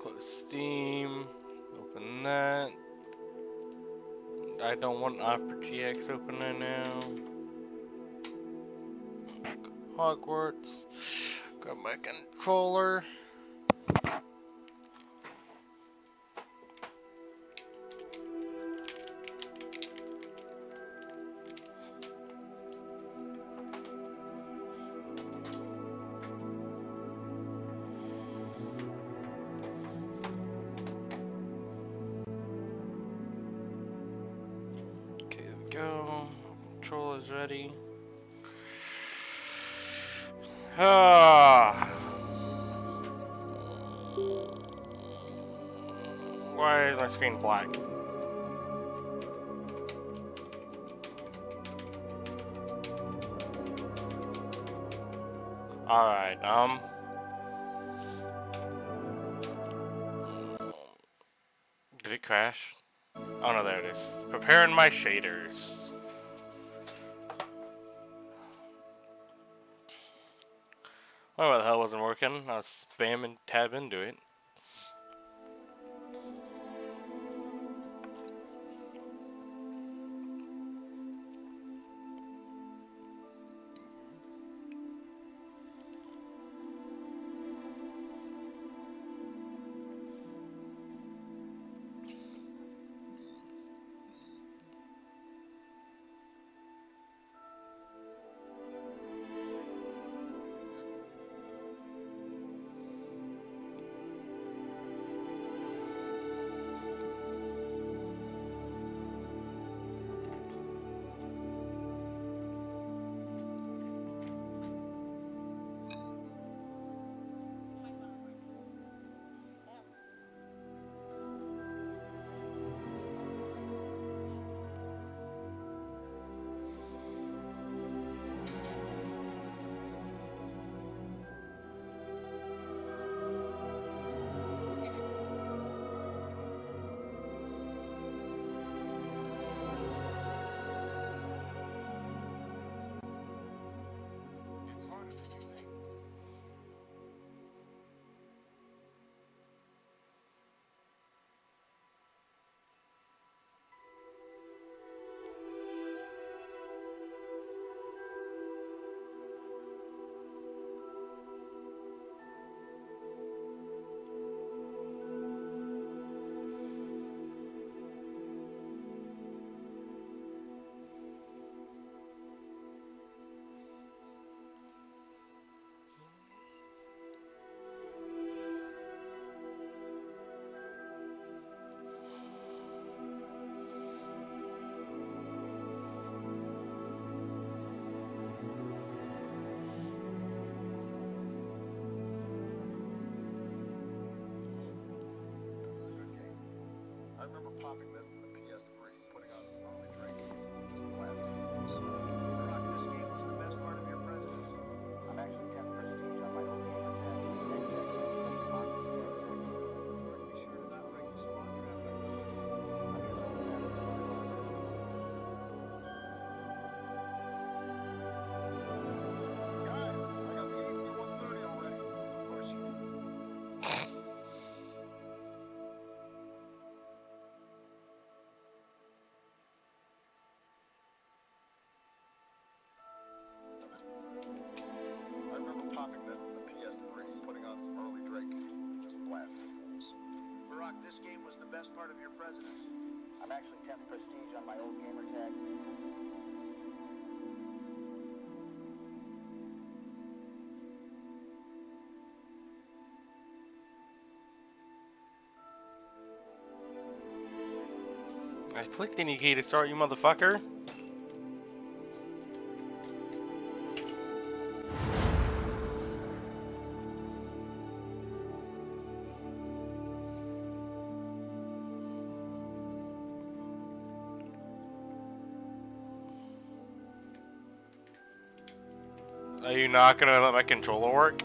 Close Steam. Open that. I don't want Opera GX open right now. Hogwarts. Grab my controller. Okay, there we go. Controller is ready. Why is my screen black? Alright, did it crash? Oh no, there it is. Preparing my shaders. Oh, what the hell wasn't working? I was spamming tab into it. Popping this in the PS3, putting on some early drink, just blasting. Rock, this game was the best part of your presidency. I'm actually 10th prestige on my own gamer tag. XXX, George, be sure to not break the spawn trap. I guess I'll do that. Guys, I got the 130 already. Of course you do. Popping this in the PS3, putting on some early drink, just blasting fools. Barack, this game was the best part of your presidency. I'm actually 10th prestige on my old gamer tag. I clicked any key to start, you motherfucker. Are you not gonna let my controller work?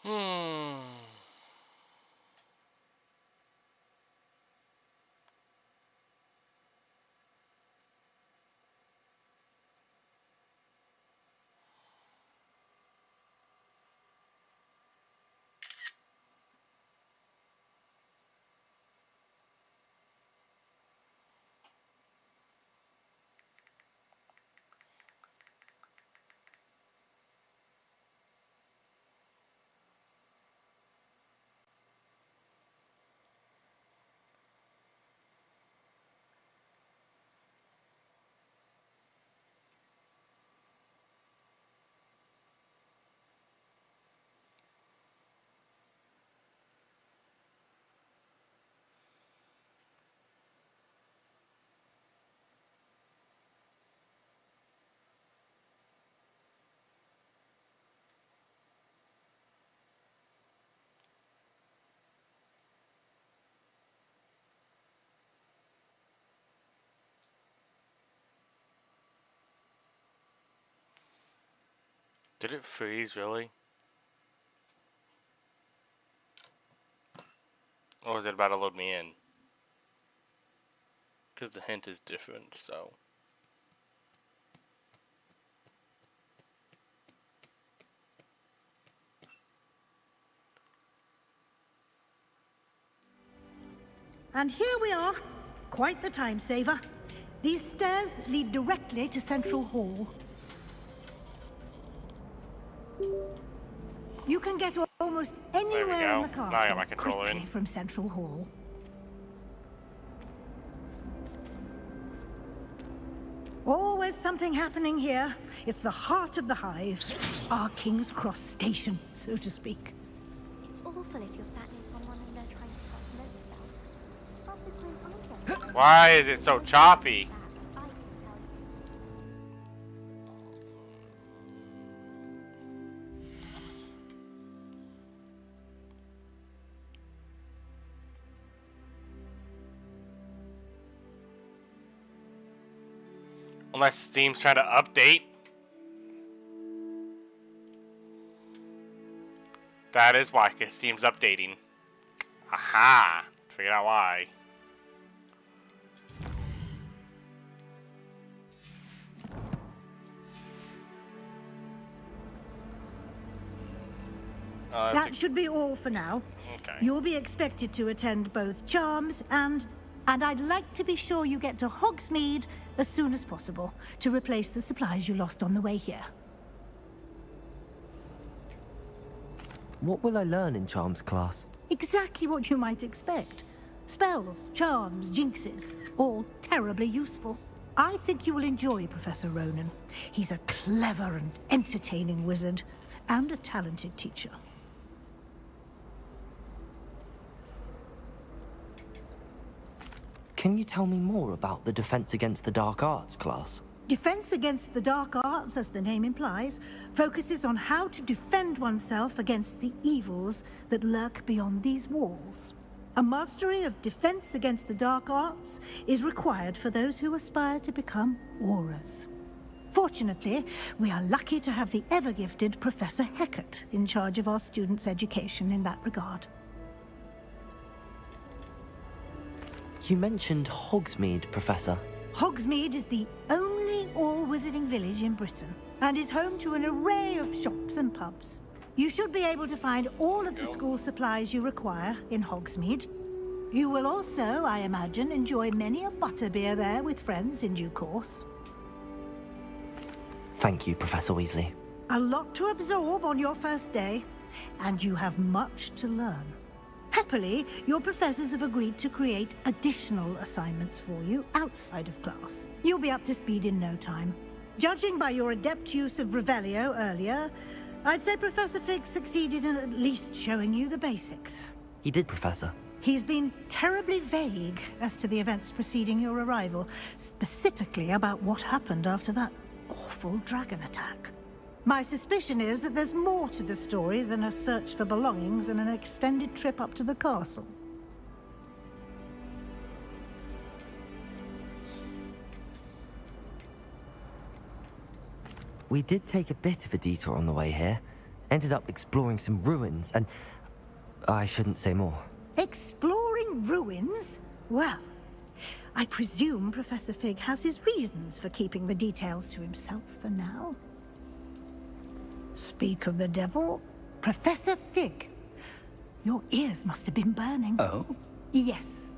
Hmm. Did it freeze, really? Or is it about to load me in? Because the hint is different, so... And here we are. Quite the time saver. These stairs lead directly to Central Hall. You can get almost anywhere in the Now I got my castle controller quickly in. from Central Hall. Always something happening here. It's the heart of the hive. Our King's Cross station, so to speak. It's awful if you're sat near someone and they're trying to stop notes about. Half the time I get Why is it so choppy? that, I can tell Unless Steam's trying to update. That is why, because Steam's updating. Aha! Figured out why. That should be all for now. Okay. You'll be expected to attend both charms and I'd like to be sure you get to Hogsmeade as soon as possible to replace the supplies you lost on the way here. What will I learn in Charms class? Exactly what you might expect. Spells, charms, jinxes, all terribly useful. I think you will enjoy Professor Ronan. He's a clever and entertaining wizard, and a talented teacher. Can you tell me more about the Defense Against the Dark Arts class? Defense Against the Dark Arts, as the name implies, focuses on how to defend oneself against the evils that lurk beyond these walls. A mastery of Defense Against the Dark Arts is required for those who aspire to become Aurors. Fortunately, we are lucky to have the ever-gifted Professor Hecat in charge of our students' education in that regard. You mentioned Hogsmeade, Professor. Hogsmeade is the only all-wizarding village in Britain, and is home to an array of shops and pubs. You should be able to find all of the school supplies you require in Hogsmeade. You will also, I imagine, enjoy many a butterbeer there with friends in due course. Thank you, Professor Weasley. A lot to absorb on your first day, and you have much to learn. Happily, your professors have agreed to create additional assignments for you outside of class. You'll be up to speed in no time. Judging by your adept use of Revelio earlier, I'd say Professor Fig succeeded in at least showing you the basics. He did, Professor. He's been terribly vague as to the events preceding your arrival, specifically about what happened after that awful dragon attack. My suspicion is that there's more to the story than a search for belongings and an extended trip up to the castle. We did take a bit of a detour on the way here. Ended up exploring some ruins, and I shouldn't say more. Exploring ruins? Well, I presume Professor Fig has his reasons for keeping the details to himself for now. Speak of the devil, Professor Fig. Your ears must have been burning. Oh? Yes.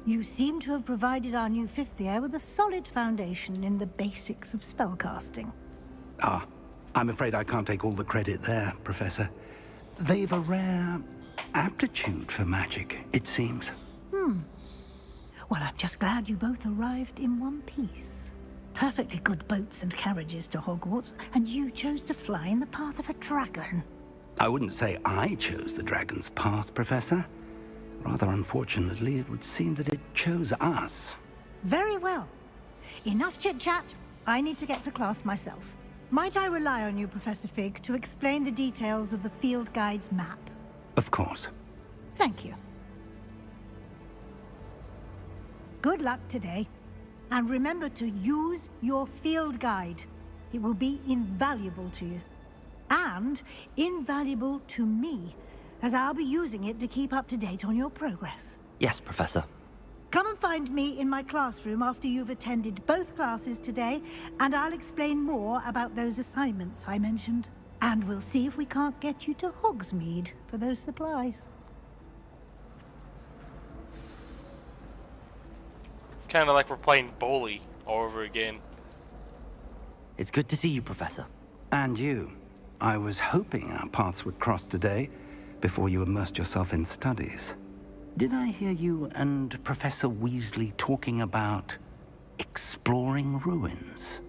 You seem to have provided our new fifth year with a solid foundation in the basics of spellcasting. Ah, I'm afraid I can't take all the credit there, Professor. They've a rare aptitude for magic, it seems. Well, I'm just glad you both arrived in one piece. Perfectly good boats and carriages to Hogwarts, and you chose to fly in the path of a dragon. I wouldn't say I chose the dragon's path, Professor. Rather unfortunately, it would seem that it chose us. Very well. Enough chit-chat. I need to get to class myself. Might I rely on you, Professor Fig, to explain the details of the field guide's map? Of course. Thank you. Good luck today. And remember to use your field guide. It will be invaluable to you. And invaluable to me, as I'll be using it to keep up to date on your progress. Yes, Professor. Come and find me in my classroom after you've attended both classes today, and I'll explain more about those assignments I mentioned. And we'll see if we can't get you to Hogsmeade for those supplies. It's kind of like we're playing Bully all over again. It's good to see you, Professor. And you. I was hoping our paths would cross today, before you immersed yourself in studies. Did I hear you and Professor Weasley talking about exploring ruins?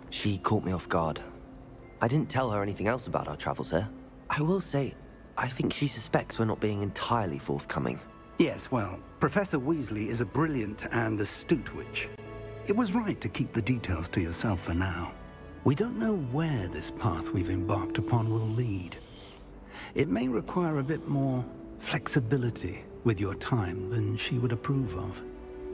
She caught me off guard. I didn't tell her anything else about our travels here. I will say, I think she suspects we're not being entirely forthcoming. Yes, well, Professor Weasley is a brilliant and astute witch. It was right to keep the details to yourself for now. We don't know where this path we've embarked upon will lead. It may require a bit more flexibility with your time than she would approve of.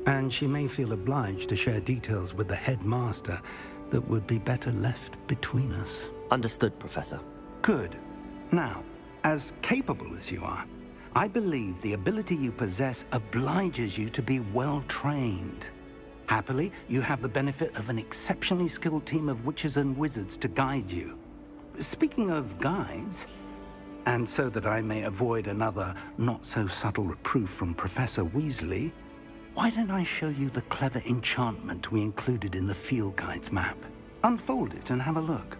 And she may feel obliged to share details with the headmaster that would be better left between us. Understood, Professor. Good. Now, as capable as you are, I believe the ability you possess obliges you to be well-trained. Happily, you have the benefit of an exceptionally skilled team of witches and wizards to guide you. Speaking of guides, and so that I may avoid another not-so-subtle reproof from Professor Weasley, why don't I show you the clever enchantment we included in the field guide's map? Unfold it and have a look.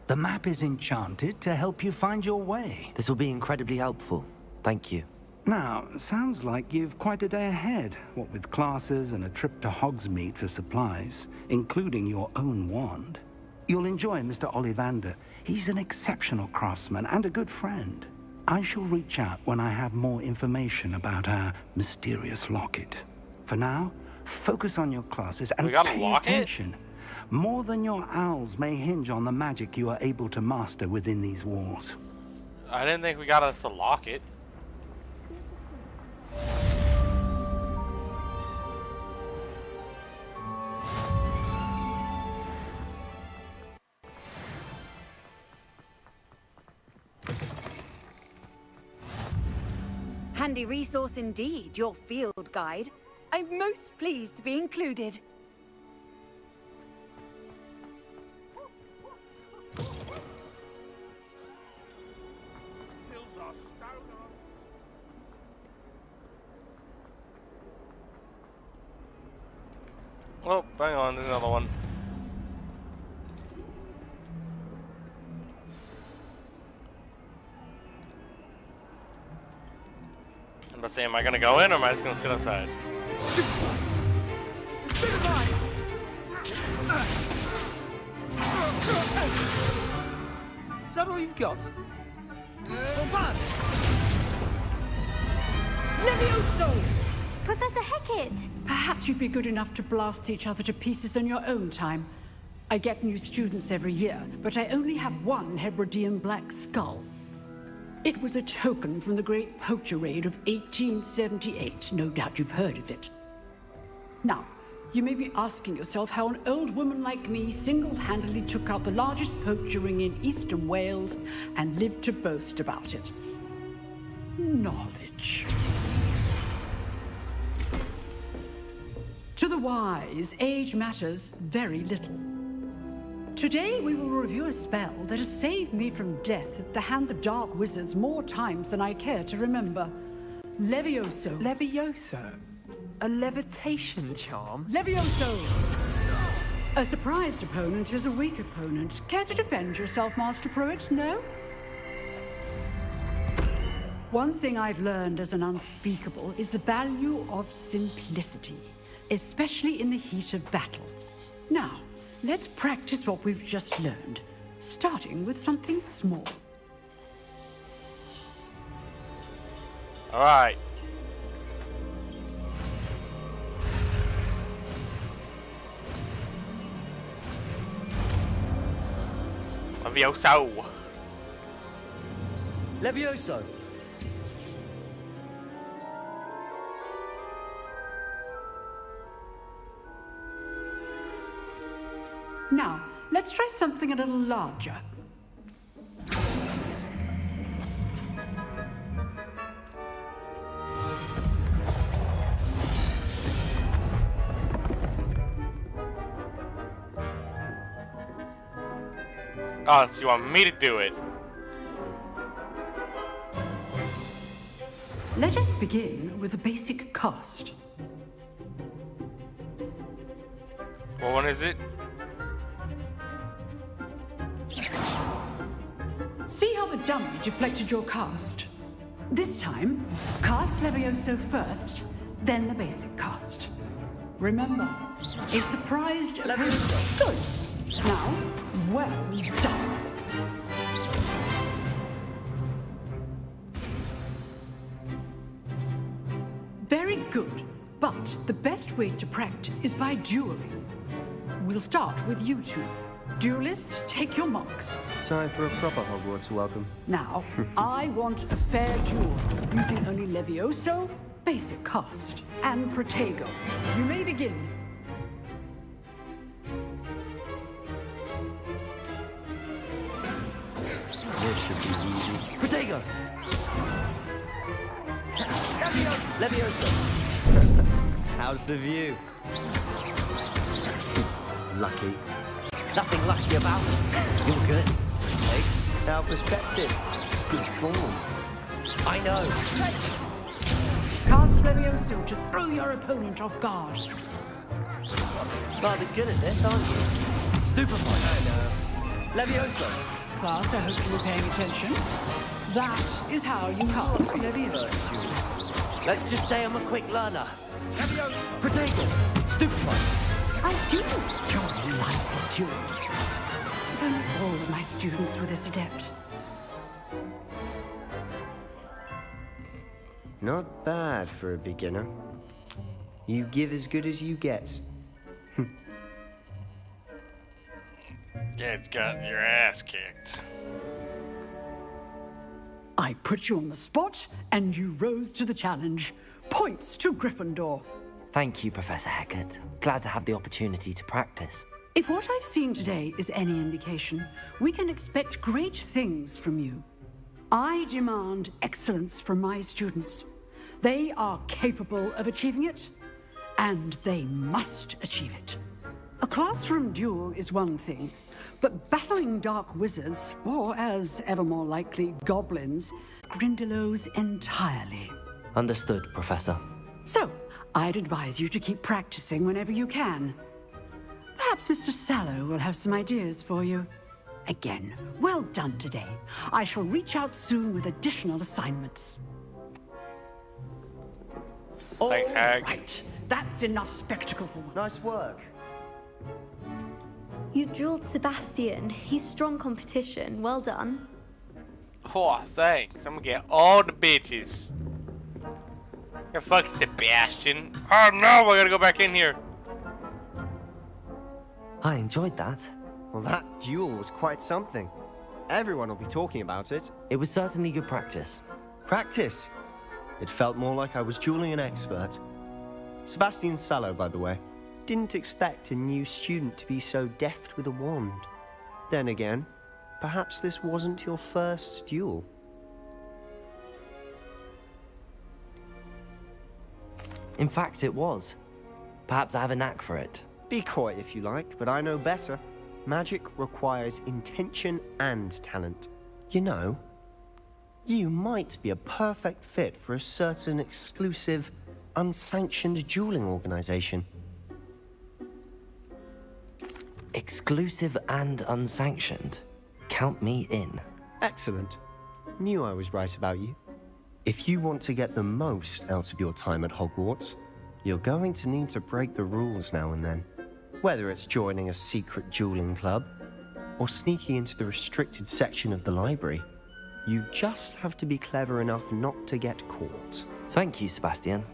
The map is enchanted to help you find your way. This will be incredibly helpful. Thank you. Now, sounds like you've quite a day ahead, what with classes and a trip to Hogsmeade for supplies, including your own wand. You'll enjoy Mr. Ollivander. He's an exceptional craftsman and a good friend. I shall reach out when I have more information about our mysterious locket. For now, focus on your classes and pay attention. More than your owls may hinge on the magic you are able to master within these walls. I didn't think we got us to lock it. Handy resource indeed, your field guide. I'm most pleased to be included. Oh, hang on, there's another one. I'm about to say, am I gonna go in or am I just gonna sit outside? Is that all you've got? Levioso! Professor Hex like it. Perhaps you'd be good enough to blast each other to pieces in your own time. I get new students every year, but I only have one Hebridean black skull. It was a token from the Great Poacher Raid of 1878. No doubt you've heard of it. Now, you may be asking yourself how an old woman like me single-handedly took out the largest poacher ring in eastern Wales and lived to boast about it. Knowledge. To the wise, age matters very little. Today we will review a spell that has saved me from death at the hands of dark wizards more times than I care to remember. Levioso. Levioso? A levitation charm? Levioso! A surprised opponent is a weak opponent. Care to defend yourself, Master Pruitt? No? One thing I've learned as an unspeakable is the value of simplicity, especially in the heat of battle. Now, let's practice what we've just learned, starting with something small. Alright. Levioso. Levioso! Now, let's try something a little larger. Oh, so you want me to do it? Let us begin with the basic cast. What one is it? See how the dummy deflected your cast? This time, cast Levioso first, then the basic cast. Remember, a surprised Levioso. Good. Now, well done. Very good, but the best way to practice is by dueling. We'll start with you two. Duelists, take your marks. Time for a proper Hogwarts welcome. Now, I want a fair duel, using only Levioso, basic cast, and Protego. You may begin. This should be easy. Protego! Levioso! How's the view? Lucky. Nothing lucky about it. You're good. Take. How perceptive. Good form. I know. Cast Levioso to throw your opponent off guard. Rather good at this, aren't you? Stupefied. I know. Levioso! Class, I hope you were paying attention. That is how you cast Levioso. Let's just say I'm a quick learner. Levioso! Protego! Stupefied. I do enjoy life duel. If only all of my students were this adept. Not bad for a beginner. You give as good as you get. Dad's got your ass kicked. I put you on the spot, and you rose to the challenge. Points to Gryffindor. Thank you, Professor Hecat. Glad to have the opportunity to practice. If what I've seen today is any indication, we can expect great things from you. I demand excellence from my students. They are capable of achieving it, and they must achieve it. A classroom duel is one thing, but battling dark wizards, or as ever more likely, goblins, Grindylows entirely. Understood, Professor. So, I'd advise you to keep practicing whenever you can. Perhaps Mr. Sallow will have some ideas for you. Again, well done today. I shall reach out soon with additional assignments. Thanks, Hag. Right, that's enough spectacle for one. Nice work. You drilled Sebastian. He's strong competition. Well done. Oh, thanks. I'm gonna get all the bitches. Yeah, fuck Sebastian. Oh no, I gotta go back in here. I enjoyed that. Well, that duel was quite something. Everyone will be talking about it. It was certainly good practice. Practice? It felt more like I was dueling an expert. Sebastian Sallow, by the way. Didn't expect a new student to be so deft with a wand. Then again, perhaps this wasn't your first duel. In fact, it was. Perhaps I have a knack for it. Be coy if you like, but I know better. Magic requires intention and talent. You know, you might be a perfect fit for a certain exclusive, unsanctioned dueling organization. Exclusive and unsanctioned. Count me in. Excellent. Knew I was right about you. If you want to get the most out of your time at Hogwarts, you're going to need to break the rules now and then. Whether it's joining a secret dueling club, or sneaking into the restricted section of the library, you just have to be clever enough not to get caught. Thank you, Sebastian.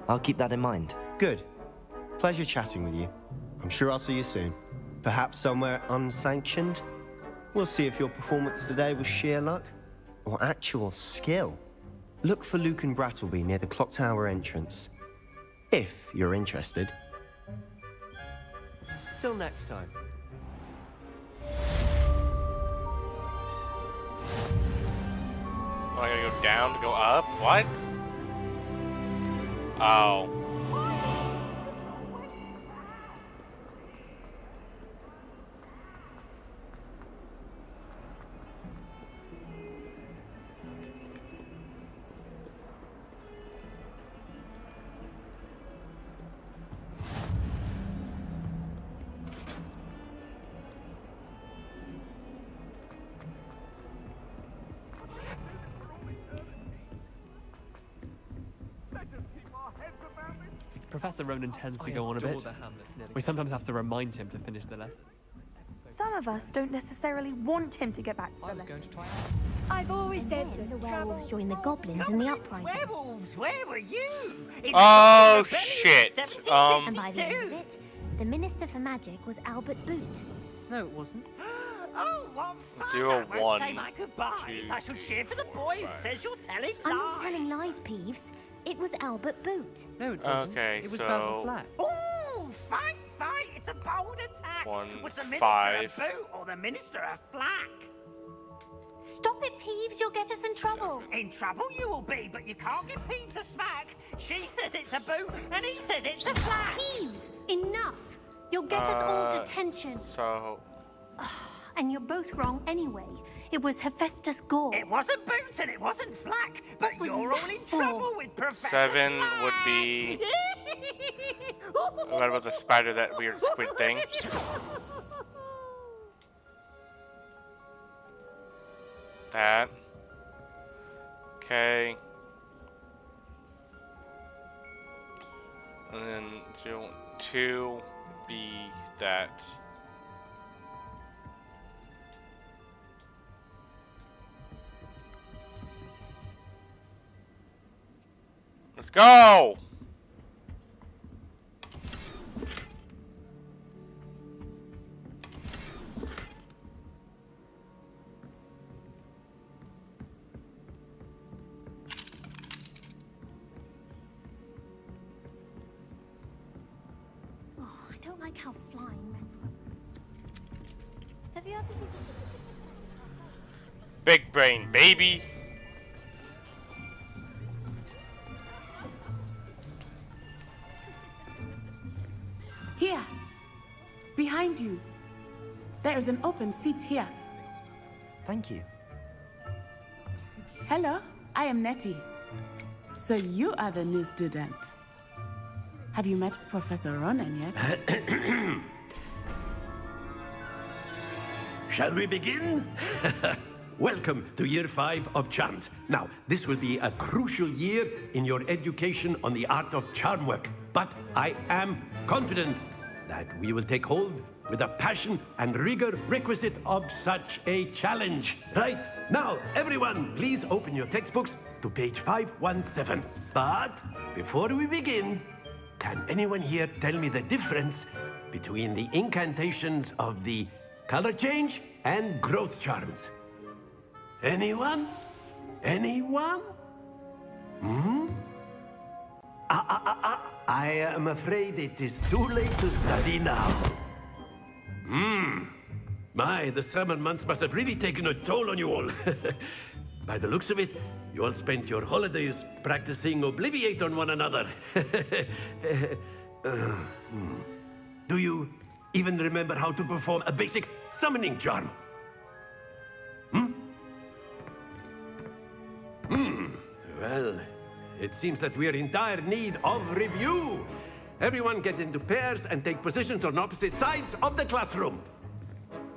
I'll keep that in mind. Good. Pleasure chatting with you. I'm sure I'll see you soon. Perhaps somewhere unsanctioned? We'll see if your performance today was sheer luck, or actual skill. Look for Luke and Brattleby near the clock tower entrance. If you're interested. Till next time. Oh, I gotta go down to go up? What? Oh. Professor Ronan tends to go on a bit. We sometimes have to remind him to finish the lesson. Some of us don't necessarily want him to get back to the lesson. I've always said that The werewolves joined the goblins in the uprising. Werewolves, where were you? Oh shit. And by the end of it, the Minister for Magic was Albert Boot. No, it wasn't. Oh, what fun! 0, I won't 1, say my goodbyes. 2, I shall cheer for the boy who says you're telling lies. I'm not telling lies, Peeves. It was Albert Boot. No, it wasn't. Okay, it was so- Basil Flat. Ooh, fight! It's a bold attack. 1, Was the minister 5. a boot or the minister a flack? Stop it, Peeves. You'll get us in trouble. In trouble you will be, but you can't give Peeves a smack. She says it's a boot, and he says it's a flack. Peeves, enough. You'll get us all detention. So... And you're both wrong anyway. It was Hephaestus Gore. It wasn't boot and it wasn't flack, but was you're all that in for? trouble with Professor 7 Flack. would be... What about the spider, that weird squid thing? That. Okay. And then 0, 2 be that. Let's go! Oh, I don't like how flying. Have you ever been... Big brain, baby! Here, behind you. There is an open seat here. Thank you. Hello, I am Nettie. So you are the new student. Have you met Professor Ronan yet? Shall we begin? Welcome to Year 5 of Charms. Now, this will be a crucial year in your education on the art of charm work. But I am confident that we will take hold with the passion and rigor requisite of such a challenge. Right, now, everyone, please open your textbooks to page 517. But before we begin, can anyone here tell me the difference between the incantations of the color change and growth charms? Anyone? Anyone? I am afraid it is too late to study now. My, the summer months must have really taken a toll on you all. By the looks of it, you all spent your holidays practicing Obliviate on one another. Do you even remember how to perform a basic summoning charm? Well, it seems that we are in dire need of review. Everyone get into pairs and take positions on opposite sides of the classroom.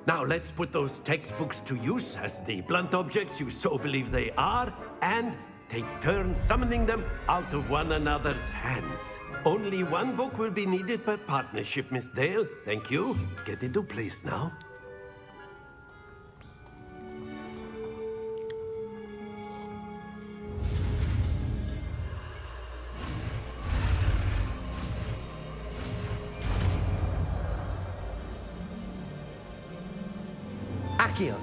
Now let's put those textbooks to use as the blunt objects you so believe they are, and take turns summoning them out of one another's hands. Only one book will be needed per partnership, Miss Dale. Thank you. Get into place now. Accio!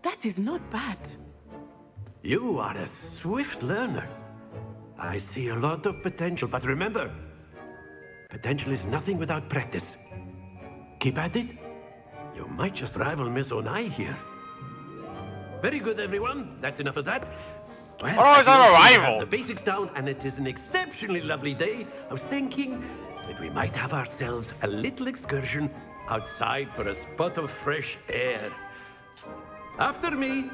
That is not bad. You are a swift learner. I see a lot of potential, but remember, potential is nothing without practice. Keep at it. You might just rival Miss Onai here. Very good, everyone. That's enough of that. Well, oh, is that a we rival? have the basics down, and it is an exceptionally lovely day. I was thinking that we might have ourselves a little excursion outside for a spot of fresh air. After me.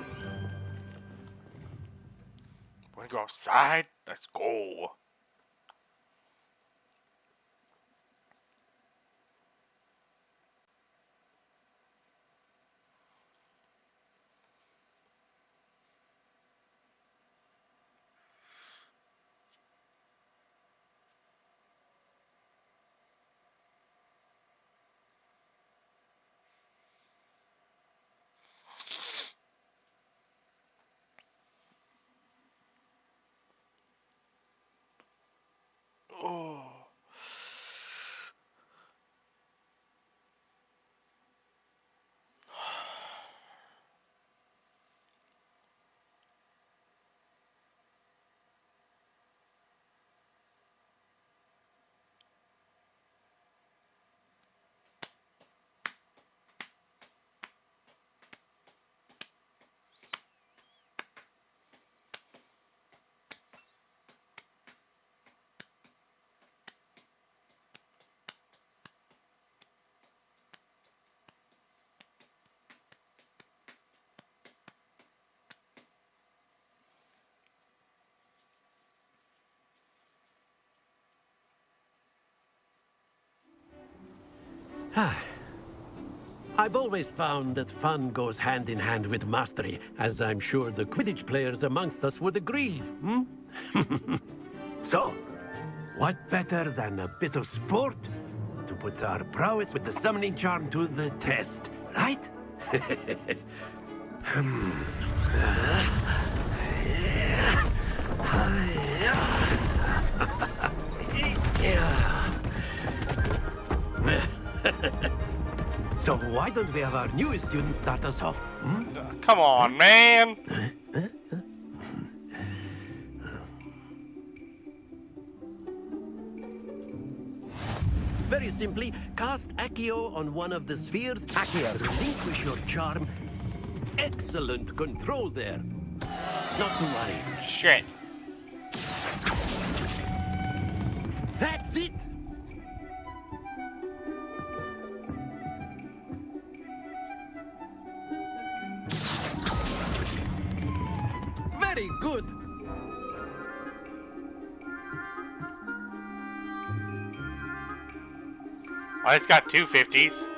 Wanna go outside? Let's go. Oh. I've always found that fun goes hand in hand with mastery, as I'm sure the Quidditch players amongst us would agree. So, what better than a bit of sport to put our prowess with the summoning charm to the test, right? So why don't we have our newest student start us off? Come on, man! Very simply, cast Accio on one of the spheres. Accio. Relinquish your charm. Excellent control there. Not to worry. Shit. That's it! Very good! Oh, it's got 2 50s.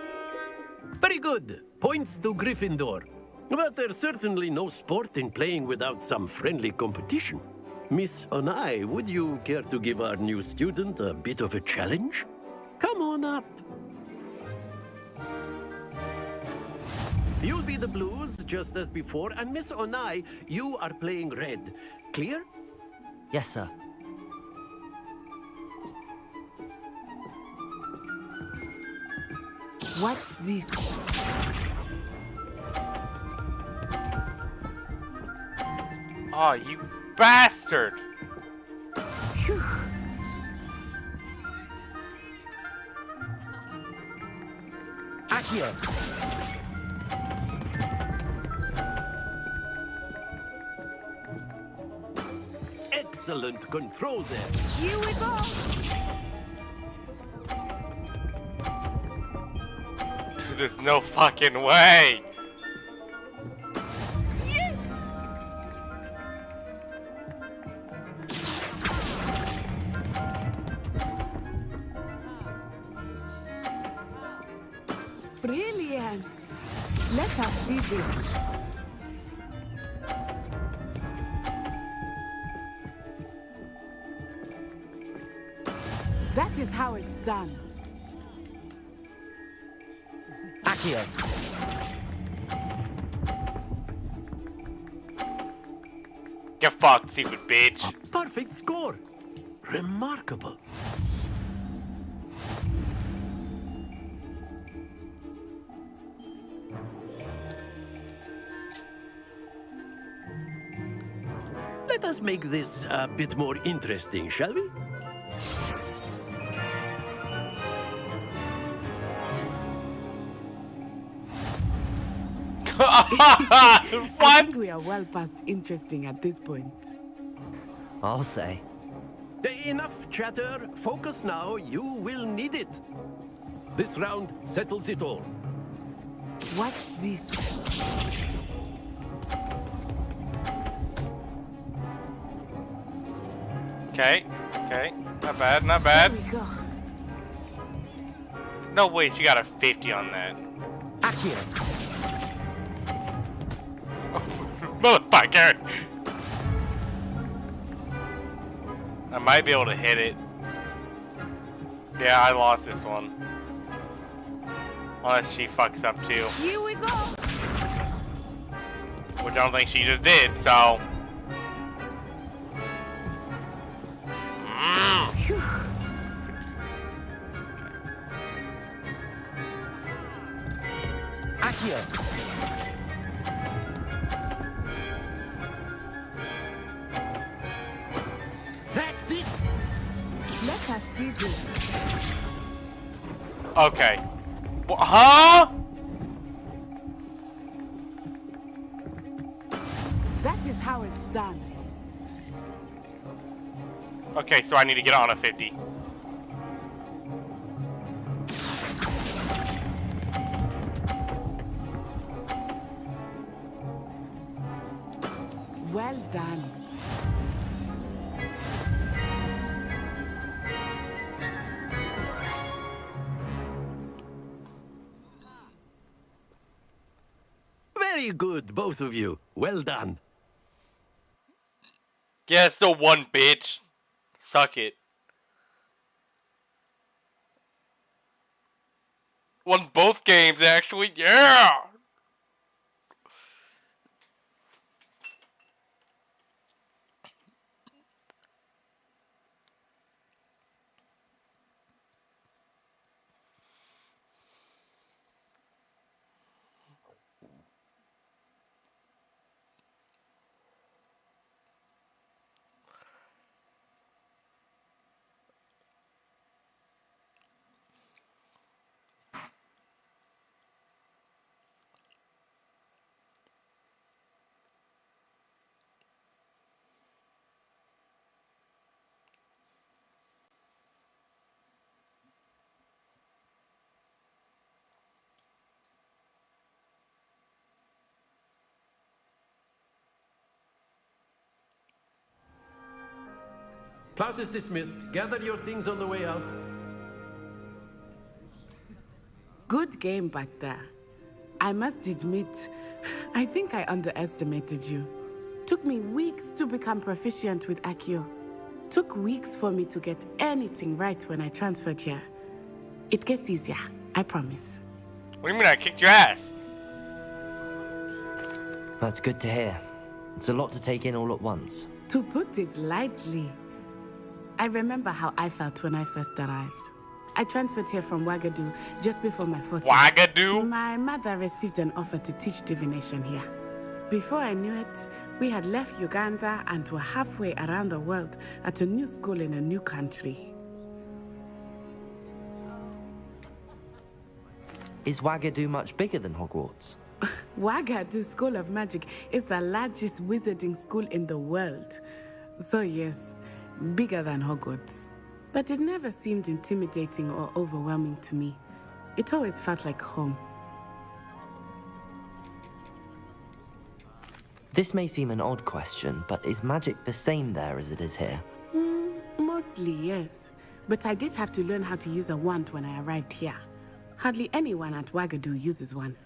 Very good. Points to Gryffindor. But there's certainly no sport in playing without some friendly competition. Miss Onai, would you care to give our new student a bit of a challenge? Come on up. You'll be the blues, just as before, and Miss Onai, you are playing red. Clear? Yes, sir. Watch this. Oh, you bastard! Phew. Accio! Excellent control there. Here we go. Dude, there's no fucking way! Yes! Brilliant. Let us see this. That is how it's done. Accio! Get fucked, stupid bitch. A perfect score. Remarkable. Let us make this a bit more interesting, shall we? I think we are well past interesting at this point. I'll say. Enough chatter. Focus now. You will need it. This round settles it all. Watch this. Okay, okay. Not bad, not bad. There we go. No way she got a 50 on that. Accio! Motherfucker! I might be able to hit it. Yeah, I lost this one. Unless she fucks up too. Here we go. Which I don't think she just did, so. Accio! That's it. Let us see this. Okay. Huh? That is how it's done. Okay, so I need to get on a 50. Well done. Very good, both of you. Well done. Yeah, still one, bitch. Suck it. Won both games, actually. Yeah! Class is dismissed. Gather your things on the way out. Good game back there. I must admit, I think I underestimated you. Took me weeks to become proficient with Accio. Took weeks for me to get anything right when I transferred here. It gets easier, I promise. What do you mean I kicked your ass? That's good to hear. It's a lot to take in all at once. To put it lightly, I remember how I felt when I first arrived. I transferred here from Wagadu just before my 4th year. Wagadu? My mother received an offer to teach divination here. Before I knew it, we had left Uganda and were halfway around the world at a new school in a new country. Is Wagadu much bigger than Hogwarts? Wagadu School of Magic is the largest wizarding school in the world. So yes, bigger than Hogwarts. But it never seemed intimidating or overwhelming to me. It always felt like home. This may seem an odd question, but is magic the same there as it is here? Mostly, yes. But I did have to learn how to use a wand when I arrived here. Hardly anyone at Wagadu uses one.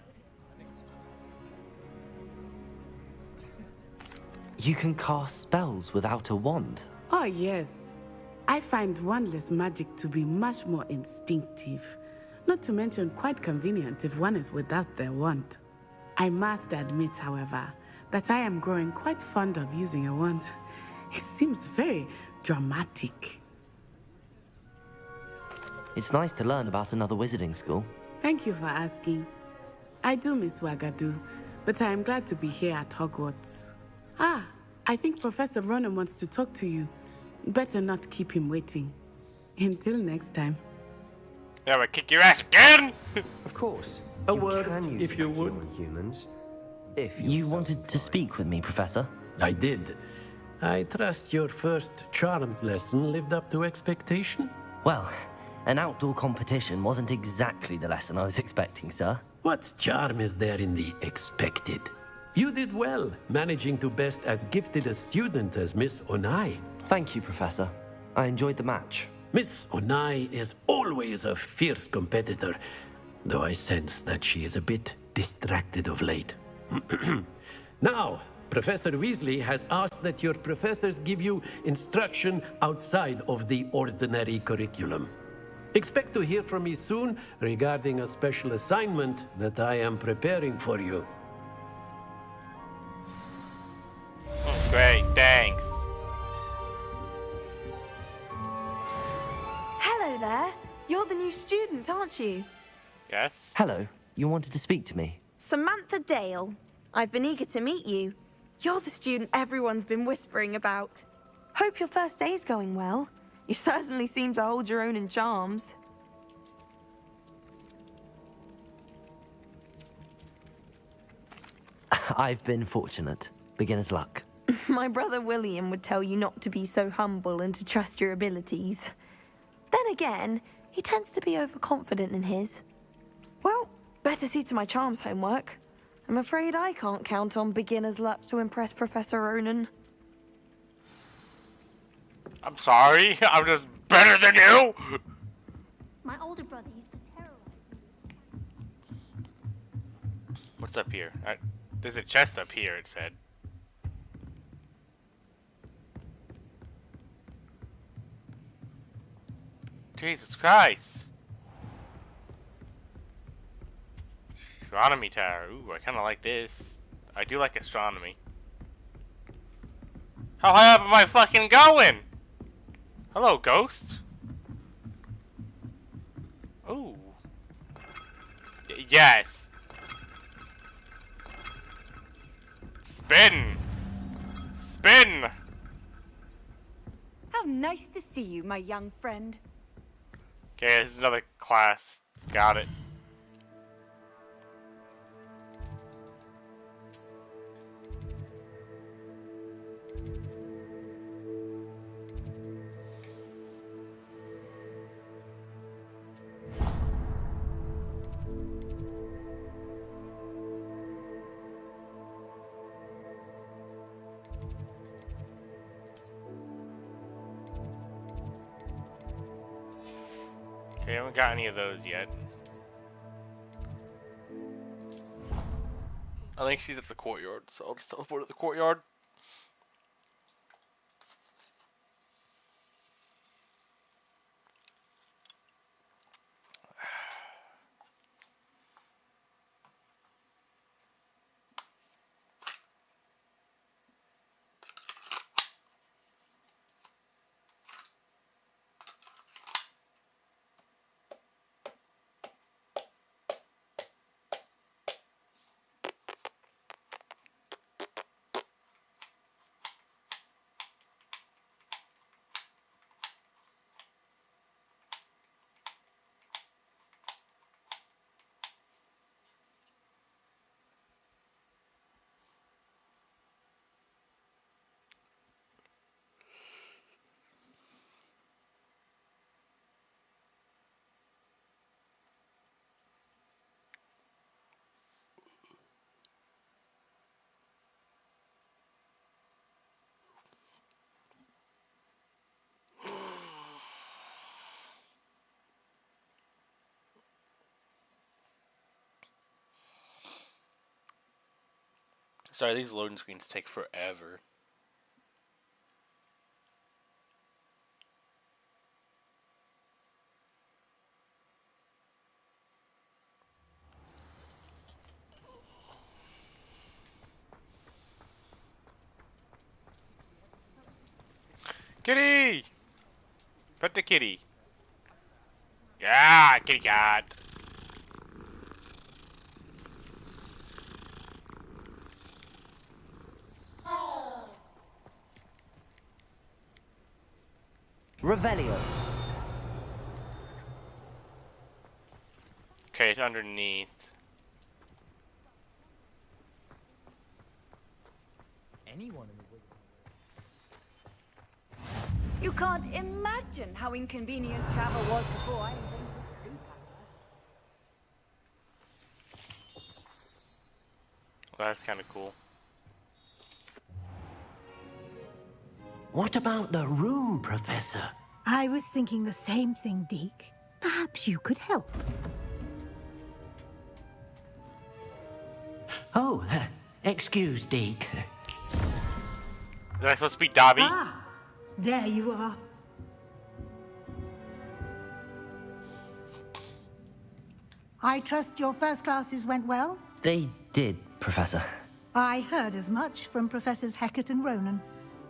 You can cast spells without a wand? Oh, yes. I find wandless magic to be much more instinctive. Not to mention quite convenient if one is without their wand. I must admit, however, that I am growing quite fond of using a wand. It seems very dramatic. It's nice to learn about another wizarding school. Thank you for asking. I do miss Wagadu, but I am glad to be here at Hogwarts. Ah, I think Professor Ronan wants to talk to you. Better not keep him waiting. Until next time. Yeah, but kick your ass again! Of course. A You word, can use if you Accio would. on humans. If You wanted to speak with me, Professor? I did. I trust your first charms lesson lived up to expectation? Well, an outdoor competition wasn't exactly the lesson I was expecting, sir. What charm is there in the expected? You did well, managing to best as gifted a student as Miss Onai. Thank you, Professor. I enjoyed the match. Miss Onai is always a fierce competitor, though I sense that she is a bit distracted of late. Now, Professor Weasley has asked that your professors give you instruction outside of the ordinary curriculum. Expect to hear from me soon regarding a special assignment that I am preparing for you. Great, thanks. Hello there. You're the new student, aren't you? Yes? Hello. You wanted to speak to me? Samantha Dale. I've been eager to meet you. You're the student everyone's been whispering about. Hope your first day's going well. You certainly seem to hold your own in charms. I've been fortunate. Beginner's luck. My brother William would tell you not to be so humble and to trust your abilities. Then again, he tends to be overconfident in his. Well, better see to my charms homework. I'm afraid I can't count on beginner's luck to impress Professor Ronan. I'm sorry, I'm just better than you! My older brother used to terrorize me. What's up here? There's a chest up here, it said. Jesus Christ! Astronomy tower. Ooh, I kind of like this. I do like astronomy. How high up am I fucking going? Hello, ghost. Ooh. Yes. Spin. Spin. How nice to see you, my young friend. Okay, this is another class. Got it. Okay, I haven't got any of those yet. I think she's at the courtyard, so I'll just teleport to the courtyard. Sorry, these loading screens take forever. Kitty! Pet the kitty. Yeah, kitty cat. Revelio. Okay, it's underneath. Anyone in the woods. You can't imagine how inconvenient travel was before I invented steam power. That's kind of cool. What about the room, Professor? I was thinking the same thing, Deke. Perhaps you could help. Oh, excuse, Deke. Is I supposed to be Dobby? Ah, there you are. I trust your first classes went well? They did, Professor. I heard as much from Professors Hecat and Ronan.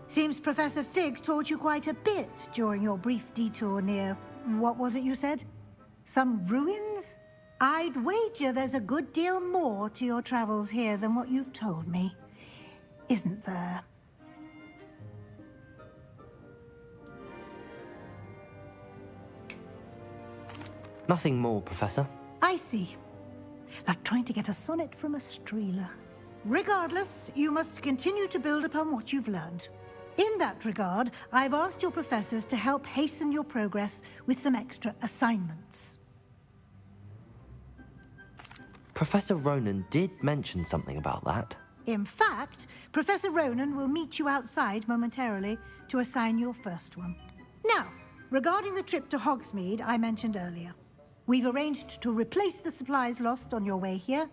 Seems Professor Fig taught you quite a bit during your brief detour near... what was it you said? Some ruins? I'd wager there's a good deal more to your travels here than what you've told me. Isn't there? Nothing more, Professor. I see. Like trying to get a sonnet from a streeler. Regardless, you must continue to build upon what you've learned. In that regard, I've asked your professors to help hasten your progress with some extra assignments. Professor Ronan did mention something about that. In fact, Professor Ronan will meet you outside momentarily to assign your first one. Now, regarding the trip to Hogsmeade I mentioned earlier, we've arranged to replace the supplies lost on your way here,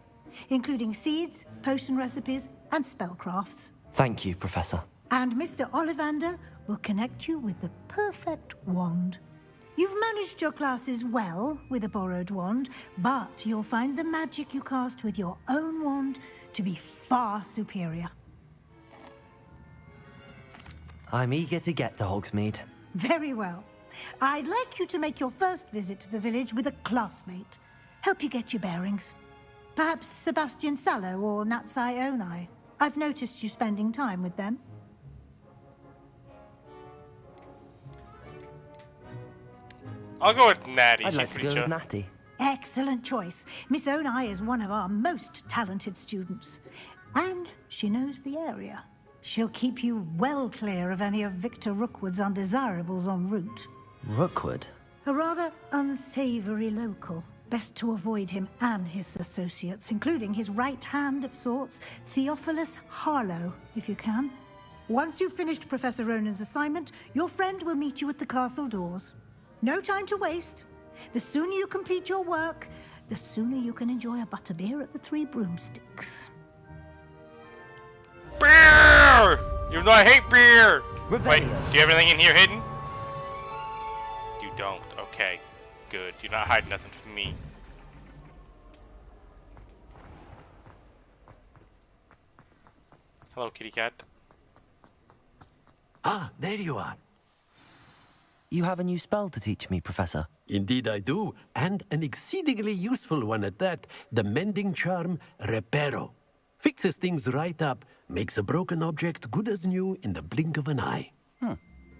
including seeds, potion recipes, and spellcrafts. Thank you, Professor. And Mr. Ollivander will connect you with the perfect wand. You've managed your classes well with a borrowed wand, but you'll find the magic you cast with your own wand to be far superior. I'm eager to get to Hogsmeade. Very well. I'd like you to make your first visit to the village with a classmate. Help you get your bearings. Perhaps Sebastian Sallow or Natsai Onai. I've noticed you spending time with them. I'll go with Natty. I'd She's like to pretty go chill. with Natty. Excellent choice. Miss Onai is one of our most talented students. And she knows the area. She'll keep you well clear of any of Victor Rookwood's undesirables en route. Rookwood? A rather unsavory local. Best to avoid him and his associates, including his right hand of sorts, Theophilus Harlow, if you can. Once you've finished Professor Ronan's assignment, your friend will meet you at the castle doors. No time to waste. The sooner you complete your work, the sooner you can enjoy a butterbeer at the Three Broomsticks. Beer! Even though I hate beer! Revelio. Wait, do you have anything in here hidden? You don't. Okay. Good. You're not hiding nothing from me. Hello, kitty cat. Ah, there you are. You have a new spell to teach me, Professor. Indeed I do, and an exceedingly useful one at that. The mending charm, Reparo. Fixes things right up, makes a broken object good as new in the blink of an eye.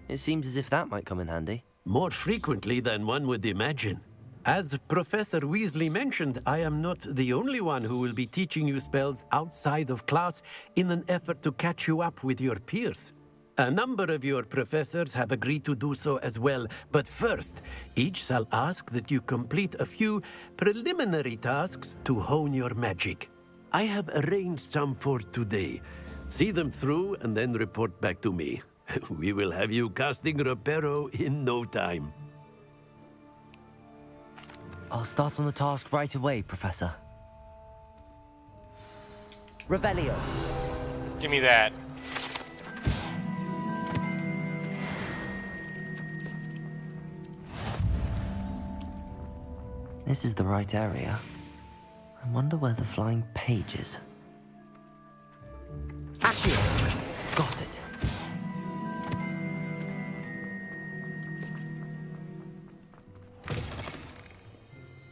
It seems as if that might come in handy. More frequently than one would imagine. As Professor Weasley mentioned, I am not the only one who will be teaching you spells outside of class in an effort to catch you up with your peers. A number of your professors have agreed to do so as well, but first, each shall ask that you complete a few preliminary tasks to hone your magic. I have arranged some for today. See them through and then report back to me. We will have you casting Reparo in no time. I'll start on the task right away, Professor. Revelio. Give me that. This is the right area. I wonder where the flying page is. Accio! Got it.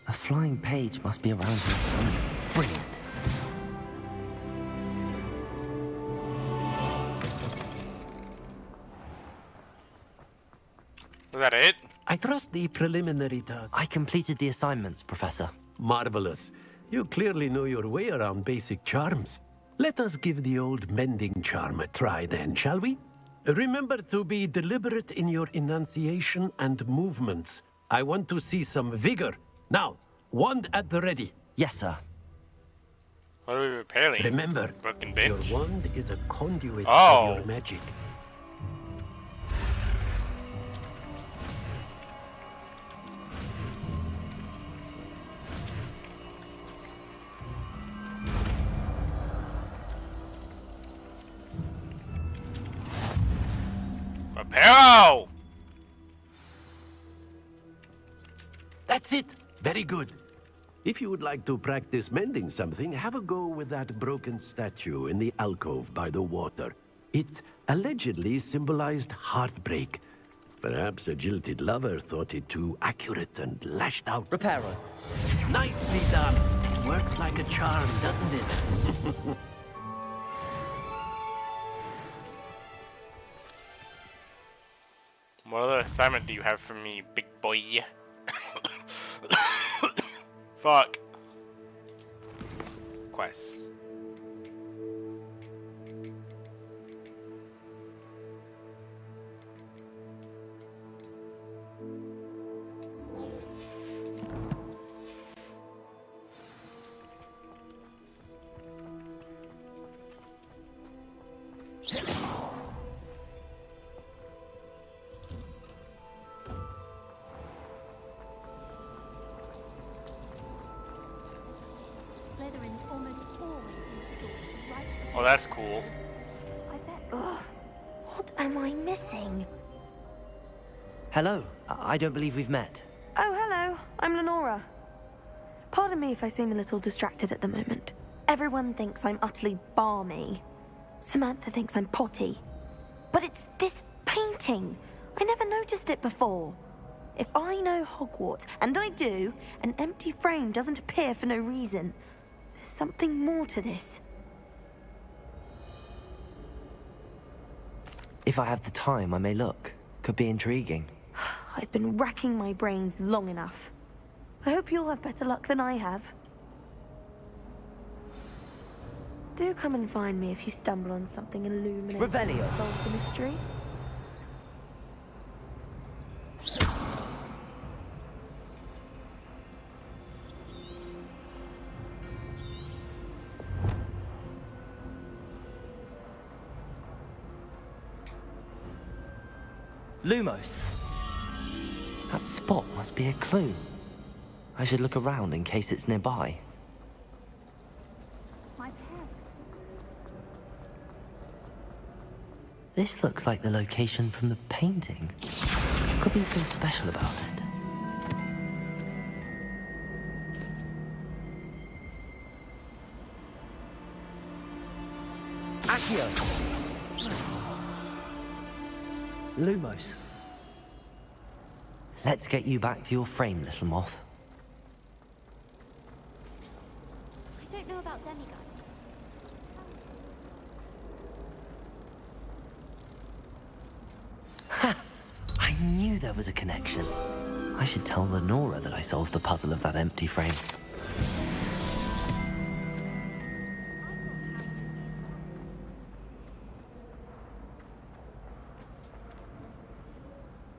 A flying page must be around here somewhere. Brilliant. Was that it? I trust the preliminary task. I completed the assignments, Professor. Marvelous. You clearly know your way around basic charms. Let us give the old mending charm a try then, shall we? Remember to be deliberate in your enunciation and movements. I want to see some vigor. Now, wand at the ready. Yes, sir. What are we repairing? Remember, broken bench? your wand is a conduit Oh. of your magic. Reparo! That's it. Very good. If you would like to practice mending something, have a go with that broken statue in the alcove by the water. It allegedly symbolized heartbreak. Perhaps a jilted lover thought it too accurate and lashed out. Reparo. Nicely done. Works like a charm, doesn't it? What other assignment do you have for me, big boy? Fuck. Quest. Slytherins almost always use the doors right. Oh, that's cool. I bet. Ugh. What am I missing? Hello. I don't believe we've met. Oh, hello. I'm Lenora. Pardon me if I seem a little distracted at the moment. Everyone thinks I'm utterly balmy. Samantha thinks I'm potty. But it's this painting. I never noticed it before. If I know Hogwarts, and I do, an empty frame doesn't appear for no reason. There's something more to this. If I have the time, I may look. Could be intriguing. I've been racking my brains long enough. I hope you'll have better luck than I have. Do come and find me if you stumble on something illuminating Revelio. that solves the mystery. Lumos. That spot must be a clue. I should look around in case it's nearby. My parents. This looks like the location from the painting. Could be something special about it. Accio! Lumos. Let's get you back to your frame, little moth. I don't know about demigods. Ha! I knew there was a connection. I should tell Lenora that I solved the puzzle of that empty frame.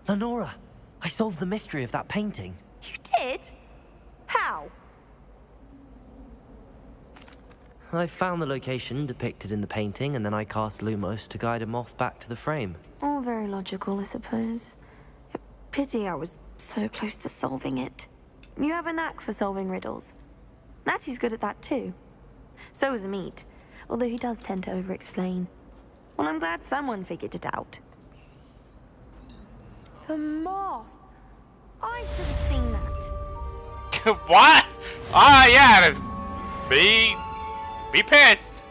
Lenora, I solved the mystery of that painting. You did? How? I found the location depicted in the painting, and then I cast Lumos to guide a moth back to the frame. All very logical, I suppose. Pity I was so close to solving it. You have a knack for solving riddles. Natty's good at that too. So is Amit. although he does tend to over-explain. Well, I'm glad someone figured it out. The moth! I should have seen that. What? Ah, yeah, this... Be pissed.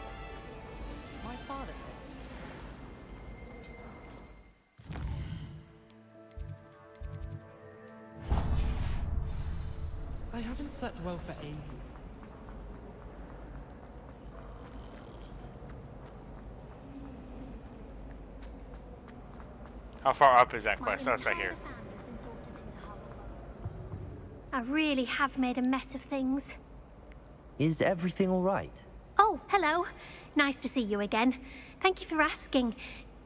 My father said. I haven't slept well for ages. How far up is that quest? Oh, it's right here. I really have made a mess of things. Is everything all right? Oh, hello. Nice to see you again. Thank you for asking.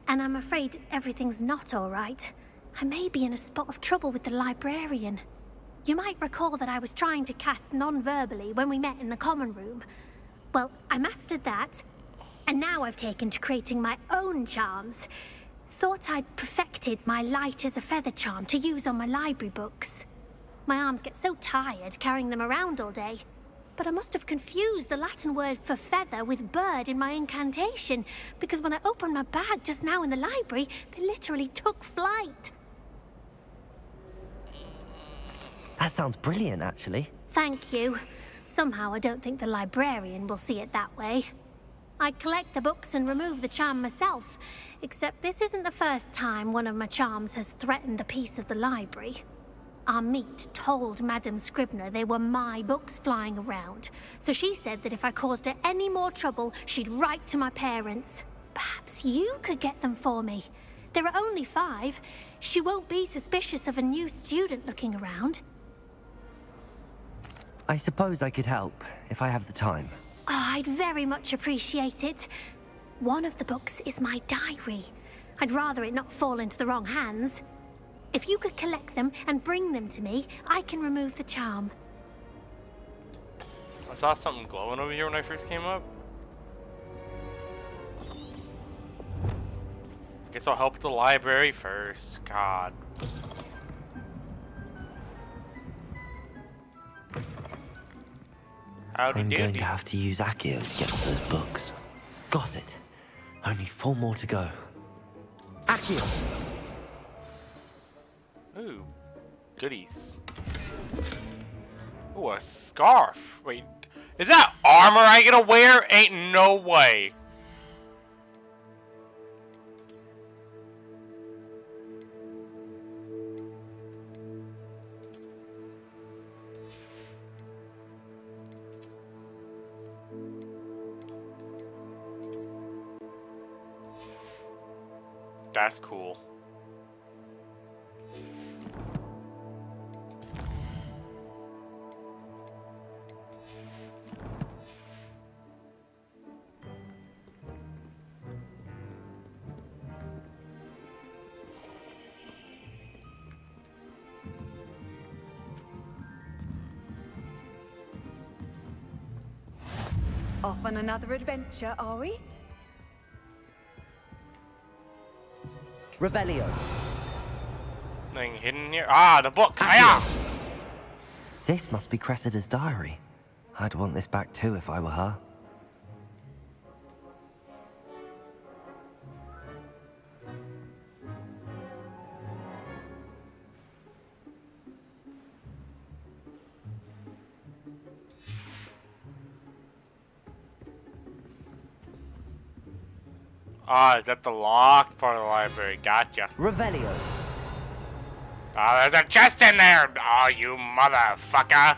And I'm afraid everything's not all right. I may be in a spot of trouble with the librarian. You might recall that I was trying to cast non-verbally when we met in the common room. Well, I mastered that, and now I've taken to creating my own charms. Thought I'd perfected my light as a feather charm to use on my library books. My arms get so tired carrying them around all day. But I must have confused the Latin word for feather with bird in my incantation, because when I opened my bag just now in the library, they literally took flight. That sounds brilliant, actually. Thank you. Somehow I don't think the librarian will see it that way. I collect the books and remove the charm myself, except this isn't the first time one of my charms has threatened a piece of the library. Our meet told Madame Scribner they were my books flying around, so she said that if I caused her any more trouble, she'd write to my parents. Perhaps you could get them for me. There are only 5. She won't be suspicious of a new student looking around. I suppose I could help, if I have the time. Oh, I'd very much appreciate it. One of the books is my diary. I'd rather it not fall into the wrong hands. If you could collect them and bring them to me, I can remove the charm. I saw something glowing over here when I first came up. Guess I'll help the library first. God. I'm going to have to use Accio to get those books. Got it. Only 4 more to go. Accio! Ooh, goodies. Ooh, a scarf. Wait, is that armor I gotta wear? Ain't no way. That's cool. Off on another adventure, are we? Revelio. Nothing hidden here. Ah, the book. Hiya! This must be Cressida's diary. I'd want this back too if I were her. Ah, is that the locked part of the library? Gotcha. Revelio. Ah, there's a chest in there! Oh, you motherfucker!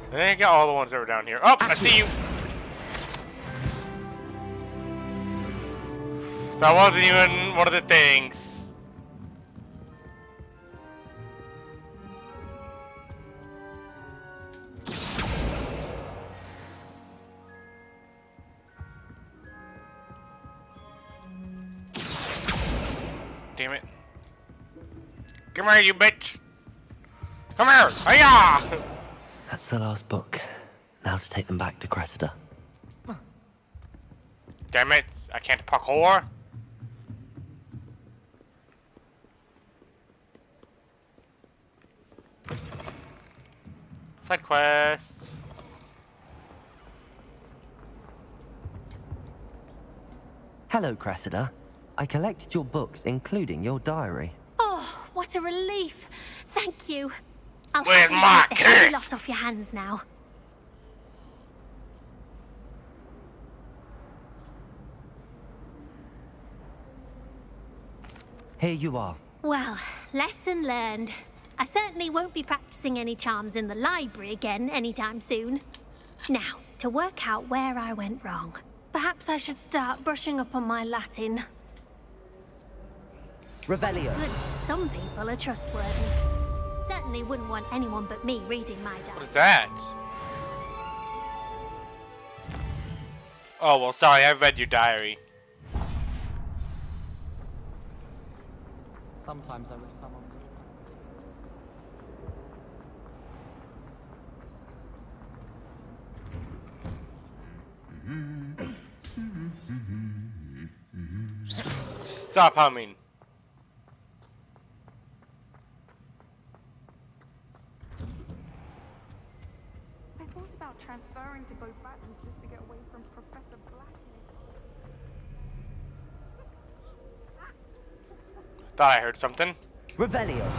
I think I got all the ones that were down here. Oh, I see you! That wasn't even one of the things. Damn it. Come here, you bitch! Come here! Hiya! That's the last book. Now to take them back to Cressida. Damn it, I can't parkour. Side quest. Hello, Cressida. I collected your books, including your diary. Oh, what a relief. Thank you. I'll Where's happily my take the heavy kiss? lot off your hands now. Here you are. Well, lesson learned. I certainly won't be practicing any charms in the library again anytime soon. Now, to work out where I went wrong. Perhaps I should start brushing up on my Latin. Revelio. Goodness, some people are trustworthy. Certainly wouldn't want anyone but me reading my diary. What is that? Oh, well, sorry, I read your diary. Sometimes I would come on. Stop humming. I thought about transferring to both battles just to get away from Professor Blackness. Thought I heard something. Revelio.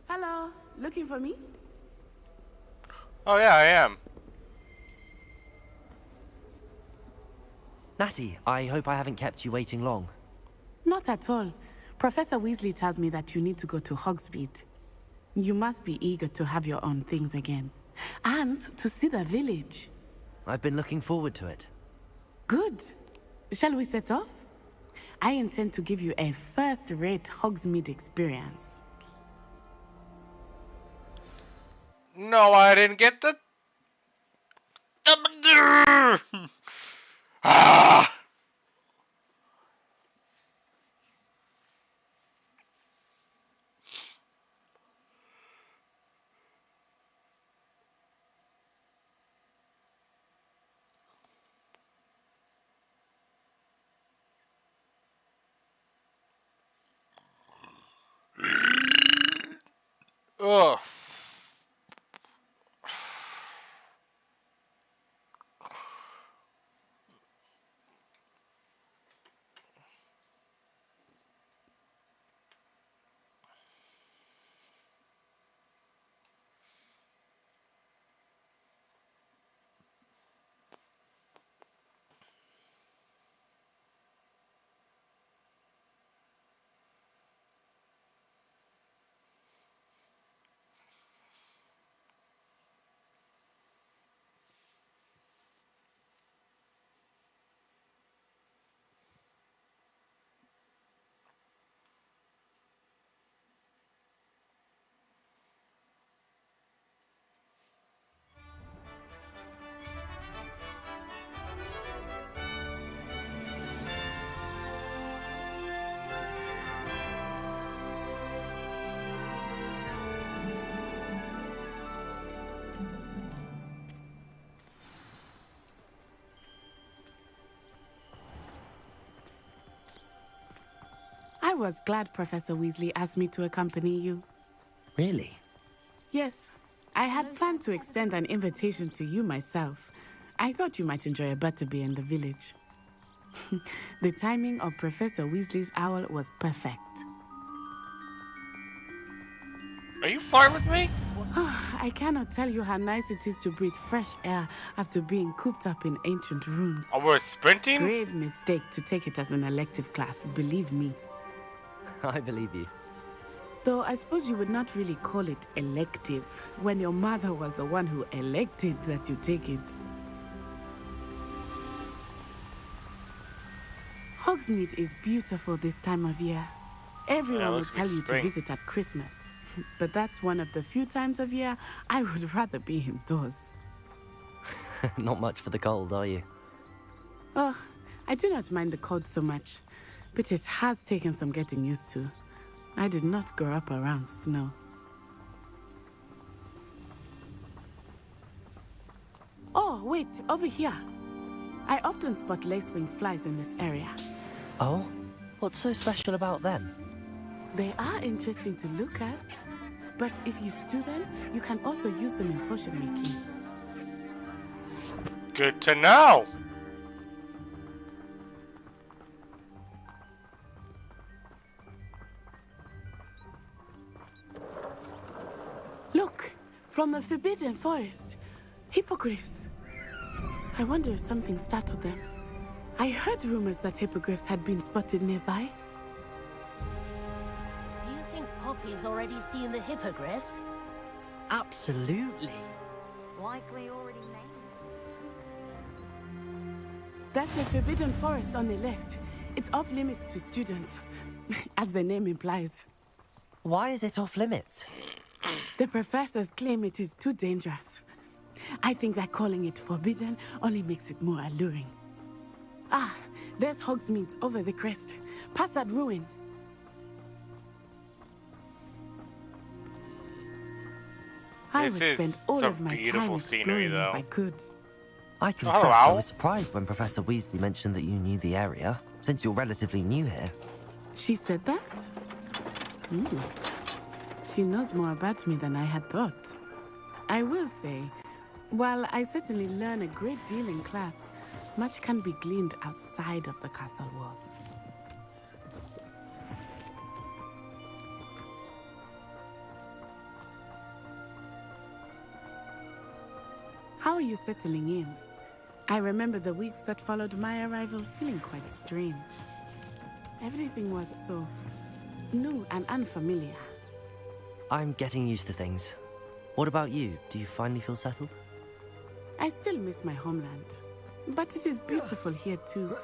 Hello, looking for me? Oh yeah, I am. Natty, I hope I haven't kept you waiting long. Not at all. Professor Weasley tells me that you need to go to Hogsmeade. You must be eager to have your own things again. And to see the village. I've been looking forward to it. Good. Shall we set off? I intend to give you a first-rate Hogsmeade experience. No, I didn't get the... Ah! Ugh. I was glad Professor Weasley asked me to accompany you. Really? Yes, I had planned to extend an invitation to you myself. I thought you might enjoy a butterbeer in the village. The timing of Professor Weasley's owl was perfect. Are you flirting with me? I cannot tell you how nice it is to breathe fresh air after being cooped up in ancient rooms. Oh, we're sprinting? Grave mistake to take it as an elective class, believe me. I believe you. Though I suppose you would not really call it elective when your mother was the one who elected that you take it. Hogsmeade is beautiful this time of year. Everyone will tell you to visit at Christmas. But that's one of the few times of year I would rather be indoors. Not much for the cold, are you? Oh, I do not mind the cold so much, but it has taken some getting used to. I did not grow up around snow. Oh, wait, over here. I often spot lacewing flies in this area. Oh? What's so special about them? They are interesting to look at, but if you stew them, you can also use them in potion making. Good to know! Look! From the Forbidden Forest. Hippogriffs. I wonder if something startled them. I heard rumors that hippogriffs had been spotted nearby. Do you think Poppy's already seen the hippogriffs? Absolutely. Likely already named. That's the Forbidden Forest on the left. It's off limits to students, as the name implies. Why is it off limits? The professors claim it is too dangerous. I think that calling it forbidden only makes it more alluring. Ah, there's Hogsmeade over the crest. Past that ruin. I would spend all of my time exploring if I could. I confess I was surprised when Professor Weasley mentioned that you knew the area, since you're relatively new here. She said that? She knows more about me than I had thought. I will say, while I certainly learn a great deal in class, much can be gleaned outside of the castle walls. How are you settling in? I remember the weeks that followed my arrival feeling quite strange. Everything was so new and unfamiliar. I'm getting used to things. What about you? Do you finally feel settled? I still miss my homeland, but it is beautiful here too.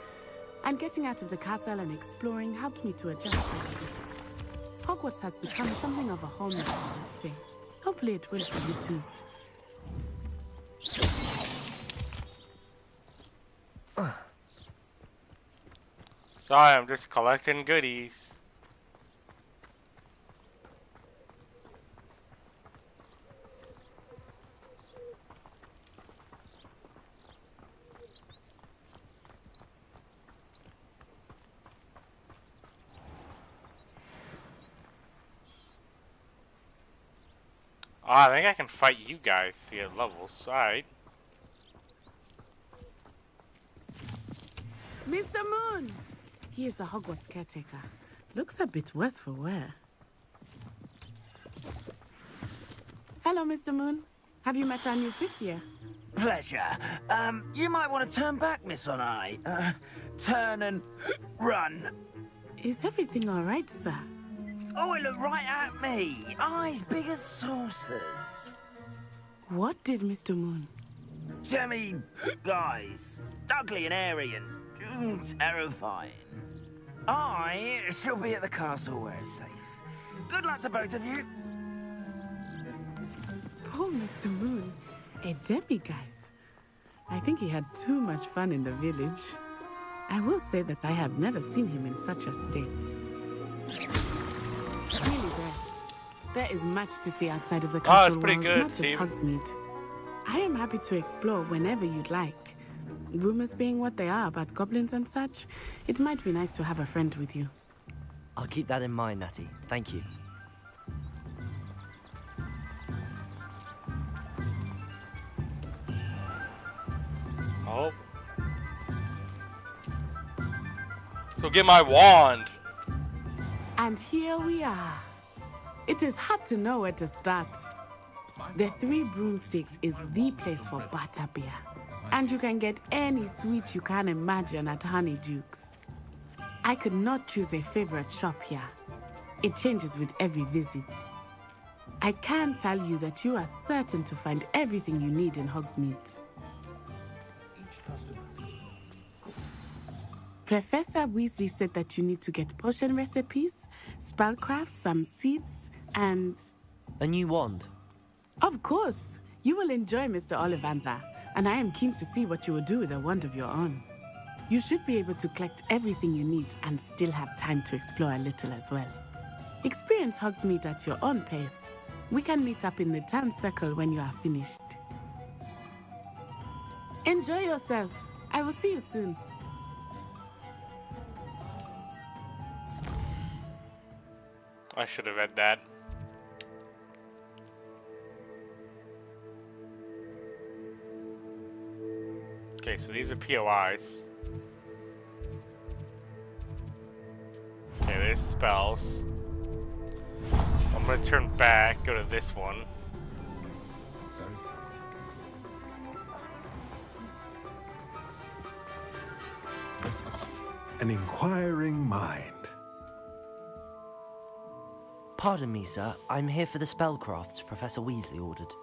And getting out of the castle and exploring helped me to adjust a bit. Hogwarts has become something of a home now, I'd say. Hopefully it will for you too. Sorry, I'm just collecting goodies. Oh, I think I can fight you guys to get levels. Alright. Mr. Moon! He is the Hogwarts caretaker. Looks a bit worse for wear. Hello, Mr. Moon. Have you met our new fifth year? Pleasure. You might want to turn back, Miss Onai. Turn and run. Is everything all right, sir? Oh, it looked right at me. Eyes big as saucers. What did Mr. Moon? Jemmy, guys. Ugly and airy and terrifying. I shall be at the castle where it's safe. Good luck to both of you. Poor Mr. Moon. A demiguise. I think he had too much fun in the village. I will say that I have never seen him in such a state. Really, there is much to see outside of the castle it's pretty walls, good, not just Hogsmeade. I am happy to explore whenever you'd like. Rumors being what they are about goblins and such, it might be nice to have a friend with you. I'll keep that in mind, Natty. Thank you. Oh. So get my wand. And here we are. It is hard to know where to start. The Three Broomsticks is the place for butterbeer. And you can get any sweet you can imagine at Honeydukes. I could not choose a favorite shop here. It changes with every visit. I can tell you that you are certain to find everything you need in Hogsmeade. Professor Weasley said that you need to get potion recipes, spellcraft, some seeds, and... a new wand. Of course! You will enjoy Mr. Ollivander, and I am keen to see what you will do with a wand of your own. You should be able to collect everything you need and still have time to explore a little as well. Experience Hogsmeade at your own pace. We can meet up in the town circle when you are finished. Enjoy yourself. I will see you soon. I should have read that. Okay, so these are POIs. Okay, there's spells. I'm gonna turn back, go to this one. An inquiring mind. Pardon me, sir. I'm here for the spellcrafts Professor Weasley ordered.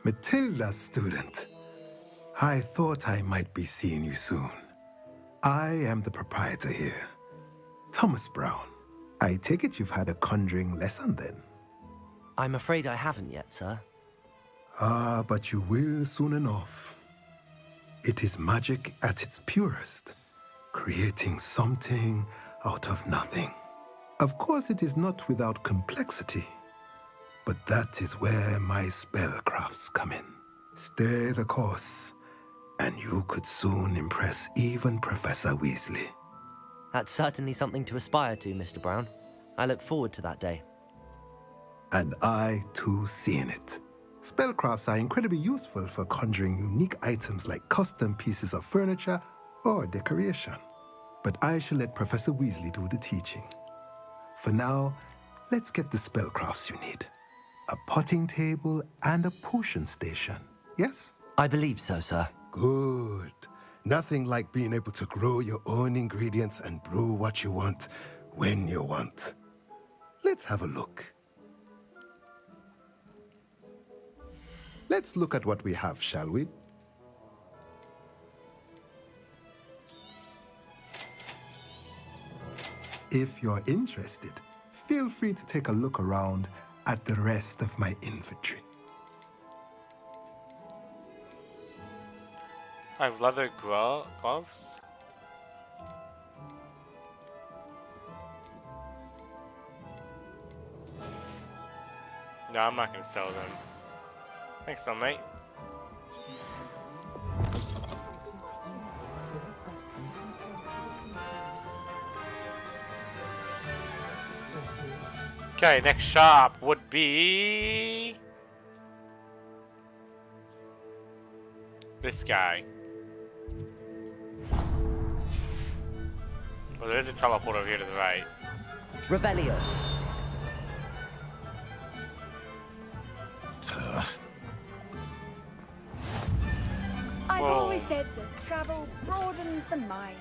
Matilda, student. I thought I might be seeing you soon. I am the proprietor here, Thomas Brown. I take it you've had a conjuring lesson then? I'm afraid I haven't yet, sir. Ah, but you will soon enough. It is magic at its purest, creating something out of nothing. Of course, it is not without complexity, but that is where my spellcrafts come in. Stay the course, and you could soon impress even Professor Weasley. That's certainly something to aspire to, Mr. Brown. I look forward to that day. And I, too, see in it. Spellcrafts are incredibly useful for conjuring unique items like custom pieces of furniture or decoration. But I shall let Professor Weasley do the teaching. For now, let's get the spellcrafts you need. A potting table and a potion station, yes? I believe so, sir. Good. Nothing like being able to grow your own ingredients and brew what you want when you want. Let's have a look. Let's look at what we have, shall we? If you're interested, feel free to take a look around at the rest of my inventory. I have leather gloves. No, I'm not gonna sell them. Thanks, though, mate. Okay, next shop would be this guy. Well, there's a teleport over here to the right. Revelio. I've always said that travel broadens the mind.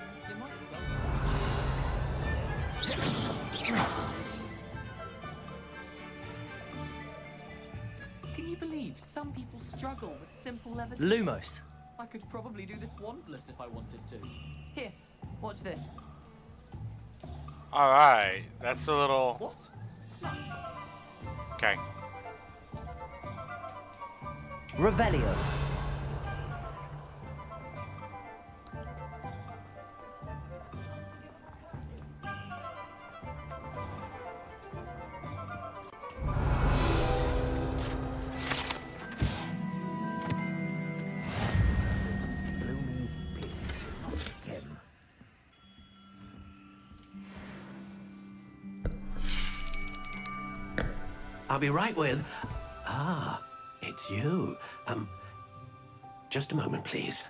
Can you believe some people struggle with simple levitation? Lumos. I could probably do this wandless if I wanted to. Here, watch this. Alright, that's a little... What? Okay. Revelio. I'll be right with... Ah, it's you. Just a moment, please.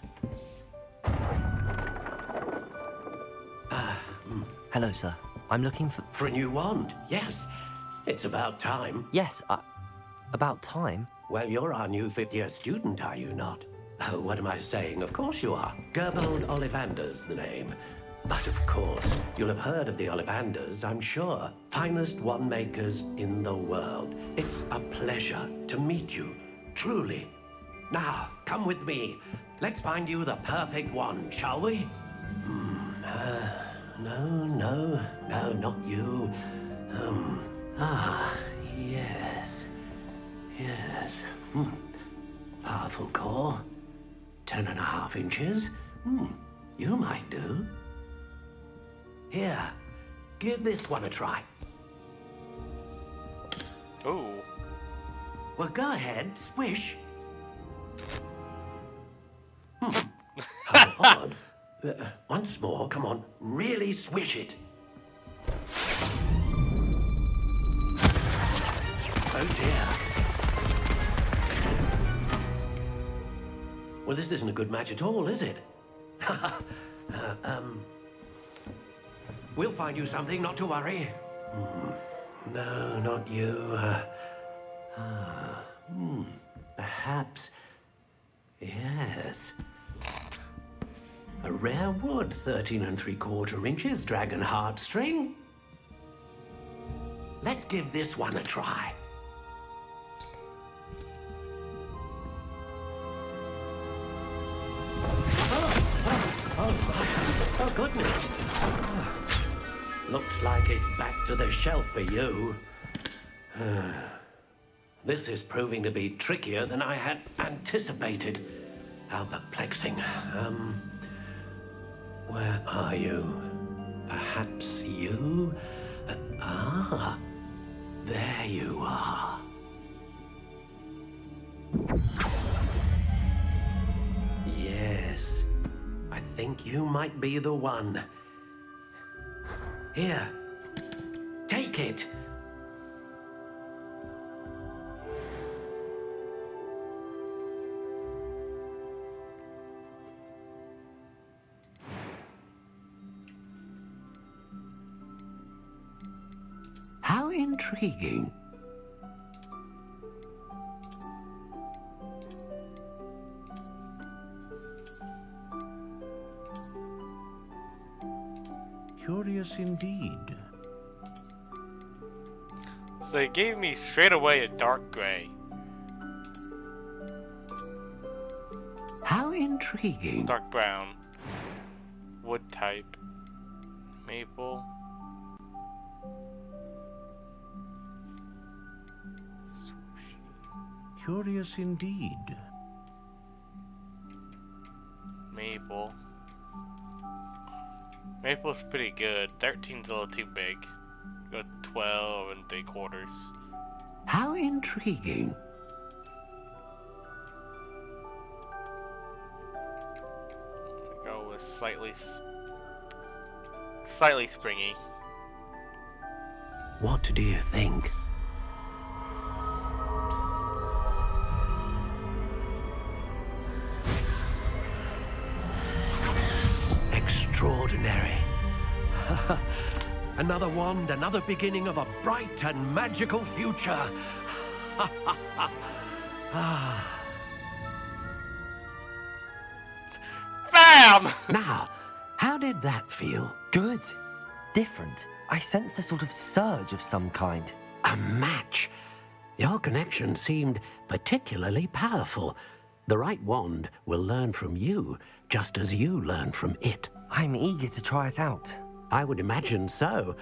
Hello, sir. I'm looking for... For a new wand, yes. It's about time. Yes, about time? Well, you're our new fifth-year student, are you not? Oh, what am I saying? Of course you are. Gerbold Ollivander's the name. But of course, you'll have heard of the Ollivanders, I'm sure. Finest wand makers in the world. It's a pleasure to meet you, truly. Now, come with me. Let's find you the perfect wand, shall we? No, not you. Yes. Powerful core. 10.5 inches. You might do. Here, give this one a try. Ooh. Well, go ahead, swish. Once more, come on, really swish it. Oh dear. Well, this isn't a good match at all, is it? We'll find you something, not to worry. No, not you. Perhaps. Yes. A rare wood, 13 3/4 inches, dragon heartstring. Let's give this one a try. Oh, goodness. Looks like it's back to the shelf for you. This is proving to be trickier than I had anticipated. How perplexing. Where are you? Perhaps you? There you are. Yes, I think you might be the one. Here, take it. How intriguing. Curious indeed. So they gave me straight away a dark gray. How intriguing. Dark brown. Wood type. Maple. Curious indeed. Maple. Maple's pretty good. 13's a little too big. Go 12 3/4. How intriguing. Go with slightly springy. What do you think? Extraordinary. Another wand, another beginning of a bright and magical future. BAM! Now, how did that feel? Good. Different. I sensed a sort of surge of some kind. A match. Your connection seemed particularly powerful. The right wand will learn from you, just as you learn from it. I'm eager to try it out. I would imagine so.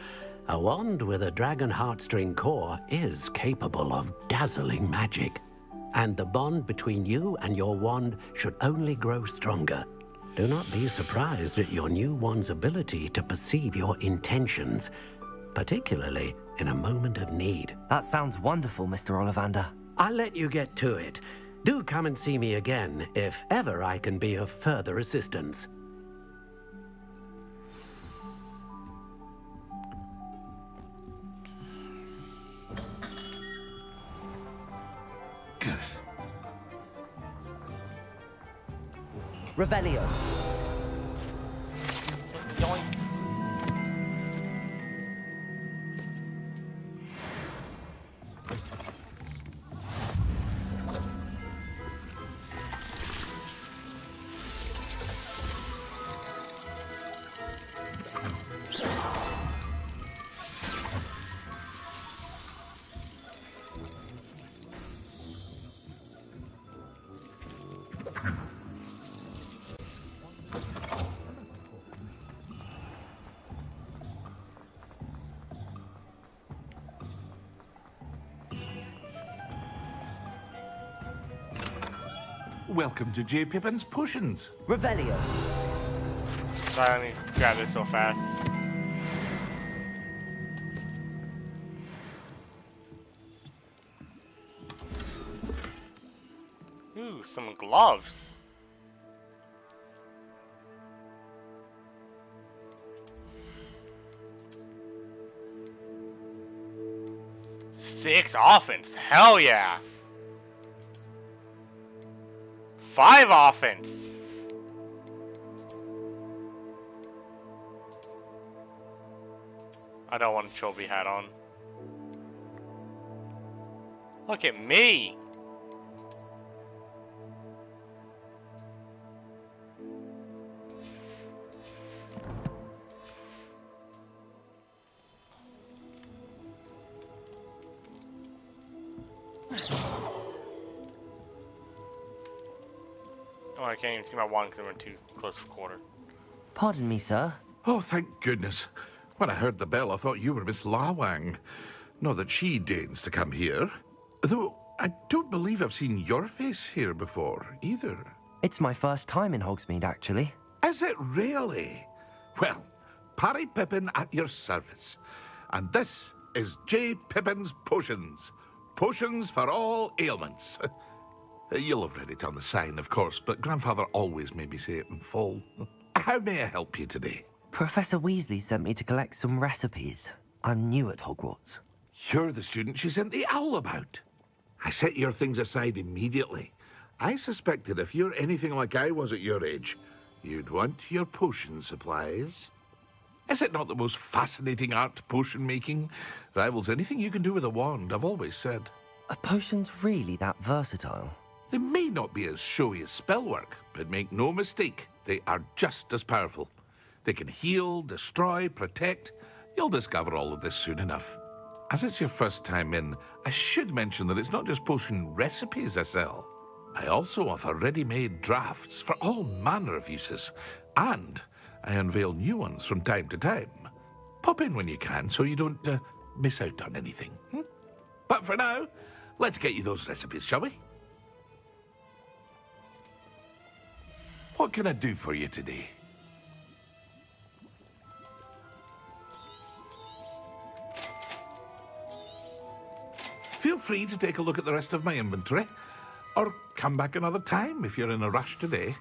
A wand with a dragon heartstring core is capable of dazzling magic. And the bond between you and your wand should only grow stronger. Do not be surprised at your new wand's ability to perceive your intentions, particularly in a moment of need. That sounds wonderful, Mr. Ollivander. I'll let you get to it. Do come and see me again if ever I can be of further assistance. Revelio. Yoink. Welcome to J. Pippin's Potions. Revelio. Sorry, I need to grab it so fast. Ooh, some gloves. 6 offense. Hell yeah. 5 offense. I don't want a trophy hat on. Look at me. Oh, I can't even see my wand because I'm too close for quarter. Pardon me, sir. Oh, thank goodness. When I heard the bell, I thought you were Miss Lawang. Not that she deigns to come here. Though, I don't believe I've seen your face here before, either. It's my first time in Hogsmeade, actually. Is it really? Well, Parry Pippin at your service. And this is J. Pippin's Potions. Potions for all ailments. You'll have read it on the sign, of course, but Grandfather always made me say it in full. How may I help you today? Professor Weasley sent me to collect some recipes. I'm new at Hogwarts. You're the student she sent the owl about. I set your things aside immediately. I suspected if you're anything like I was at your age, you'd want your potion supplies. Is it not the most fascinating art, potion making? Rivals anything you can do with a wand, I've always said. Are potions really that versatile? They may not be as showy as spellwork, but make no mistake, they are just as powerful. They can heal, destroy, protect. You'll discover all of this soon enough. As it's your first time in, I should mention that it's not just potion recipes I sell. I also offer ready-made drafts for all manner of uses, and I unveil new ones from time to time. Pop in when you can so you don't miss out on anything. But for now, let's get you those recipes, shall we? What can I do for you today? Feel free to take a look at the rest of my inventory, or come back another time if you're in a rush today.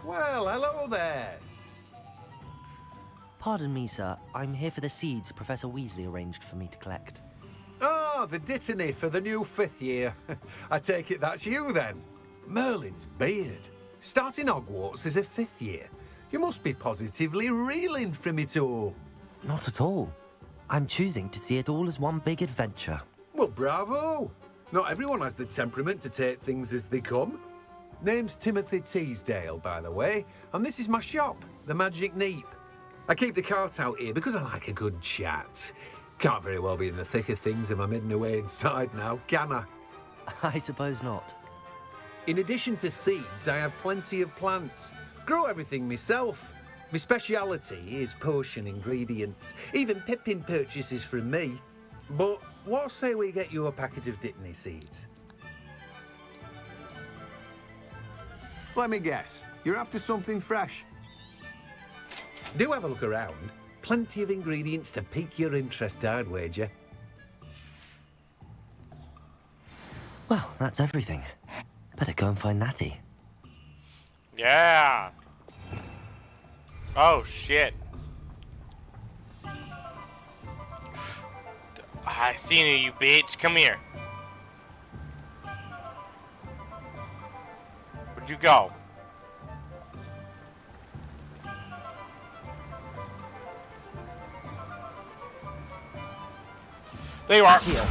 Well, hello there. Pardon me, sir. I'm here for the seeds Professor Weasley arranged for me to collect. Oh, the dittany for the new 5th year. I take it that's you, then. Merlin's beard. Starting Hogwarts as a 5th year. You must be positively reeling from it all. Not at all. I'm choosing to see it all as one big adventure. Well, bravo. Not everyone has the temperament to take things as they come. Name's Timothy Teasdale, by the way, and this is my shop, the Magic Neep. I keep the cart out here because I like a good chat. Can't very well be in the thick of things if I'm hidden away inside now, can I? I suppose not. In addition to seeds, I have plenty of plants. Grow everything myself. My speciality is potion ingredients. Even Pippin purchases from me. But what say we get you a packet of Dittany seeds? Let me guess. You're after something fresh. Do have a look around. Plenty of ingredients to pique your interest, I'd wager. Well, that's everything. Better go and find Natty. Yeah. Oh, shit. I seen you, you bitch. Come here. Where'd you go? There you are. Here.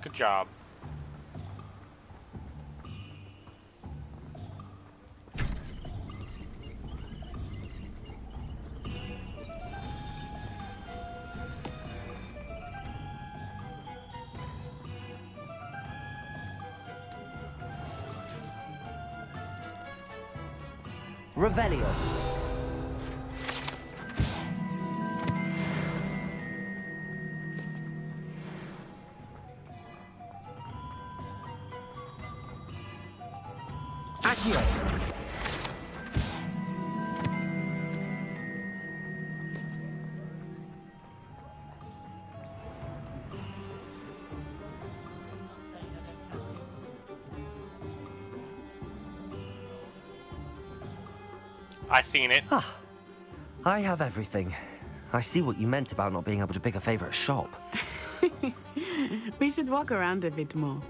Good job. Revelio. Accio. I seen it. Ah, I have everything. I see what you meant about not being able to pick a favorite shop. We should walk around a bit more.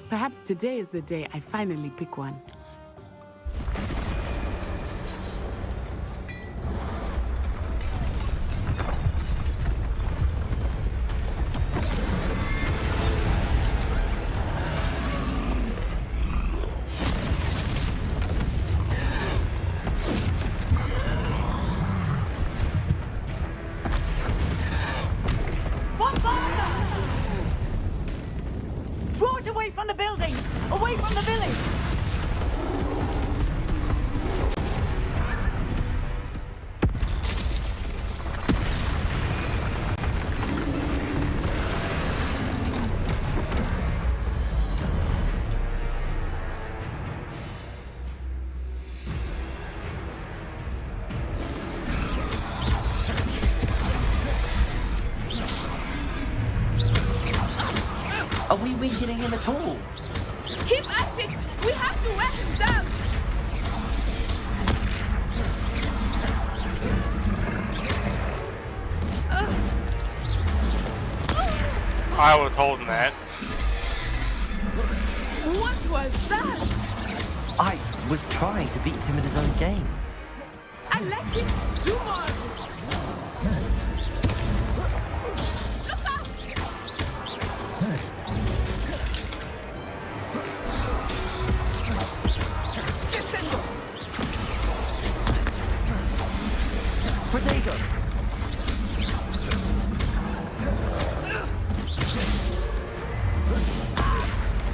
Perhaps today is the day I finally pick one. Draw it away from the buildings! Away from the village! Are we weakening him at all? Keep at it! We have to wear him down! I was holding that. What was that? I was trying to beat him at his own game. I let him do more of it! Look out! Descendo! Protego!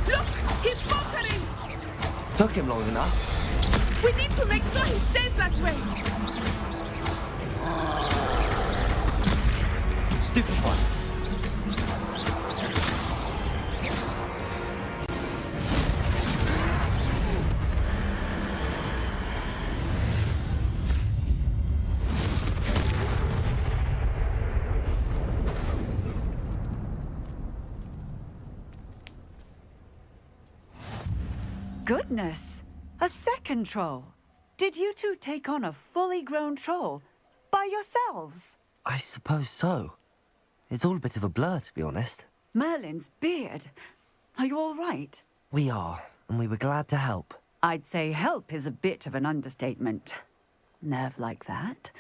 Look! He's faltering! Took him long enough. We need to make sure he stays that way! Stupid one. Goodness! A second troll! Did you two take on a fully grown troll? By yourselves? I suppose so. It's all a bit of a blur, to be honest. Merlin's beard. Are you all right? We are, and we were glad to help. I'd say help is a bit of an understatement. Nerve like that.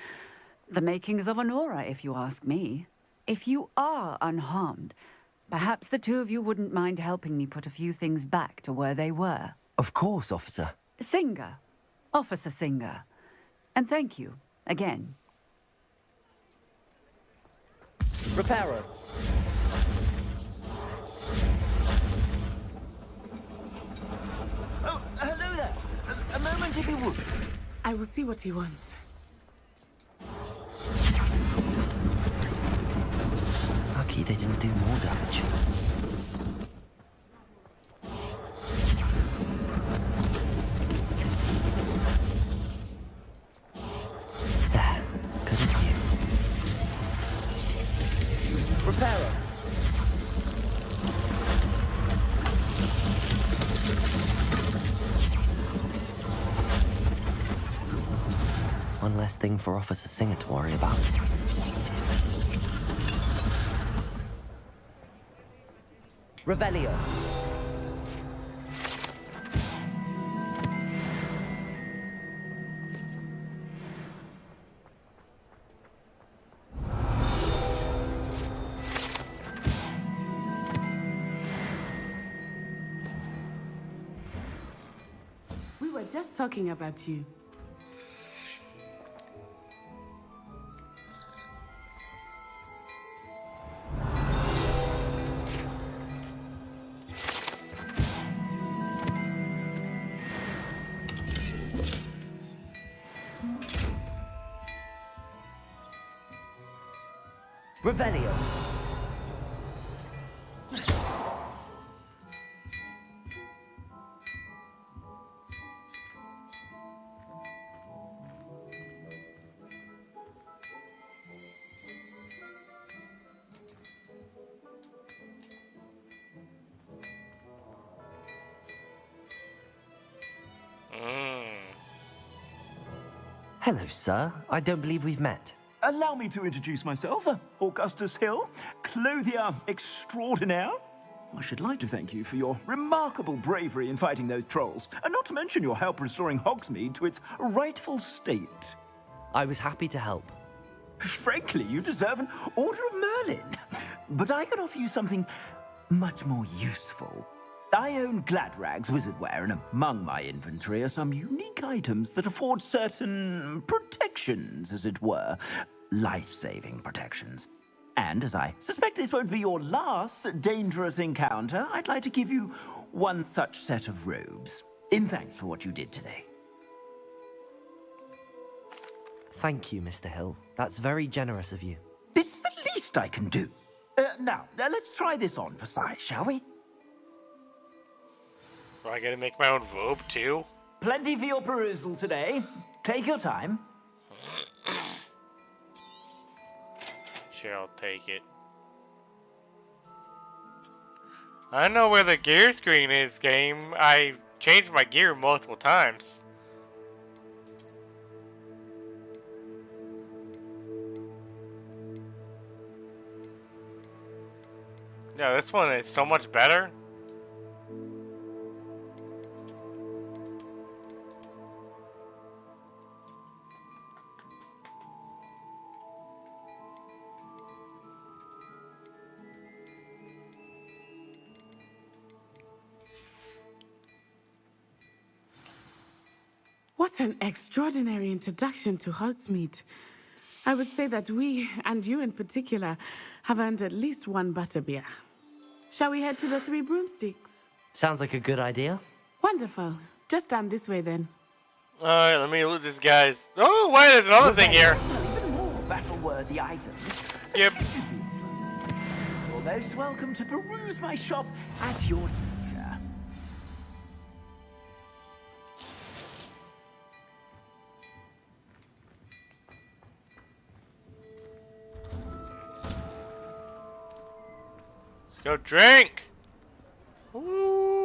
The makings of an aura, if you ask me. If you are unharmed, perhaps the two of you wouldn't mind helping me put a few things back to where they were. Of course, officer. Singer. Officer Singer. And thank you, again. Reparo. Oh, hello there. A moment if you would. I will see what he wants. Lucky they didn't do more damage. There. Good as new. Reparo. One less thing for Officer Singer to worry about. Revelio. We were just talking about you. Revelio. Hello, sir. I don't believe we've met. Allow me to introduce myself, Augustus Hill, clothier extraordinaire. I should like to thank you for your remarkable bravery in fighting those trolls, and not to mention your help restoring Hogsmeade to its rightful state. I was happy to help. Frankly, you deserve an Order of Merlin. But I can offer you something much more useful. I own Gladrag's wizardware, and among my inventory are some unique items that afford certain protections, as it were. Life-saving protections. And as I suspect this won't be your last dangerous encounter, I'd like to give you one such set of robes, in thanks for what you did today. Thank you, Mr. Hill. That's very generous of you. It's the least I can do. Now, let's try this on for size, shall we? Am I gonna make my own robe too? Plenty for your perusal today. Take your time. Sure, I'll take it. I know where the gear screen is, game. I changed my gear multiple times. Yeah, this one is so much better. What an extraordinary introduction to Hogsmeade. I would say that we, and you in particular, have earned at least one butterbeer. Shall we head to the Three Broomsticks? Sounds like a good idea. Wonderful. Just down this way then. Alright, let me loot this guy's. Oh, wait, there's another thing here. Even more battle-worthy items. Yep. You're most welcome to peruse my shop at your leisure. Go drink!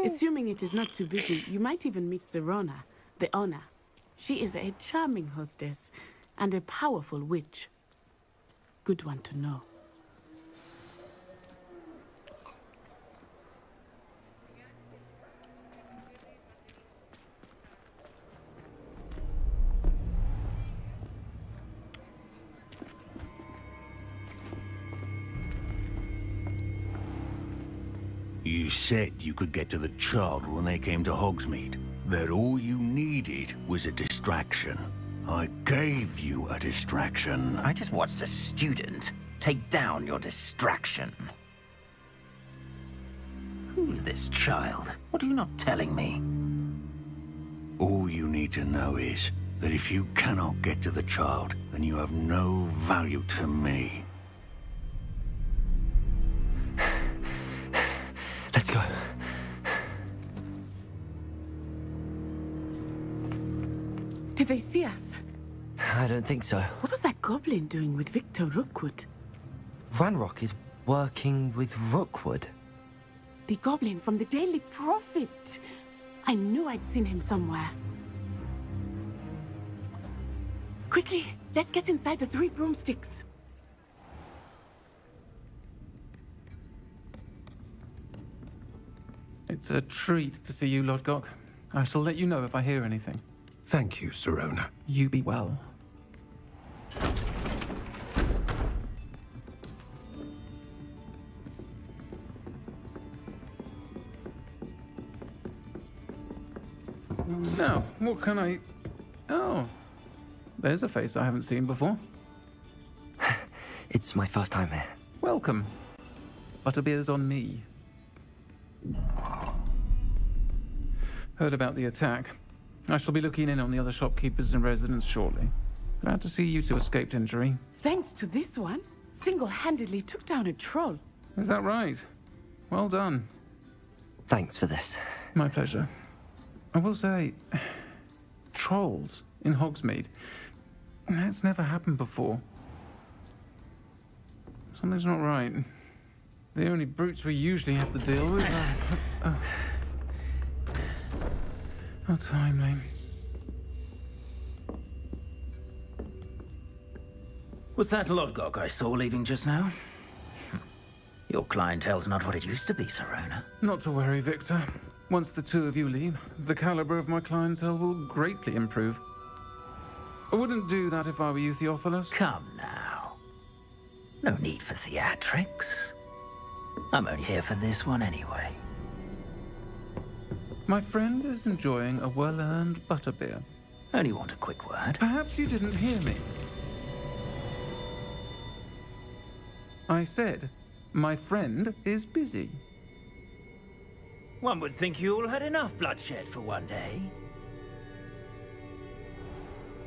Assuming it is not too busy, you might even meet Serona, the owner. She is a charming hostess and a powerful witch. Good one to know. You said you could get to the child when they came to Hogsmeade. That all you needed was a distraction. I gave you a distraction. I just watched a student take down your distraction. Who's this child? What are you not telling me? All you need to know is that if you cannot get to the child, then you have no value to me. Let's go. Did they see us? I don't think so. What was that goblin doing with Victor Rookwood? Ranrock is working with Rookwood. The goblin from the Daily Prophet. I knew I'd seen him somewhere. Quickly, let's get inside the Three Broomsticks. It's a treat to see you, Lord Gok. I shall let you know if I hear anything. Thank you, Serona. You be well. Now, what can I... Oh, there's a face I haven't seen before. It's my first time here. Welcome. Butterbeer's on me. Heard about the attack. I shall be looking in on the other shopkeepers and residents shortly. Glad to see you two escaped injury. Thanks to this one, single-handedly took down a troll. Is that right? Well done. Thanks for this. My pleasure. I will say, trolls in Hogsmeade. That's never happened before. Something's not right. The only brutes we usually have to deal with are... How timely. Was that Lodgok I saw leaving just now? Your clientele's not what it used to be, Serona. Not to worry, Victor. Once the two of you leave, the caliber of my clientele will greatly improve. I wouldn't do that if I were you, Theophilus. Come now. No need for theatrics. I'm only here for this one anyway. My friend is enjoying a well-earned butterbeer. Only want a quick word. Perhaps you didn't hear me. I said, my friend is busy. One would think you all had enough bloodshed for one day.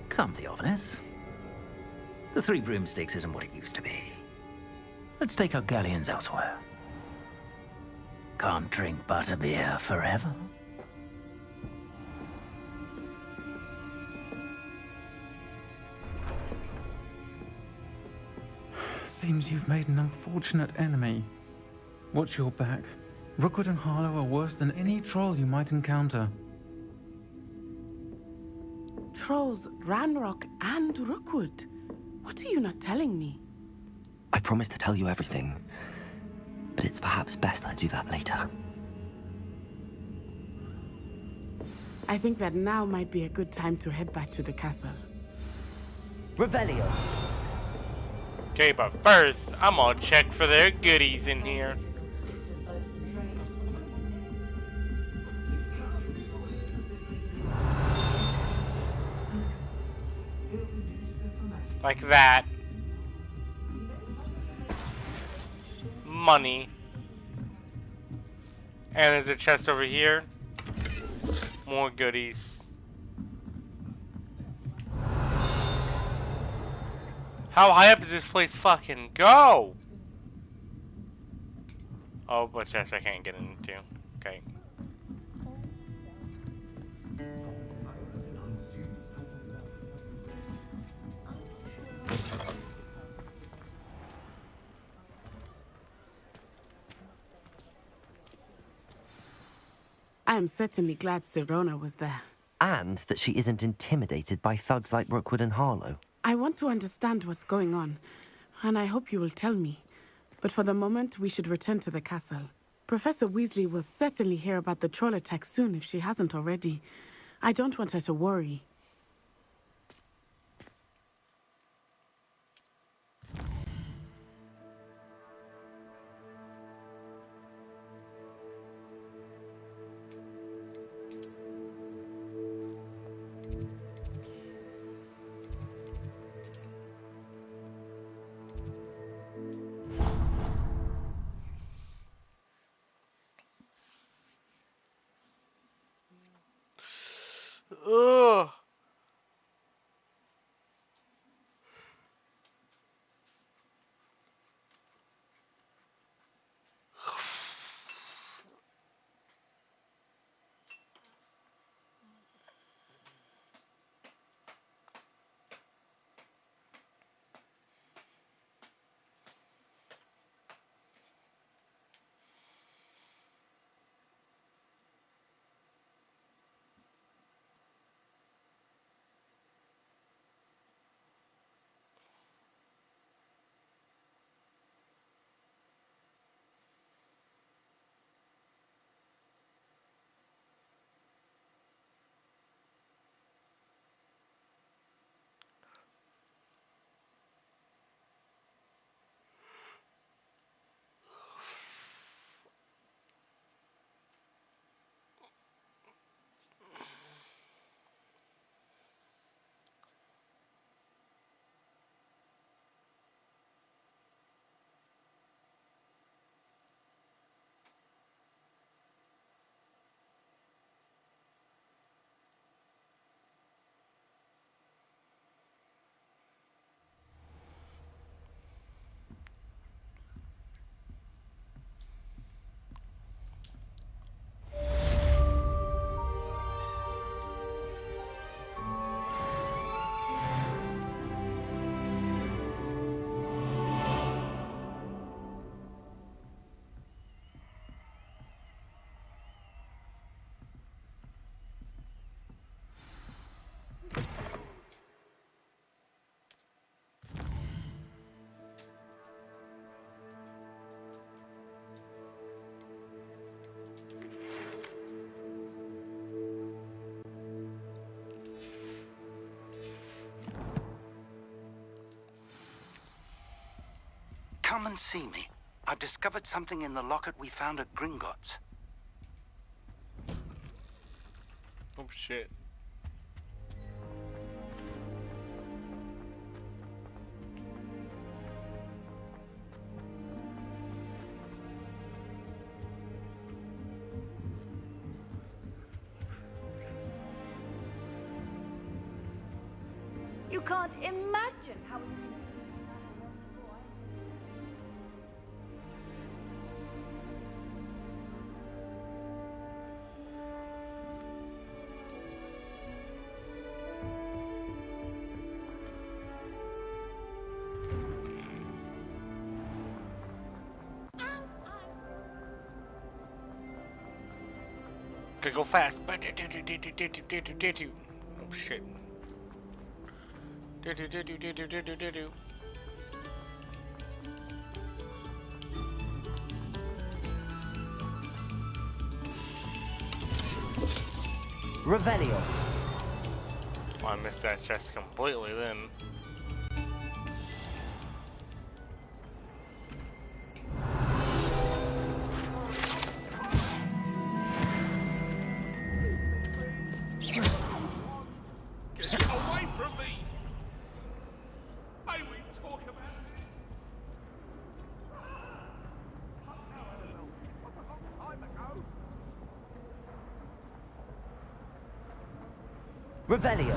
Come, Theophilus. The Three Broomsticks isn't what it used to be. Let's take our galleons elsewhere. Can't drink butterbeer forever. Seems you've made an unfortunate enemy. Watch your back. Rookwood and Harlow are worse than any troll you might encounter. Trolls, Ranrock, and Rookwood. What are you not telling me? I promise to tell you everything, but it's perhaps best I do that later. I think that now might be a good time to head back to the castle. Revelio. Okay, but first, I'm gonna check for their goodies in here. Like that. Money. And there's a chest over here. More goodies. How high up does this place fucking go? Oh, but chest I can't get into. Okay. I am certainly glad Serona was there. And that she isn't intimidated by thugs like Rookwood and Harlow. I want to understand what's going on, and I hope you will tell me. But for the moment, we should return to the castle. Professor Weasley will certainly hear about the troll attack soon if she hasn't already. I don't want her to worry. Ugh. Come and see me. I've discovered something in the locket we found at Gringotts. Oh shit. You can't imagine how... Gotta go fast. Oh shit. Revelio. I missed that chest completely then. Get away from me! I won't talk about it. Revelio.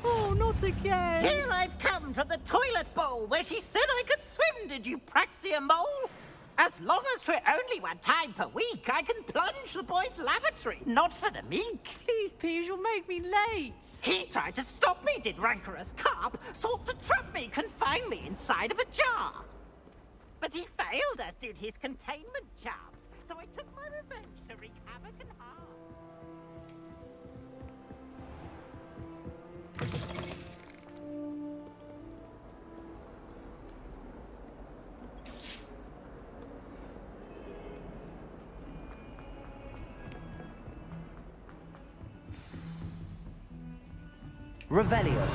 Oh, not again! Here I've come from the toilet bowl where she said I could swim, did you praxia mole? As long as for only one time per week, I can plunge the boy's lavatory, not for the meek. Please, Piers, you'll make me late. He tried to stop me, did rancorous carp, sought to trap me, confine me inside of a jar. But he failed, as did his containment charms, so I took my revenge to wreak havoc and harm. Revelio.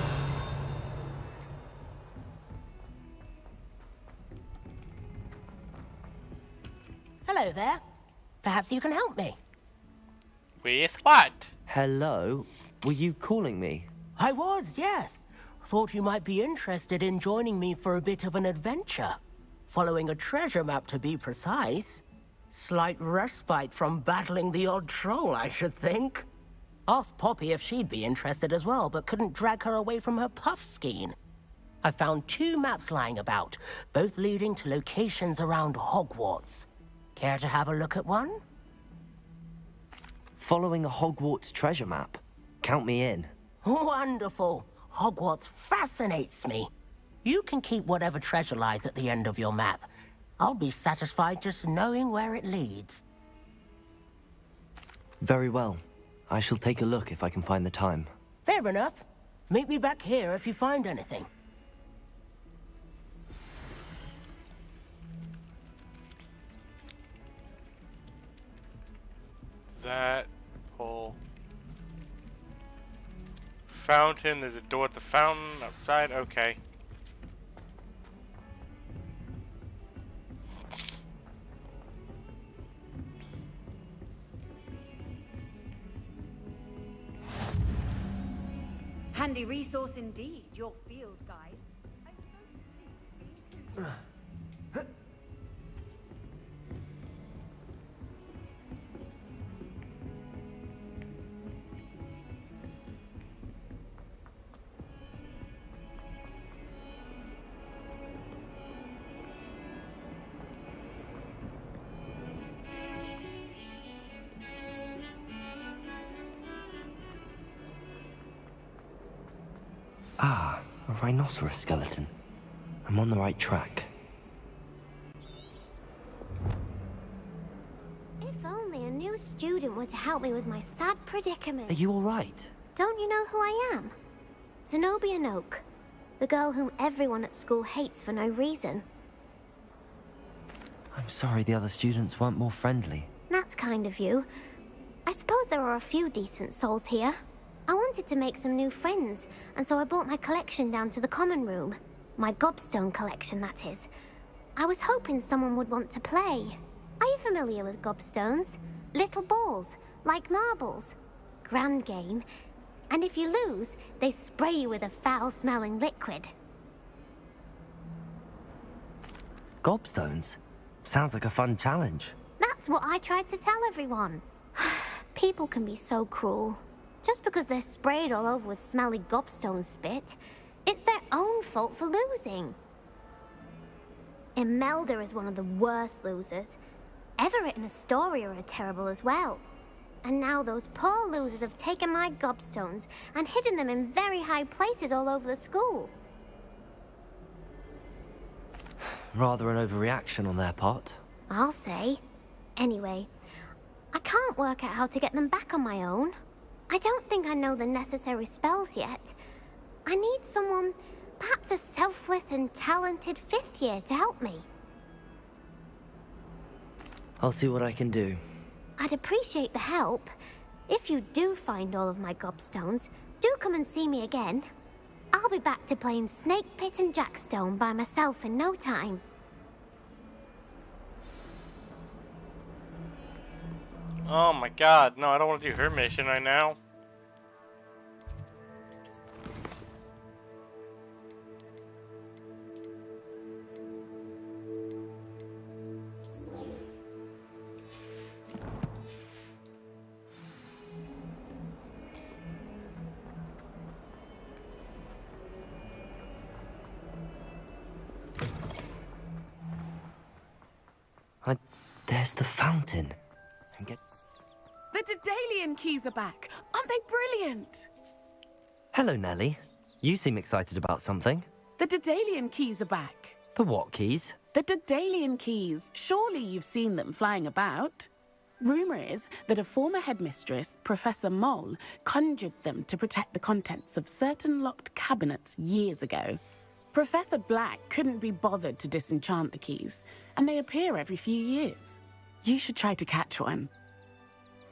Hello there. Perhaps you can help me. With what? Hello? Were you calling me? I was, yes. Thought you might be interested in joining me for a bit of an adventure. Following a treasure map, to be precise. Slight respite from battling the odd troll, I should think. Asked Poppy if she'd be interested as well, but couldn't drag her away from her puff skein. I found 2 maps lying about, both leading to locations around Hogwarts. Care to have a look at one? Following a Hogwarts treasure map. Count me in. Wonderful. Hogwarts fascinates me. You can keep whatever treasure lies at the end of your map. I'll be satisfied just knowing where it leads. Very well. I shall take a look if I can find the time. Fair enough. Meet me back here if you find anything. That hole. Fountain. There's a door at the fountain outside. Okay. Handy resource indeed, your field guide. Ah, a rhinoceros skeleton. I'm on the right track. If only a new student were to help me with my sad predicament. Are you all right? Don't you know who I am? Zenobia Noak, the girl whom everyone at school hates for no reason. I'm sorry the other students weren't more friendly. That's kind of you. I suppose there are a few decent souls here. I wanted to make some new friends, and so I brought my collection down to the common room. My gobstone collection, that is. I was hoping someone would want to play. Are you familiar with gobstones? Little balls, like marbles. Grand game. And if you lose, they spray you with a foul-smelling liquid. Gobstones? Sounds like a fun challenge. That's what I tried to tell everyone. People can be so cruel. Just because they're sprayed all over with smelly gobstone spit, it's their own fault for losing. Imelda is one of the worst losers. Everett and Astoria are terrible as well. And now those poor losers have taken my gobstones and hidden them in very high places all over the school. Rather an overreaction on their part. I'll say. Anyway, I can't work out how to get them back on my own. I don't think I know the necessary spells yet. I need someone, perhaps a selfless and talented 5th year to help me. I'll see what I can do. I'd appreciate the help. If you do find all of my gobstones, do come and see me again. I'll be back to playing Snake Pit and Jackstone by myself in no time. Oh my god, no, I don't want to do her mission right now. There's the fountain. The Daedalian keys are back. Aren't they brilliant? Hello, Nellie. You seem excited about something. The Daedalian keys are back. The what keys? The Daedalian keys. Surely you've seen them flying about. Rumor is that a former headmistress, Professor Moll, conjured them to protect the contents of certain locked cabinets years ago. Professor Black couldn't be bothered to disenchant the keys, and they appear every few years. You should try to catch one.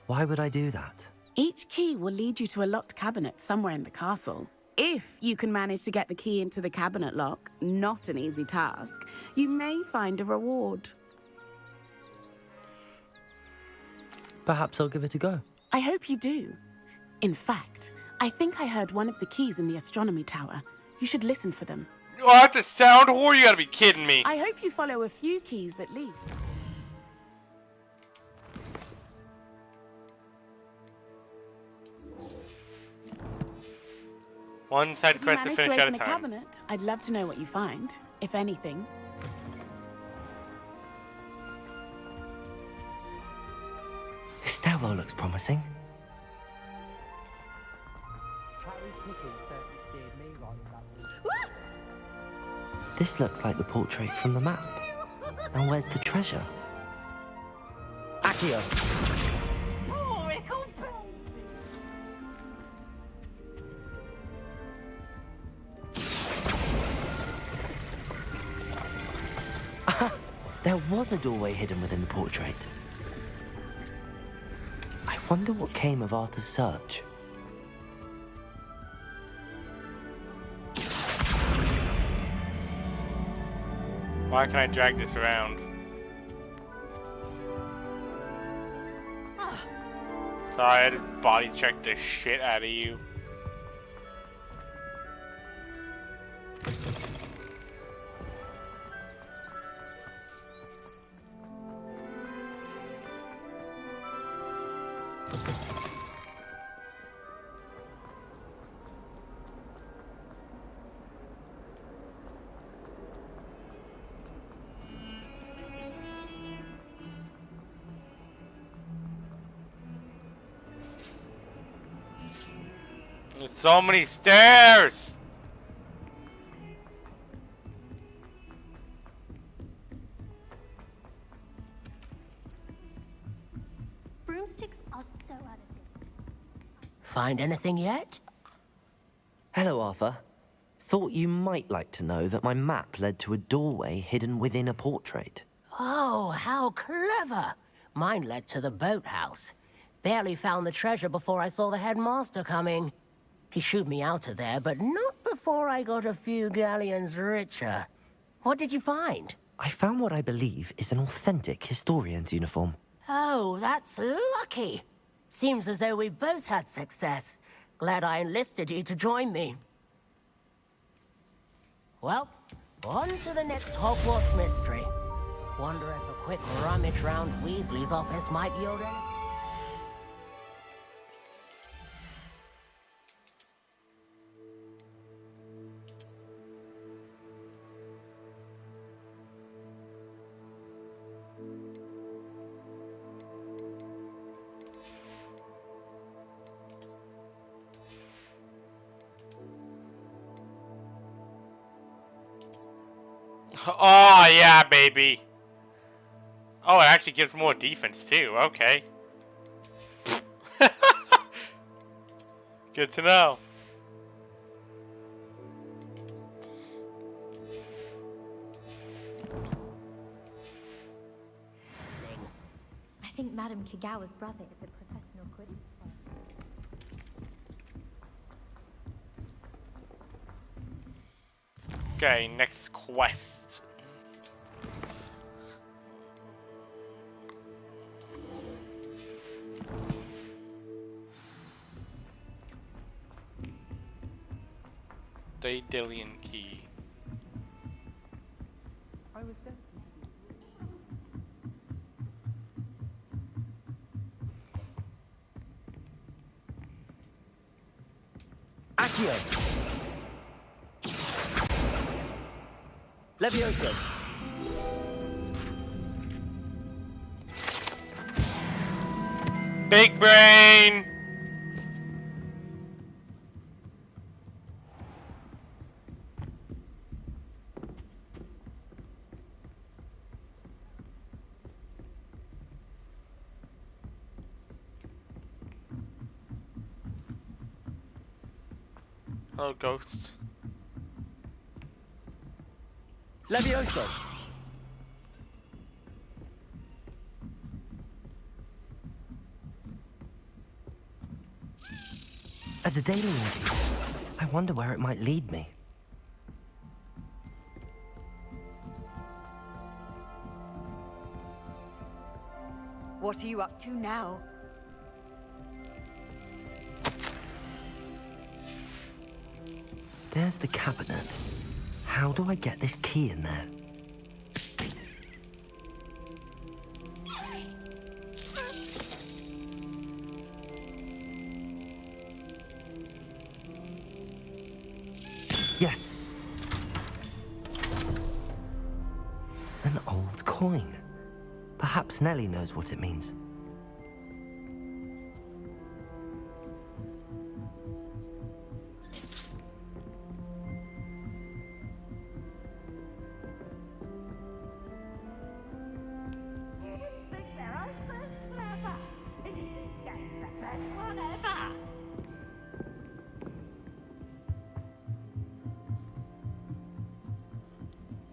Why would I do that? Each key will lead you to a locked cabinet somewhere in the castle. If you can manage to get the key into the cabinet lock, not an easy task, you may find a reward. Perhaps I'll give it a go. I hope you do. In fact, I think I heard one of the keys in the astronomy tower. You should listen for them. Oh, that's a sound whore? You gotta be kidding me. I hope you follow a few keys at least. One side quest to If you finish manage at to a open the time. cabinet, I'd love to know what you find, if anything. This stairwell looks promising. This looks like the portrait from the map. And where's the treasure? Accio! There was a doorway hidden within the portrait. I wonder what came of Arthur's search. Why can I drag this around? Sorry, I just body checked the shit out of you. There's so many stairs! Broomsticks are so out of date. Find anything yet? Hello, Arthur. Thought you might like to know that my map led to a doorway hidden within a portrait. Oh, how clever! Mine led to the boathouse. Barely found the treasure before I saw the headmaster coming. He shooed me out of there, but not before I got a few galleons richer. What did you find? I found what I believe is an authentic historian's uniform. Oh, that's lucky. Seems as though we both had success. Glad I enlisted you to join me. Well, on to the next Hogwarts mystery. Wonder if a quick rummage round Weasley's office might yield any... Oh, yeah, baby. Oh, it actually gives more defense, too. Okay. Good to know. I think Madame Kagawa's brother is a professional Quidditch player. Okay, next quest. Daedalian key. I was destined Accio! Levioso! Big brain! Hello, ghosts. Levioso! A Daedalian key. I wonder where it might lead me. What are you up to now? There's the cabinet. How do I get this key in there? Yes. An old coin. Perhaps Nellie knows what it means.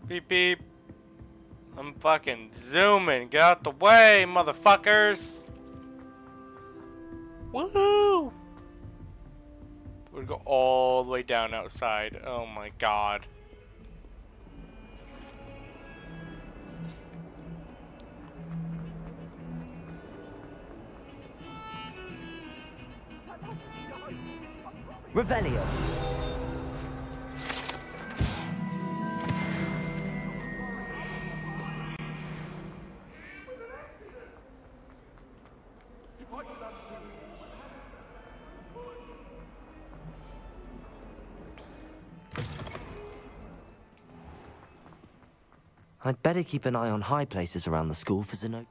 Beep beep. I'm fucking zooming. Get out the way, motherfuckers. Woohoo! We'll go all the way down outside. Oh my god. Revelio. I'd better keep an eye on high places around the school for Zenobia.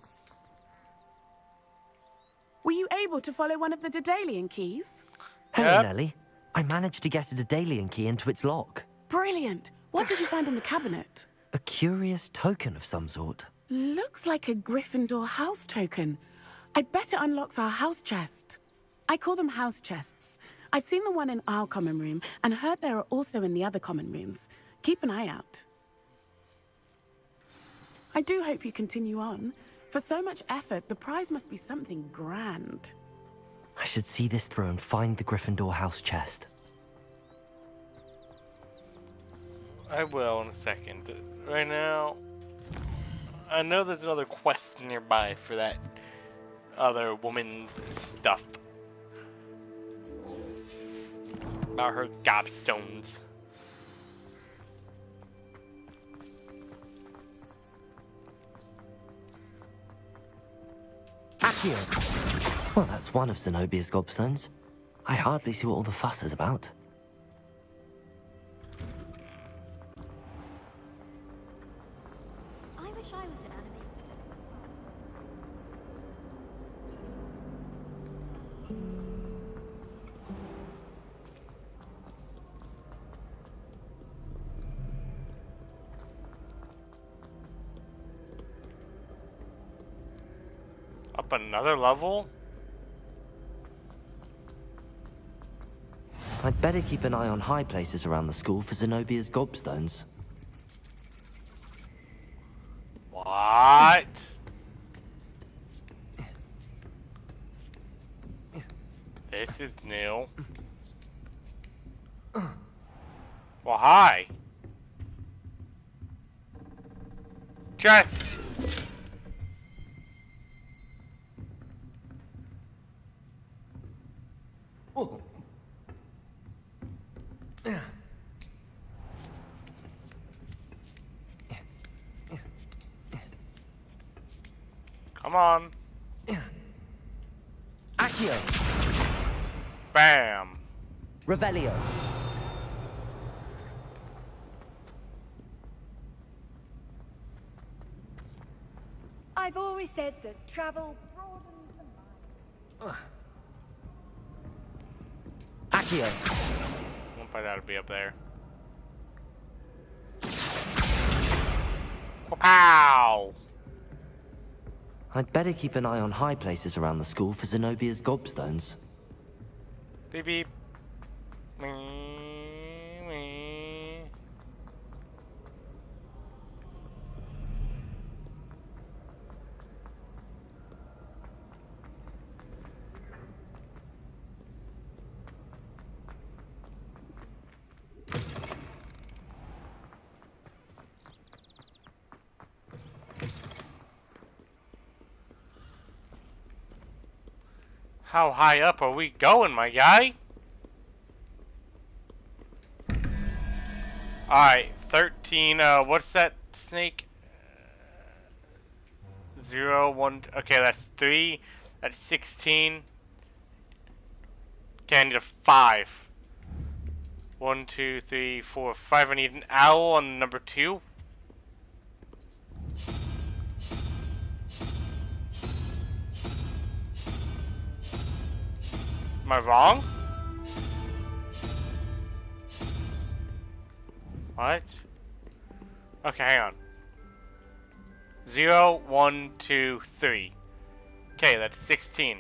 Were you able to follow one of the Daedalian keys? Hello, Nellie. I managed to get a Daedalian key into its lock. Brilliant! What did you find in the cabinet? A curious token of some sort. Looks like a Gryffindor house token. I bet it unlocks our house chest. I call them house chests. I've seen the one in our common room and heard there are also in the other common rooms. Keep an eye out. I do hope you continue on. For so much effort, the prize must be something grand. I should see this through and find the Gryffindor house chest. I will in a second. Right now, I know there's another quest nearby for that other woman's stuff. About her gobstones. Accio! Well, that's one of Zenobia's gobstones. I hardly see what all the fuss is about. I wish I was an anime. Up another level? I'd better keep an eye on high places around the school for Zenobia's gobstones. What? This is new. Well, hi. Chest. Come on. Accio! Bam. Revelio! I've always said that travel broadens the mind. Accio! Won't bet that'll be up there. Pow! I'd better keep an eye on high places around the school for Zenobia's gobstones. Beep beep. How high up are we going, my guy? Alright, 13, what's that snake? 0, 1, okay, that's 3, that's 16. Okay, I need a 5. 1, 2, 3, 4, 5, I need an owl on number 2. Am I wrong? What? Okay, hang on. 0, 1, 2, 3. Okay, that's 16.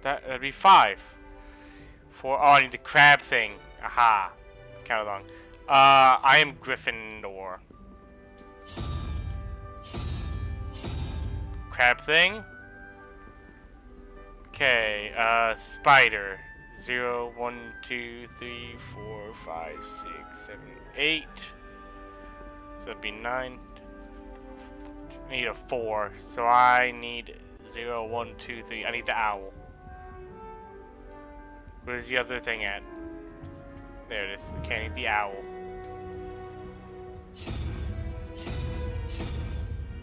That'd be 5. 4. Oh, I need the crab thing. Aha. Kind of long. I am Gryffindor. Crab thing. Okay, spider. 0, 1, 2, 3, 4, 5, 6, 7, 8. So that'd be 9. I need a 4. So I need 0, 1, 2, 3. I need the owl. Where's the other thing at? There it is. Okay, I need the owl.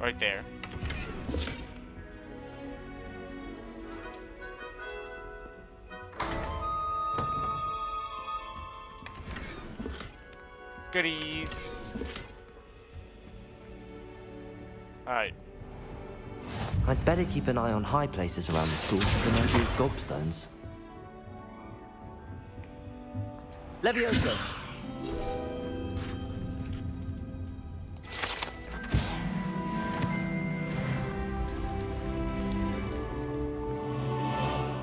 Right there. Goodies. Alright. I'd better keep an eye on high places around the school for Zenobia's gobstones. Levioso!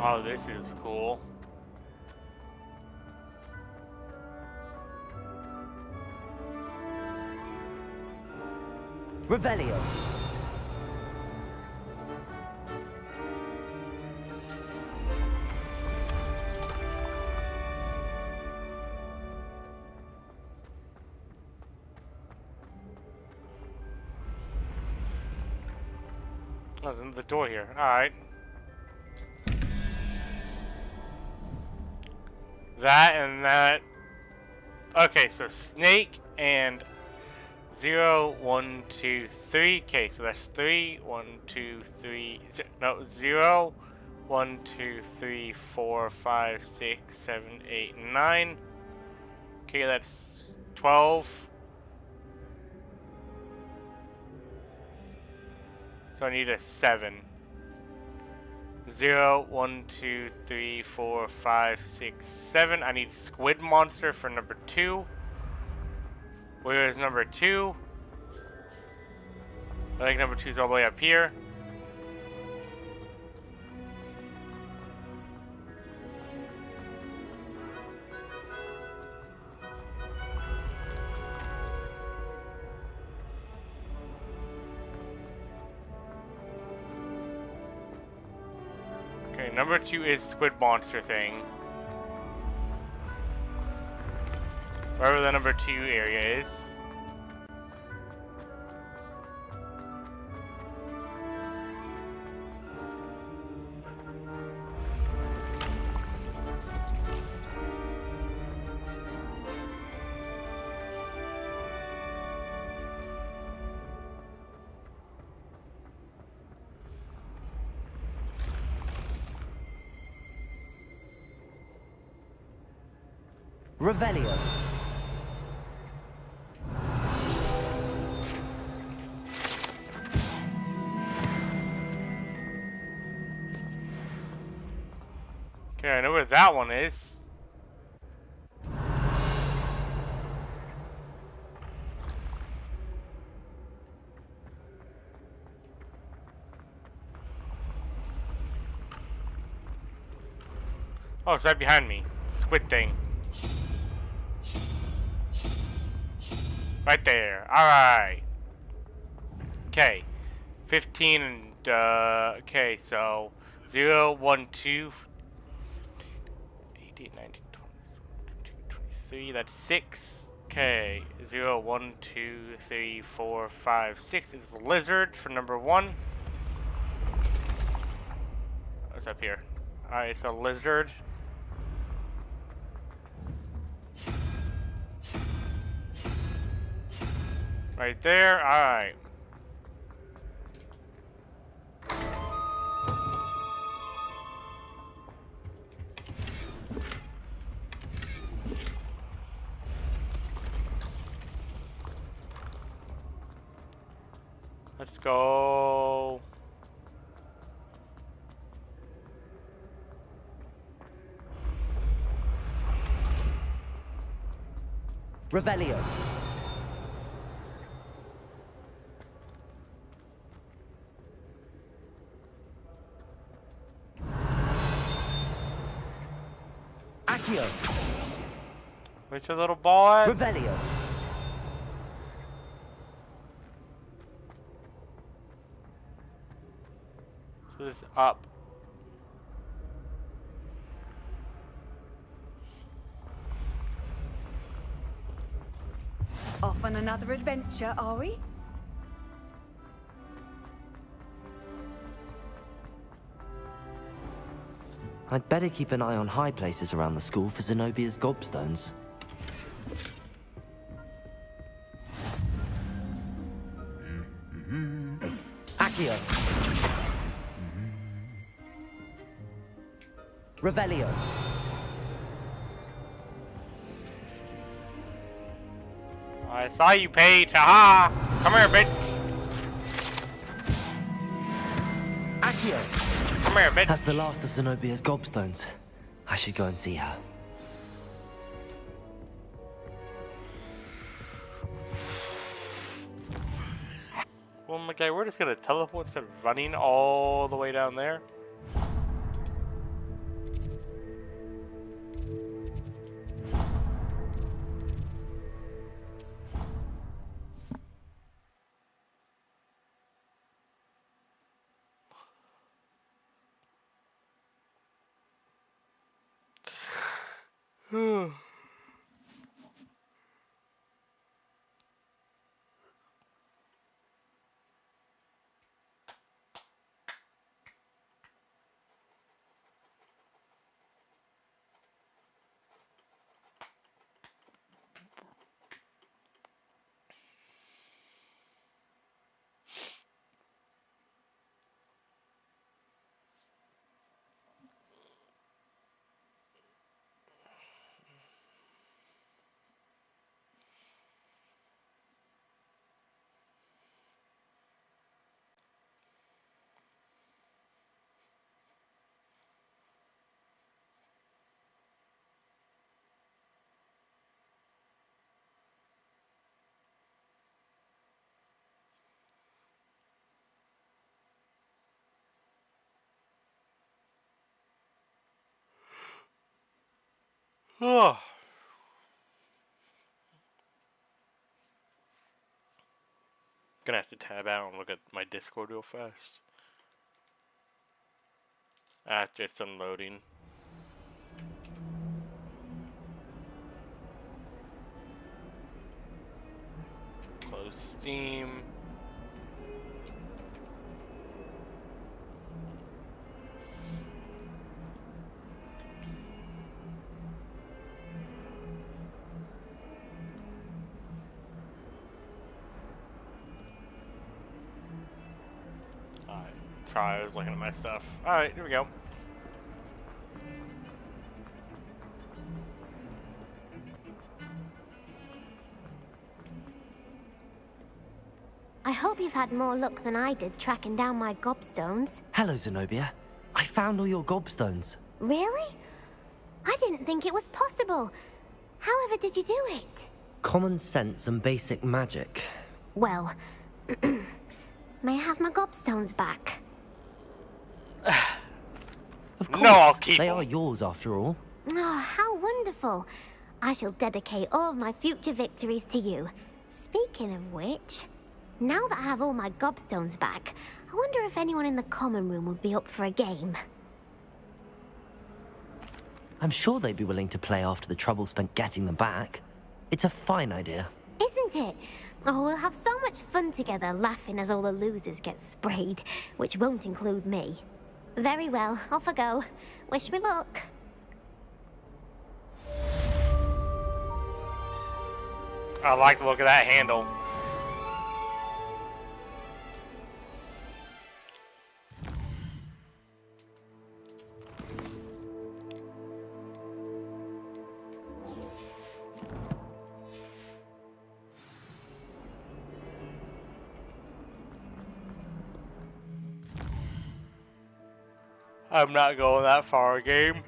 Oh, this is cool. Revelio! Oh, there's the door here. Alright. That and that. Okay, so snake and 0, 1, 2, 3. Okay, so that's 3, 1, 2, 3. No, 0, 1, 2, 3, 4, 5, 6, 7, 8, 9. Okay, that's 12. So I need a 7. 0, 1, 2, 3, 4, 5, 6, 7. I need squid monster for number 2. Where is number 2? I think number 2 is all the way up here. Okay, number 2 is squid monster thing. Wherever the number 2 area is. Revelio. Okay, I know where that one is. Oh, it's right behind me. Squid thing. Right there. Alright. Okay. 15 and, okay, so 0, 1, 2, 18, 19, 20, 23, that's 6. Okay, 0, 1, 2, 3, 4, 5, 6. It's the lizard for number 1. What's up here? Alright, it's a lizard. Right there, alright. Let's go. Revelio. Accio. Where's your little ball at? Revelio. So this is up. Off on another adventure, are we? I'd better keep an eye on high places around the school for Zenobia's gobstones. Accio. Revelio. I saw you, Paige. Haha! Come here, bitch. Accio. Come here, bitch. That's the last of Zenobia's gobstones. I should go and see her. Well, my guy, we're just gonna teleport instead of running all the way down there. Oh. Gonna have to tab out and look at my Discord real fast. Just unloading. Close Steam. Alright, sorry, I was looking at my stuff. Alright, here we go. I hope you've had more luck than I did tracking down my gobstones. Hello, Zenobia. I found all your gobstones. Really? I didn't think it was possible. However did you do it? Common sense and basic magic. Well, may I have my gobstones back? Of course. No, I'll keep They them. are yours after all. Oh, how wonderful. I shall dedicate all of my future victories to you. Speaking of which, now that I have all my gobstones back, I wonder if anyone in the common room would be up for a game. I'm sure they'd be willing to play after the trouble spent getting them back. It's a fine idea. Isn't it? Oh, we'll have so much fun together laughing as all the losers get sprayed, which won't include me. Very well, off I go. Wish me luck. I like the look of that handle. I'm not going that far, game.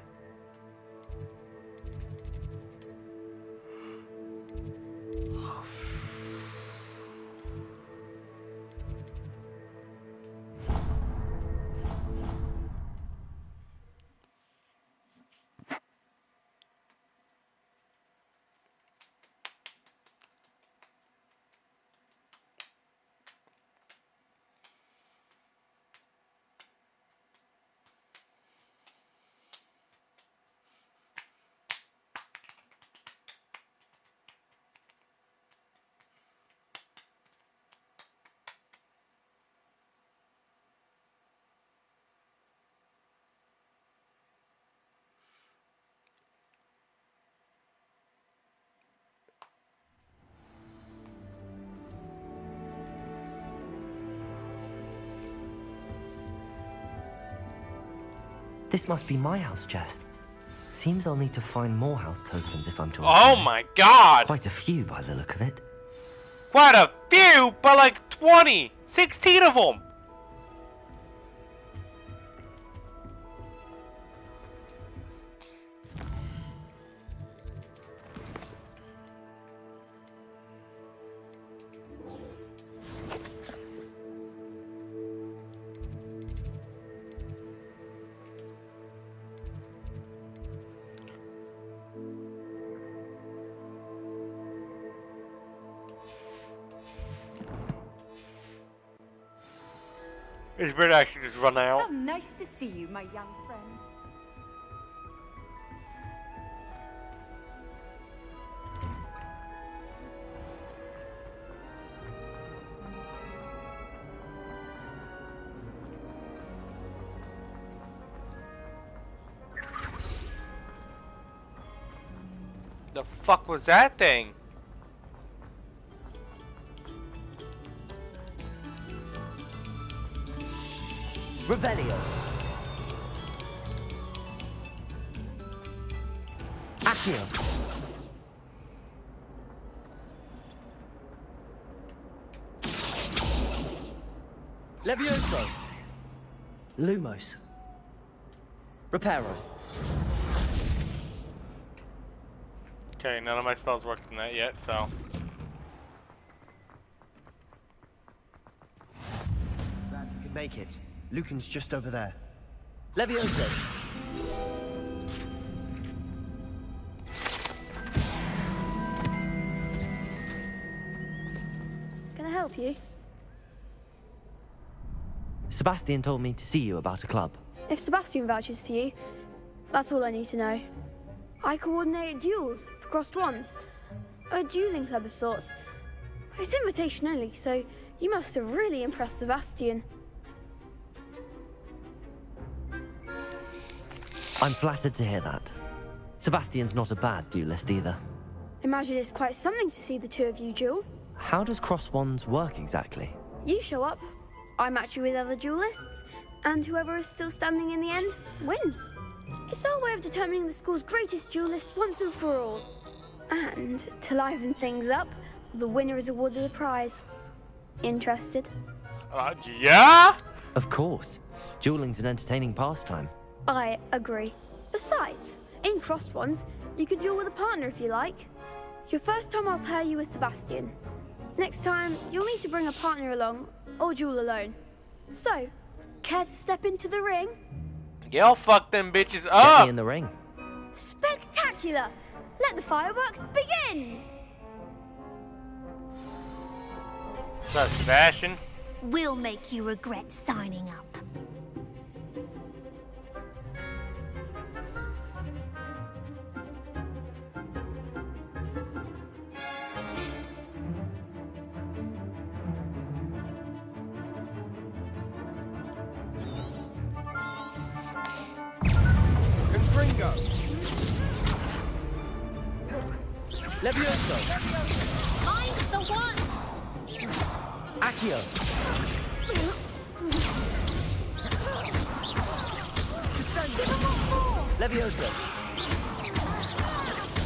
This must be my house chest. Seems I'll need to find more house tokens if I'm to Oh open this. my god! Quite a few by the look of it. Quite a few, but like 20, 16 of them. It's better I should just run out. How nice to see you, my young friend. The fuck was that thing? Revelio. Accio. Levioso. Lumos. Reparo. Okay, none of my spells worked in that yet, so. Glad you could make it. Lucan's just over there. help you? Sebastian told me to see you about a club. If Sebastian vouches for you, that's all I need to know. I coordinate duels for crossed wands. A dueling club of sorts. It's invitation only, so you must have really impressed Sebastian. I'm flattered to hear that. Sebastian's not a bad duelist either. Imagine it's quite something to see the two of you duel. How does cross wands work exactly? You show up, I match you with other duelists, and whoever is still standing in the end wins. It's our way of determining the school's greatest duelist once and for all. And to liven things up, the winner is awarded a prize. Interested? Yeah? Of course. Dueling's an entertaining pastime. I agree. Besides, in crossed ones, you can duel with a partner if you like. Your first time I'll pair you with Sebastian. Next time, you'll need to bring a partner along, or duel alone. So, care to step into the ring? Y'all fuck them bitches Get up! me in the ring. Spectacular! Let the fireworks begin! What's up, Sebastian? We'll make you regret signing up. Confringo. Levioso. I'm the one! Accio. Levioso.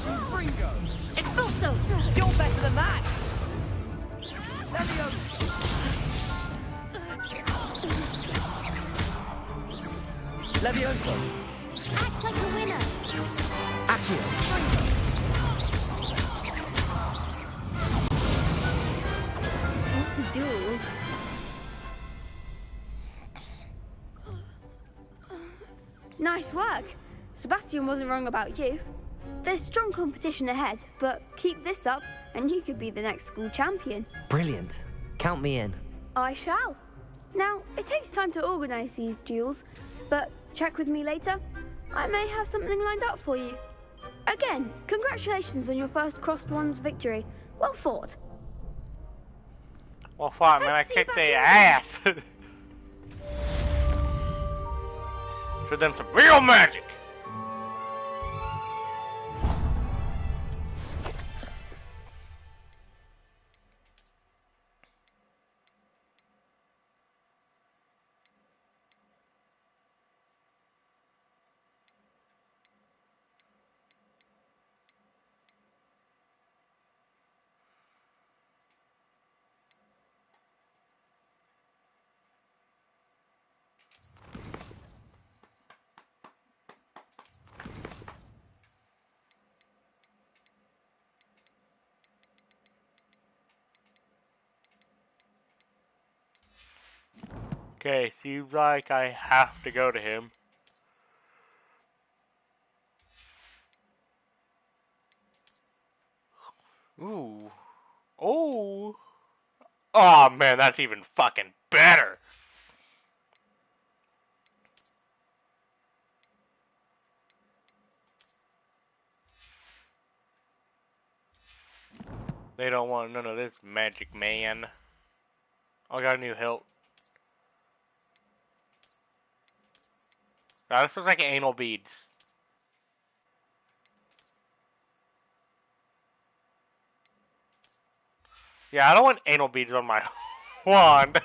Confringo. Expulso! You're better than that! Levioso. Levioso. Act like a winner! Accio. What to do? Nice work. Sebastian wasn't wrong about you. There's strong competition ahead, but keep this up and you could be the next school champion. Brilliant. Count me in. I shall. Now, it takes time to organise these duels, but check with me later. I may have something lined up for you. Again, congratulations on your first crossed ones victory. Well fought. Well, fuck, man, I kicked their ass. Show them some real magic. Okay, seems like I have to go to him. Ooh. Oh. Oh, man, that's even fucking better. They don't want none of this magic, man. I got a new hilt. This looks like anal beads. Yeah, I don't want anal beads on my wand.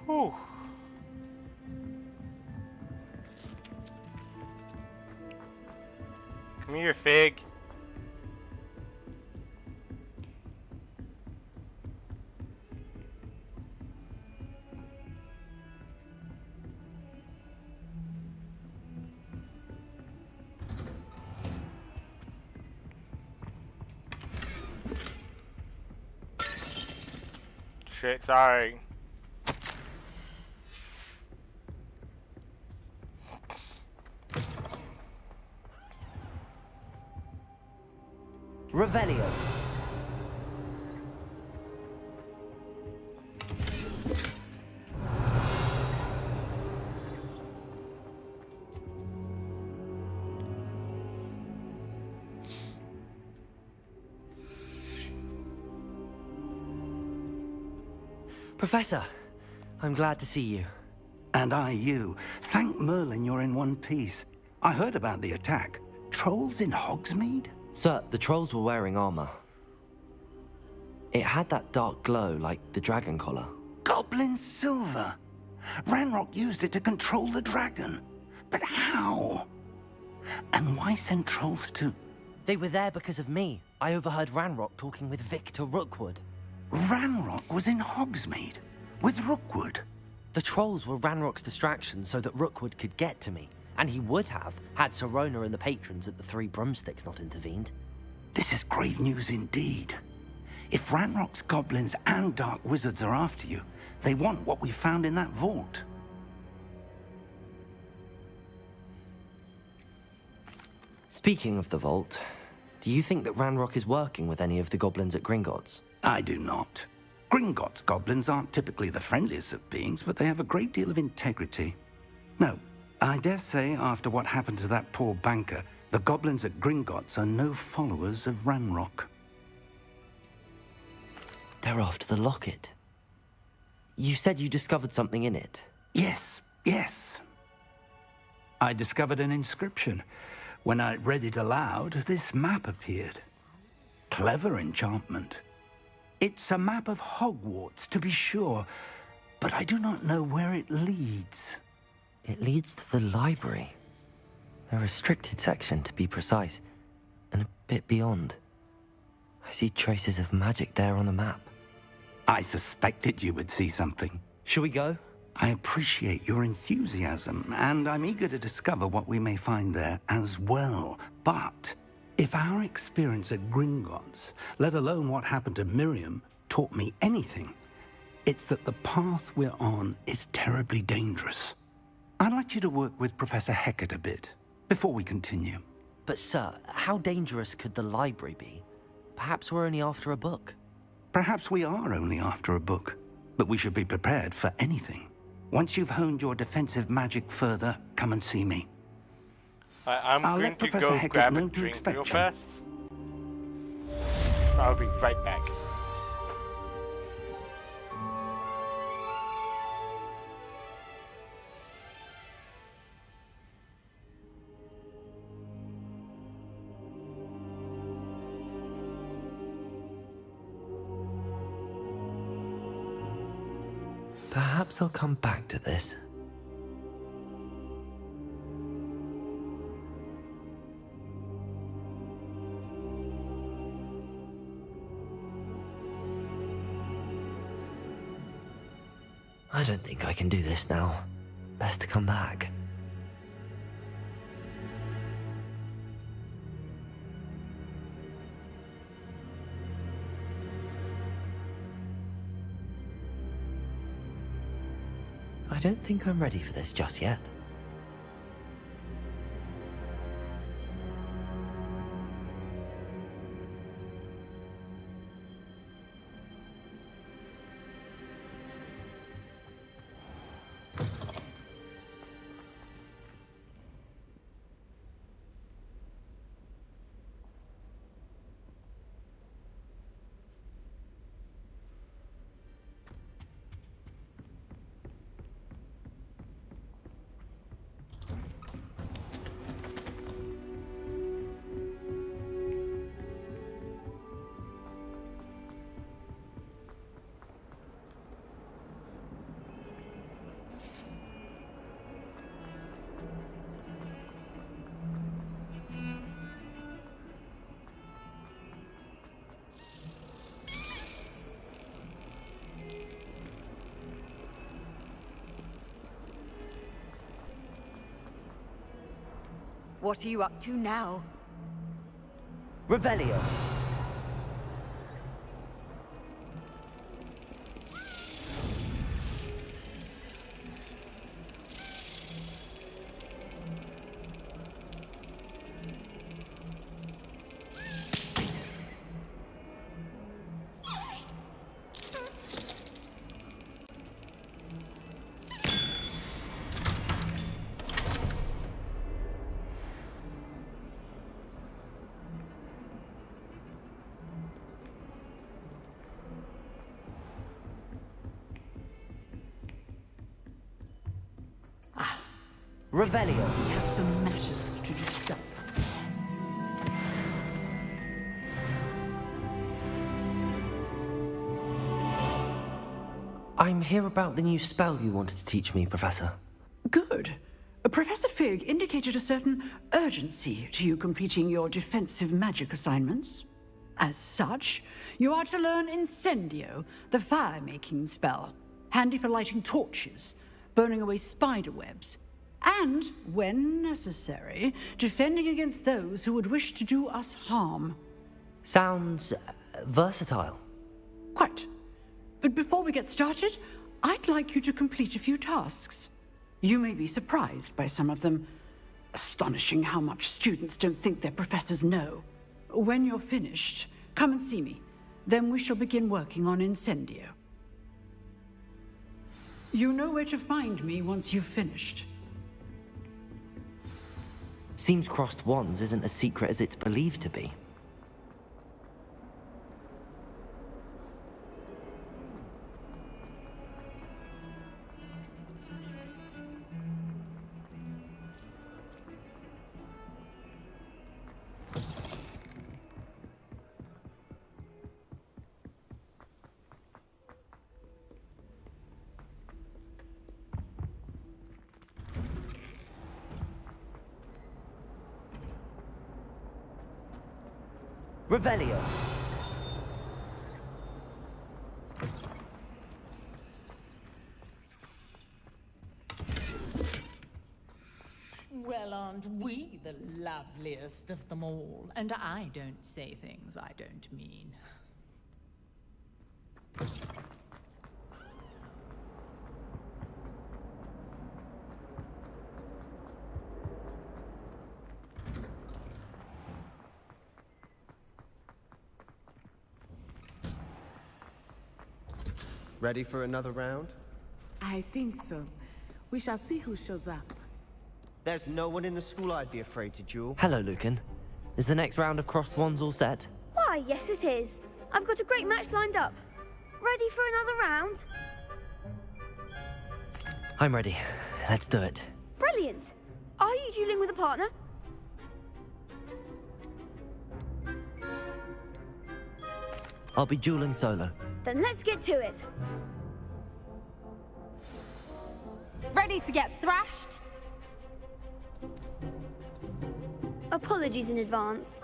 Whew. Come here, Fig. Shit, sorry. Revelio. Professor, I'm glad to see you. And I you. Thank Merlin you're in one piece. I heard about the attack. Trolls in Hogsmeade? Sir, the trolls were wearing armor. It had that dark glow like the dragon collar. Goblin silver. Ranrock used it to control the dragon. But how? And why send trolls to... They were there because of me. I overheard Ranrock talking with Victor Rookwood. Ranrock was in Hogsmeade with Rookwood. The trolls were Ranrock's distraction so that Rookwood could get to me. And he would have, had Sirona and the patrons at the Three Broomsticks not intervened. This is grave news indeed. If Ranrock's goblins and dark wizards are after you, they want what we found in that vault. Speaking of the vault, do you think that Ranrock is working with any of the goblins at Gringotts? I do not. Gringotts goblins aren't typically the friendliest of beings, but they have a great deal of integrity. No, I dare say after what happened to that poor banker, the goblins at Gringotts are no followers of Ranrock. They're after the locket. You said you discovered something in it. Yes, yes. I discovered an inscription. When I read it aloud, this map appeared. Clever enchantment. It's a map of Hogwarts, to be sure, but I do not know where it leads. It leads to the library. The restricted section, to be precise, and a bit beyond. I see traces of magic there on the map. I suspected you would see something. Shall we go? I appreciate your enthusiasm, and I'm eager to discover what we may find there as well. But if our experience at Gringotts, let alone what happened to Miriam, taught me anything, it's that the path we're on is terribly dangerous. I'd like you to work with Professor Hecat a bit, before we continue. But sir, how dangerous could the library be? Perhaps we're only after a book. Perhaps we are only after a book, but we should be prepared for anything. Once you've honed your defensive magic further, come and see me. I'm I'll going let to Professor go Hecat grab a know to drink expect real you. fast. I'll be right back. Perhaps I'll come back to this. I don't think I can do this now. Best to come back. I don't think I'm ready for this just yet. What are you up to now? Revelio. Revelio. We have some matters to discuss. I'm here about the new spell you wanted to teach me, Professor. Good. Professor Fig indicated a certain urgency to you completing your defensive magic assignments. As such, you are to learn Incendio, the fire-making spell, handy for lighting torches, burning away spider webs, and, when necessary, defending against those who would wish to do us harm. Sounds versatile. Quite. But before we get started, I'd like you to complete a few tasks. You may be surprised by some of them. Astonishing how much students don't think their professors know. When you're finished, come and see me. Then we shall begin working on Incendio. You know where to find me once you've finished. Seems crossed wands isn't as secret as it's believed to be. Revelio. Well, aren't we the loveliest of them all? And I don't say things I don't mean. Ready for another round? I think so. We shall see who shows up. There's no one in the school I'd be afraid to duel. Hello, Lucan. Is the next round of crossed wands all set? Why, yes it is. I've got a great match lined up. Ready for another round? I'm ready. Let's do it. Brilliant. Are you dueling with a partner? I'll be dueling solo. Then let's get to it. Ready to get thrashed? Apologies in advance.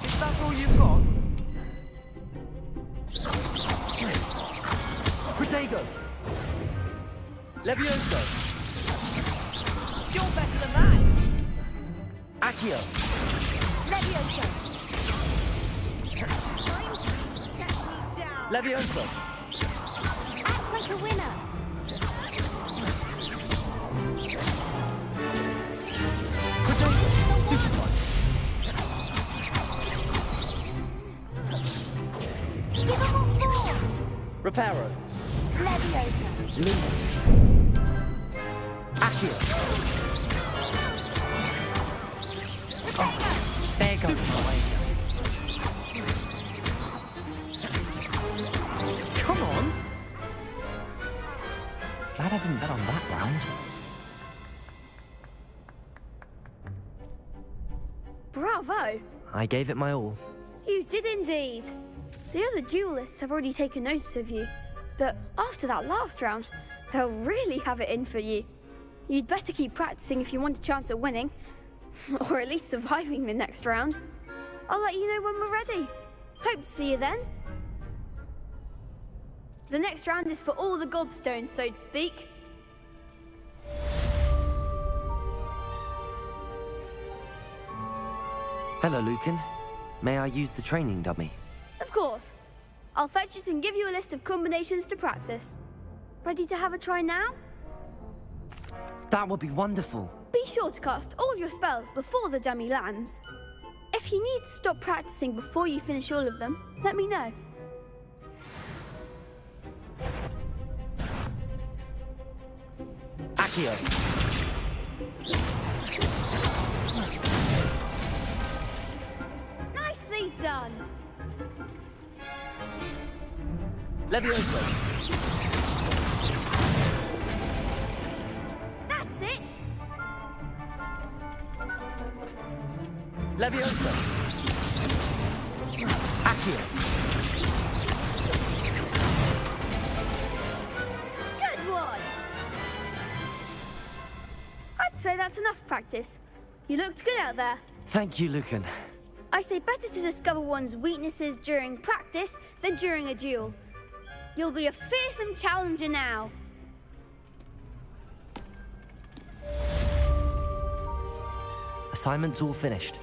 Is that all you've got? Protego! Levioso! You're better than that! Accio! Leviosa! Levioso! Act like a winner. Protego! Stupefy! Give them what more! Reparo! Leviosa! Lumos! Accio! There goes my way. Come on! Glad I didn't bet on that round. Bravo! I gave it my all. You did indeed. The other duelists have already taken notice of you, but after that last round, They'll really have it in for you. You'd better keep practicing if you want a chance at winning. Or at least surviving the next round. I'll let you know when we're ready. Hope to see you then. The next round is for all the gobstones, so to speak. Hello, Lucan. May I use the training dummy? Of course. I'll fetch it and give you a list of combinations to practice. Ready to have a try now? That would be wonderful. Be sure to cast all your spells before the dummy lands. If you need to stop practicing before you finish all of them, let me know. Accio. Nicely done. Levioso. That's it. Levioso. Accio. Good one. I'd say that's enough practice. You looked good out there. Thank you, Lucan. I say better to discover one's weaknesses during practice than during a duel. You'll be a fearsome challenger now. Assignment's all finished.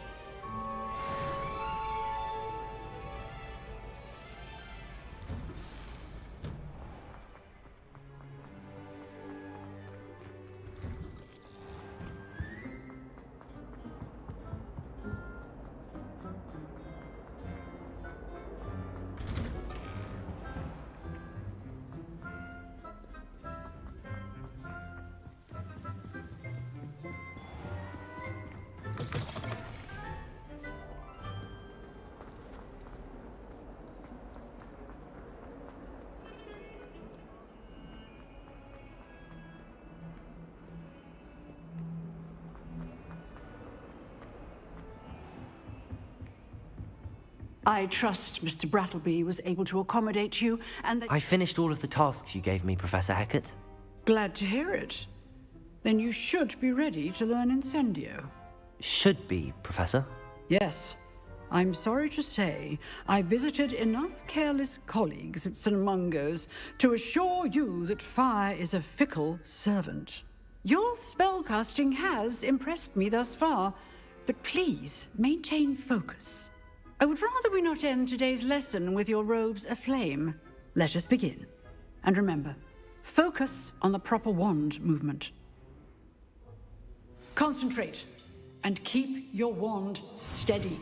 I trust Mr. Brattleby was able to accommodate you, and that— I finished all of the tasks you gave me, Professor Hecat. Glad to hear it. Then you should be ready to learn Incendio. Should be, Professor. Yes. I'm sorry to say, I visited enough careless colleagues at St. Mungo's to assure you that fire is a fickle servant. Your spellcasting has impressed me thus far, but please maintain focus. I would rather we not end today's lesson with your robes aflame. Let us begin. And remember, focus on the proper wand movement. Concentrate, and keep your wand steady.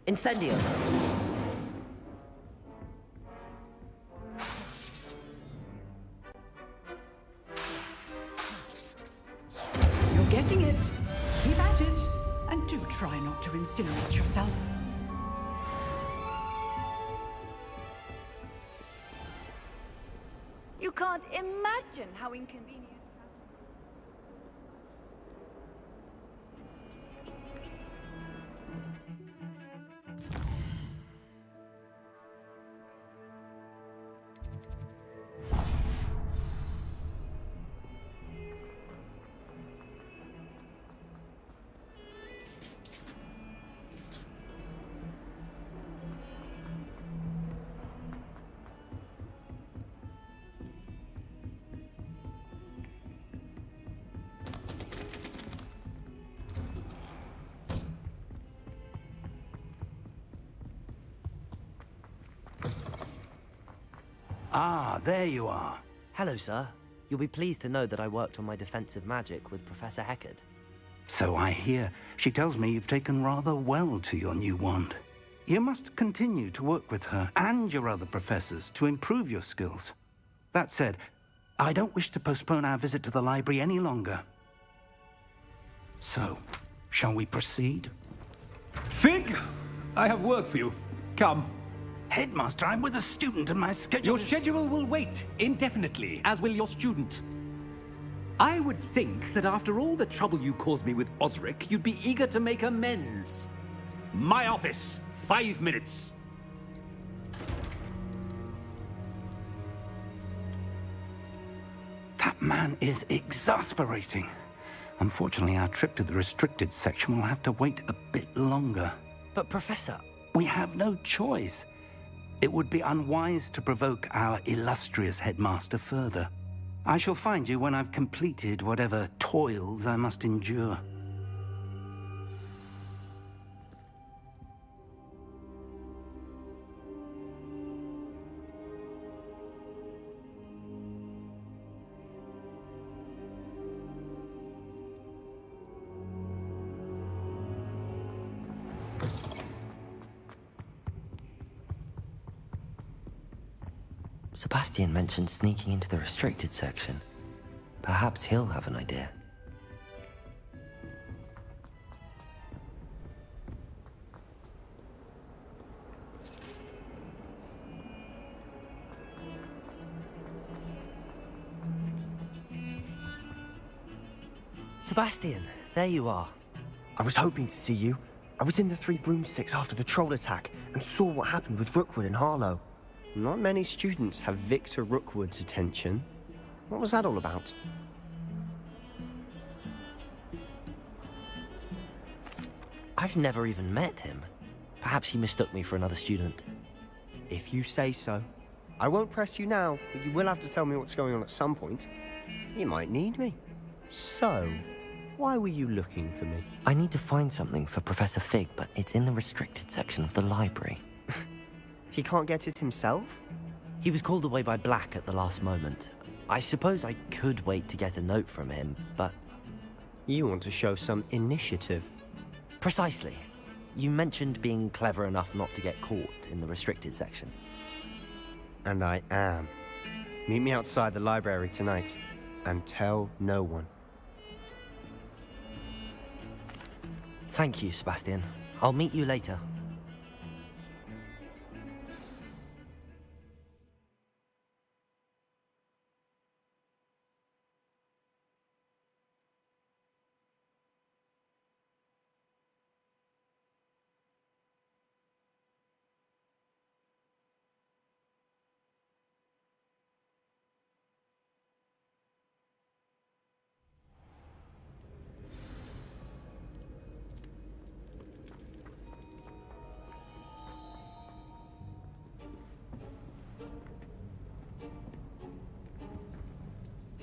Incendio. You're getting it. Keep at it. And do try not to incinerate yourself. You can't imagine how inconvenient. Ah, there you are. Hello, sir. You'll be pleased to know that I worked on my defensive magic with Professor Heckard. So I hear. She tells me you've taken rather well to your new wand. You must continue to work with her and your other professors to improve your skills. That said, I don't wish to postpone our visit to the library any longer. So, shall we proceed? Fig, I have work for you. Come. Headmaster, I'm with a student and my schedule Your schedule will wait indefinitely, as will your student. I would think that after all the trouble you caused me with Osric, you'd be eager to make amends. My office, 5 minutes. That man is exasperating. Unfortunately, our trip to the restricted section will have to wait a bit longer. But Professor... We have no choice. It would be unwise to provoke our illustrious headmaster further. I shall find you when I've completed whatever toils I must endure. Sebastian mentioned sneaking into the restricted section. Perhaps he'll have an idea. Sebastian, there you are. I was hoping to see you. I was in the Three Broomsticks after the troll attack and saw what happened with Rookwood and Harlow. Not many students have Victor Rookwood's attention. What was that all about? I've never even met him. Perhaps he mistook me for another student. If you say so. I won't press you now, but you will have to tell me what's going on at some point. You might need me. So, why were you looking for me? I need to find something for Professor Fig, but it's in the restricted section of the library. He can't get it himself? He was called away by Black at the last moment. I suppose I could wait to get a note from him, but... You want to show some initiative. Precisely. You mentioned being clever enough not to get caught in the restricted section. And I am. Meet me outside the library tonight, and tell no one. Thank you, Sebastian. I'll meet you later.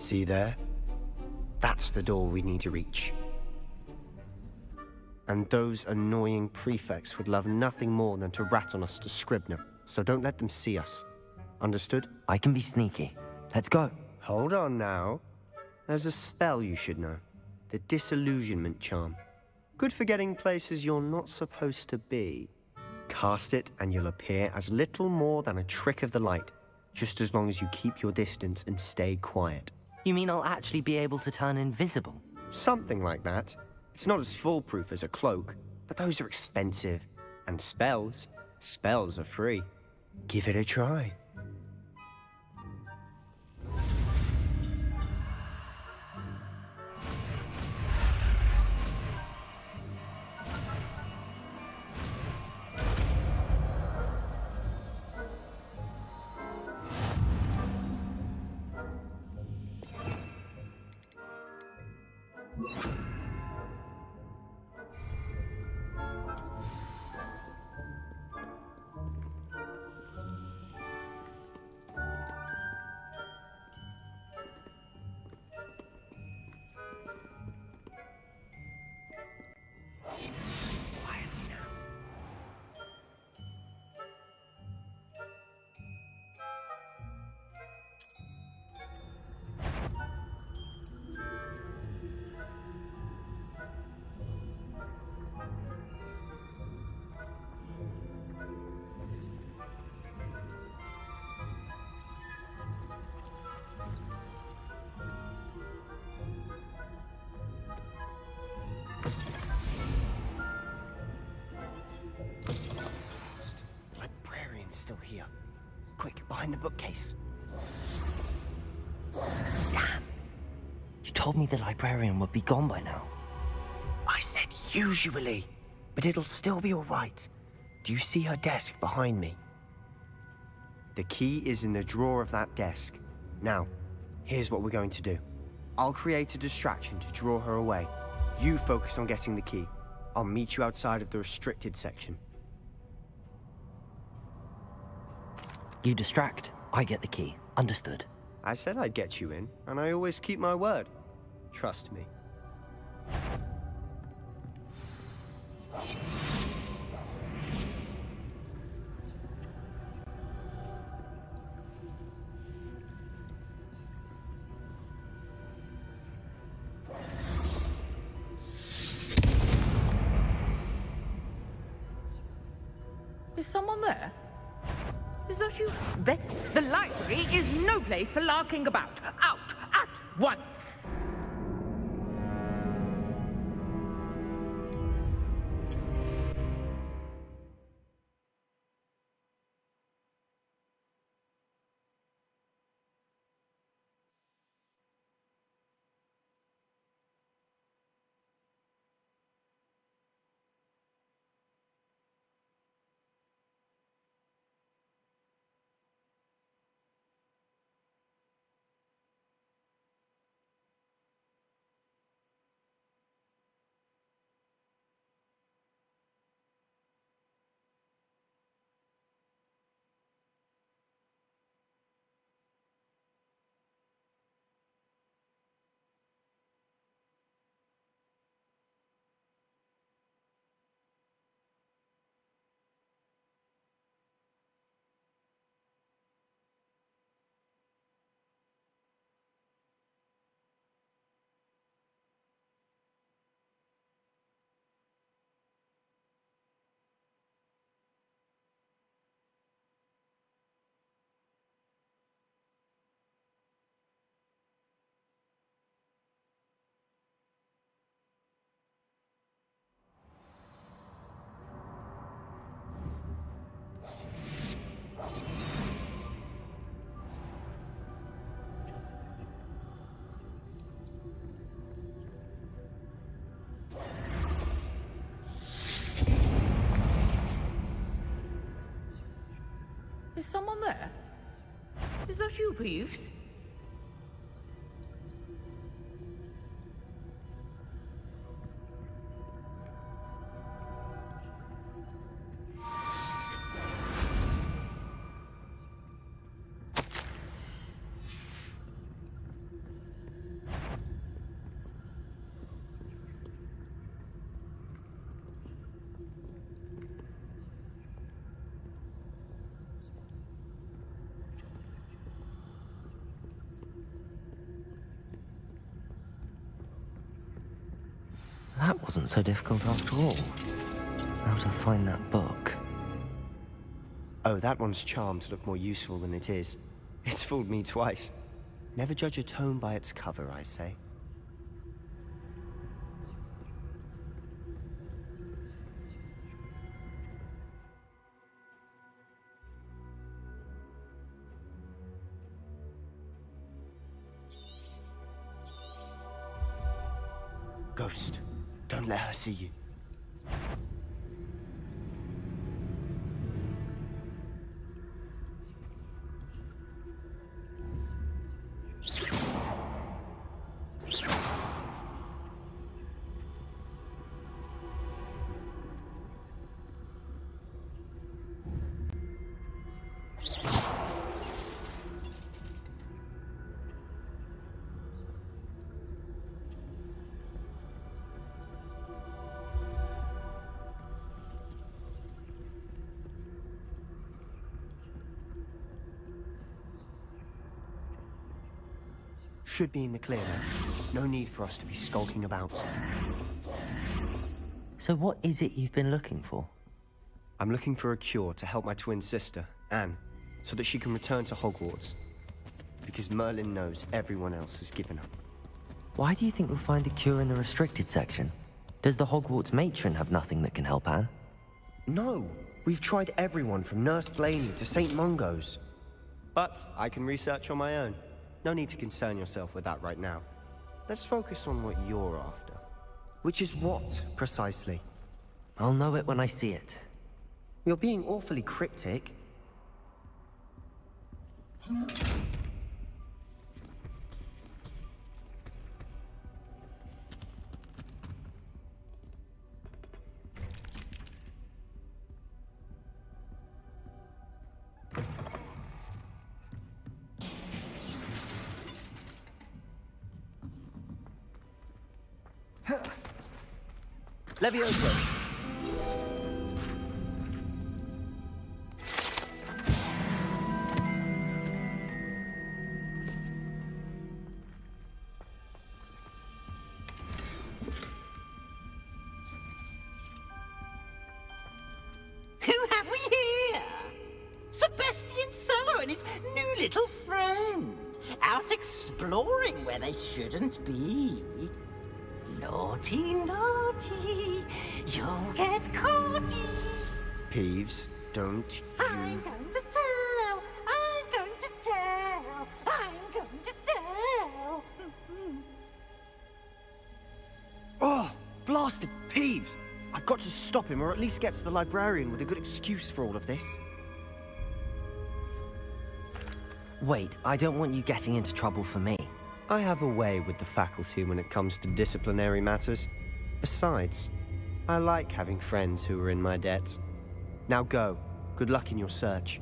See there? That's the door we need to reach. And those annoying prefects would love nothing more than to rat on us to Scribner, so don't let them see us. Understood? I can be sneaky. Let's go. Hold on now. There's a spell you should know. The Disillusionment Charm. Good for getting places you're not supposed to be. Cast it and you'll appear as little more than a trick of the light, just as long as you keep your distance and stay quiet. You mean I'll actually be able to turn invisible? Something like that. It's not as foolproof as a cloak, but those are expensive. And spells are free. Give it a try. behind the bookcase. Damn. You told me the librarian would be gone by now. I said usually, but it'll still be all right. Do you see her desk behind me? The key is in the drawer of that desk. Now, here's what we're going to do. I'll create a distraction to draw her away. You focus on getting the key. I'll meet you outside of the restricted section. You distract, I get the key. Understood. I said I'd get you in, and I always keep my word. Trust me. Is someone there? Is that you? Betty, the library is no place for larking about. Out at once! Is someone there? Is that you, Peeves? That wasn't so difficult after all. How to find that book. Oh, that one's charmed to look more useful than it is. It's fooled me twice. Never judge a tome by its cover, I say. Ghost, don't let her see you. Should be in the clear now. No need for us to be skulking about. So what is it you've been looking for? I'm looking for a cure to help my twin sister, Anne, so that she can return to Hogwarts. Because Merlin knows everyone else has given up. Why do you think we'll find a cure in the restricted section? Does the Hogwarts matron have nothing that can help Anne? No! We've tried everyone from Nurse Blaney to St. Mungo's. But I can research on my own. No need to concern yourself with that right now. Let's focus on what you're after. Which is what, precisely? I'll know it when I see it. You're being awfully cryptic. Levioso! Who have we here? Sebastian Solo and his new little friend. Out exploring where they shouldn't be. Naughty, naughty, you'll get caughty. Peeves, don't I'm going to tell, I'm going to tell, I'm going to tell. Oh, blasted Peeves! I've got to stop him, or at least get to the librarian with a good excuse for all of this. Wait, I don't want you getting into trouble for me. I have a way with the faculty when it comes to disciplinary matters. Besides, I like having friends who are in my debt. Now go. Good luck in your search.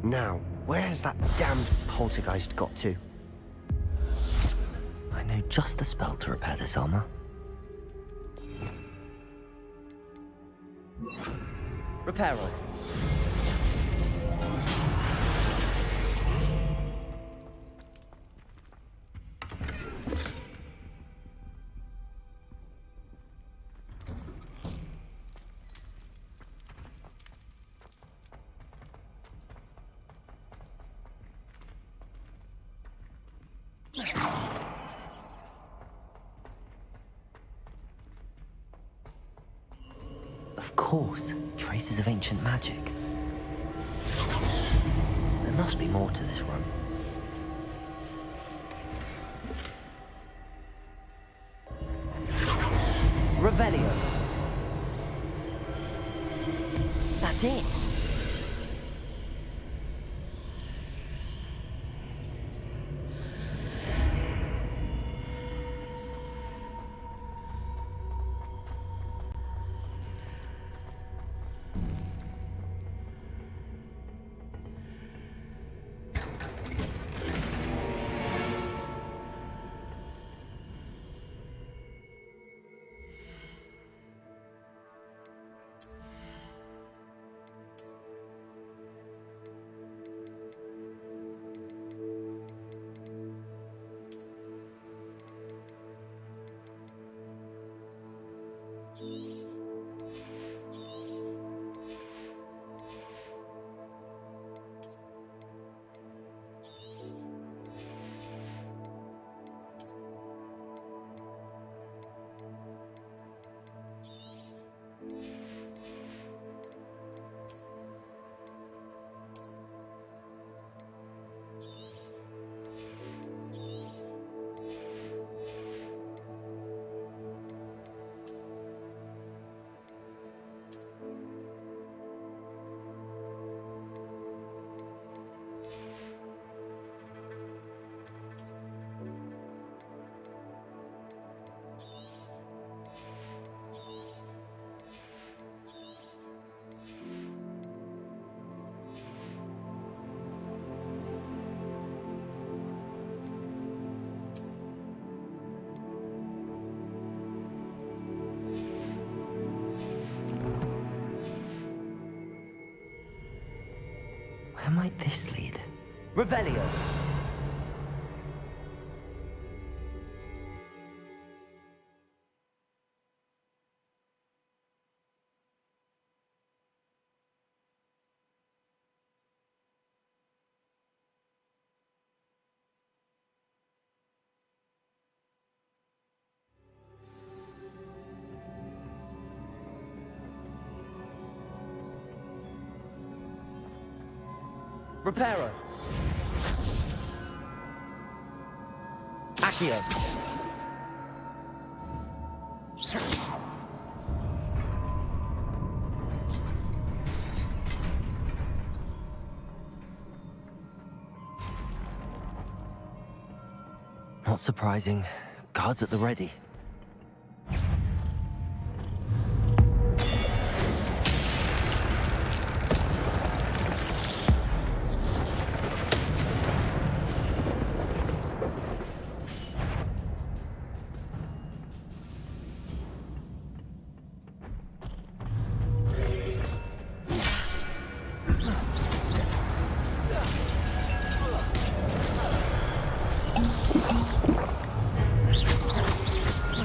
Now, where has that damned poltergeist got to? I know just the spell to repair this armor. Repair all. Of course, traces of ancient magic. There must be more to this one. Revelio. That's it. Where might this lead? Revelio! Reparo. Accio. Not surprising. Guards at the ready.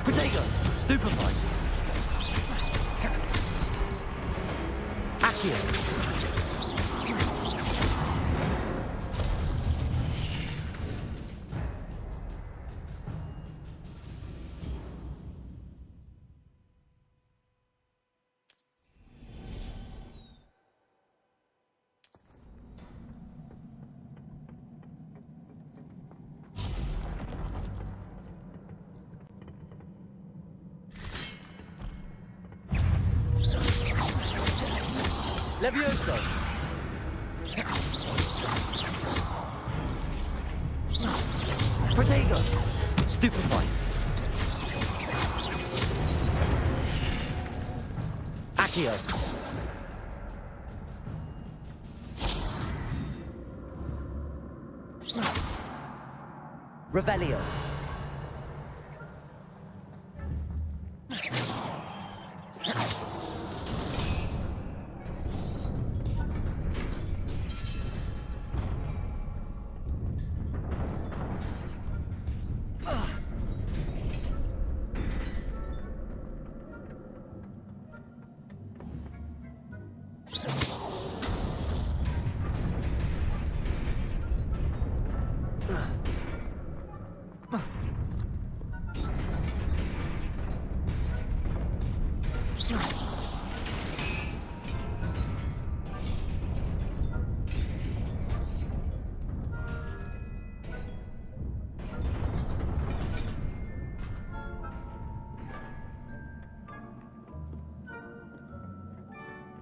Protego! Stupefy! Accio! Levioso! Protego! Stupefy! Accio! Revelio!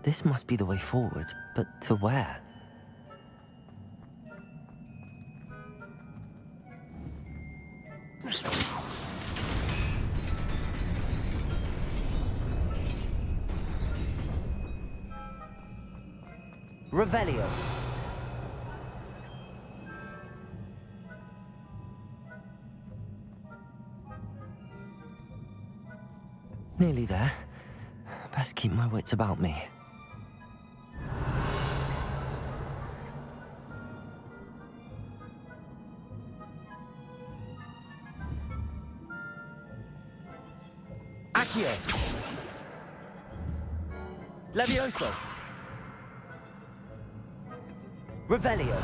This must be the way forward, but to where? Revelio. Nearly there. Best keep my wits about me. Accio. Levioso. Revelio.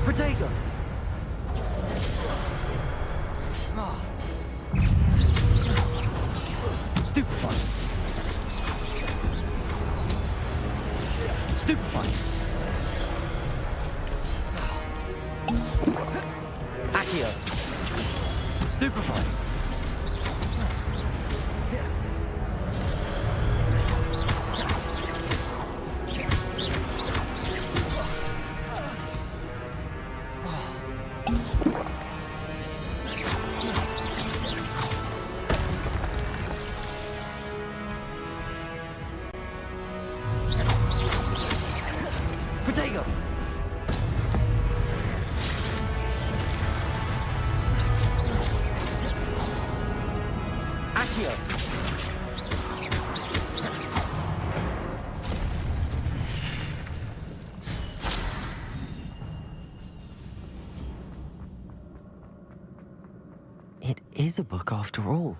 Protego. Stupefy. Stupefy. Accio. Stupefy. It is a book after all.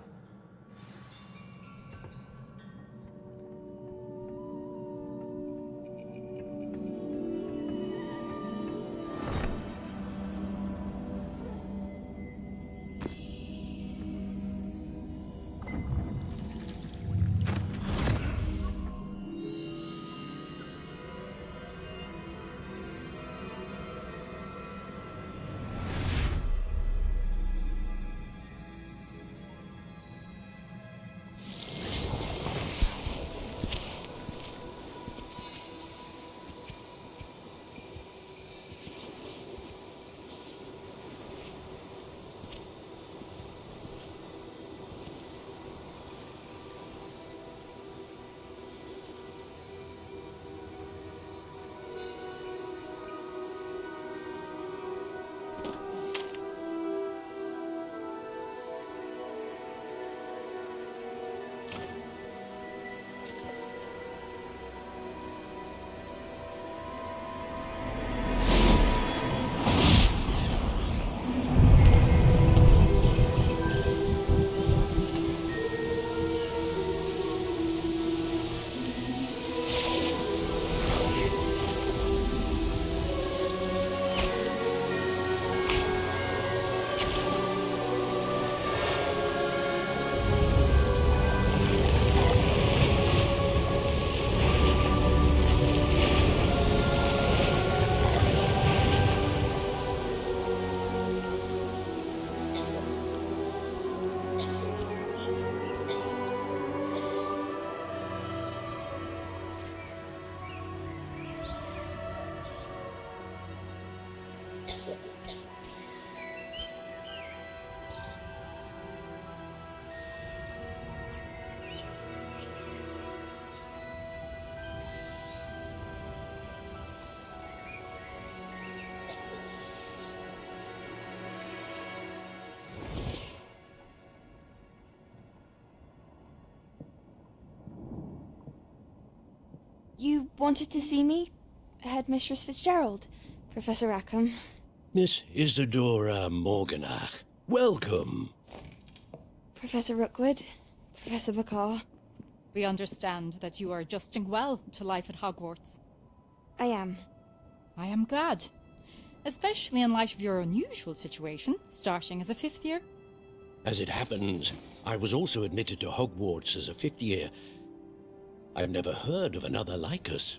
You wanted to see me? Headmistress Fitzgerald, Professor Rackham. Miss Isadora Morganach, welcome. Professor Rookwood, Professor Bakar. We understand that you are adjusting well to life at Hogwarts. I am. I am glad. Especially in light of your unusual situation, starting as a 5th year. As it happens, I was also admitted to Hogwarts as a 5th year. I've never heard of another like us.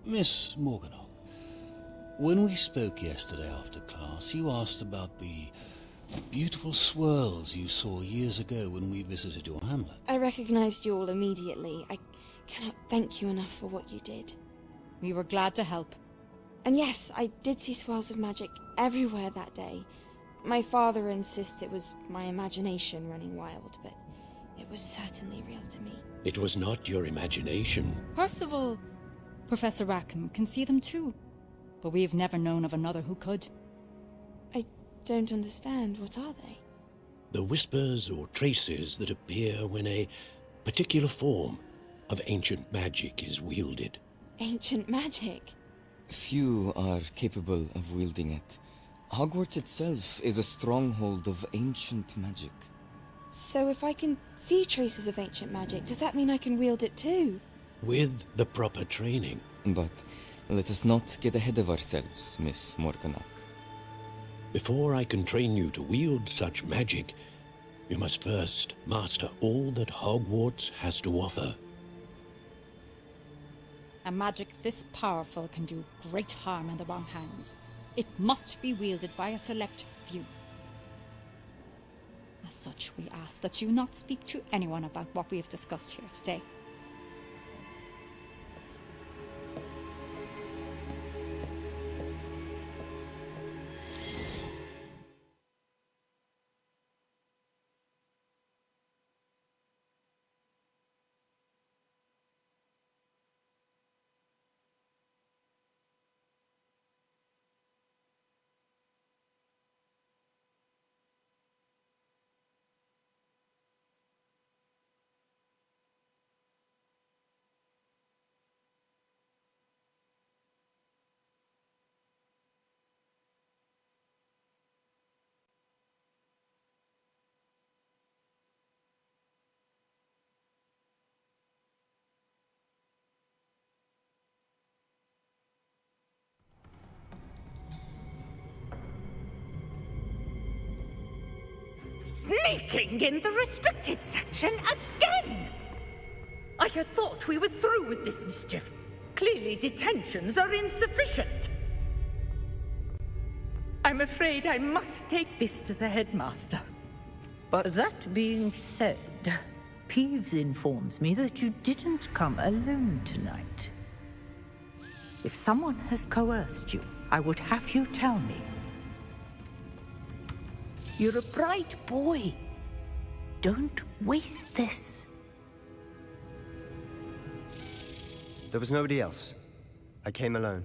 Miss Morganach, when we spoke yesterday after class, you asked about the beautiful swirls you saw years ago when we visited your hamlet. I recognized you all immediately. I cannot thank you enough for what you did. We were glad to help. And yes, I did see swirls of magic everywhere that day. My father insists it was my imagination running wild, but it was certainly real to me. It was not your imagination. Percival, Professor Rackham can see them too. But we've never known of another who could. I don't understand. What are they? The whispers or traces that appear when a particular form of ancient magic is wielded. Ancient magic? Few are capable of wielding it. Hogwarts itself is a stronghold of ancient magic. So if I can see traces of ancient magic, does that mean I can wield it too? With the proper training. But let us not get ahead of ourselves, Miss Morganach. Before I can train you to wield such magic, you must first master all that Hogwarts has to offer. A magic this powerful can do great harm in the wrong hands. It must be wielded by a select few. As such, we ask that you not speak to anyone about what we have discussed here today. Sneaking in the restricted section again! I had thought we were through with this mischief. Clearly detentions are insufficient. I'm afraid I must take this to the headmaster. But that being said, Peeves informs me that you didn't come alone tonight. If someone has coerced you, I would have you tell me. You're a bright boy. Don't waste this. There was nobody else. I came alone.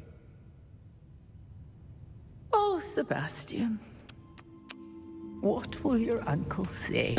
Oh, Sebastian. What will your uncle say?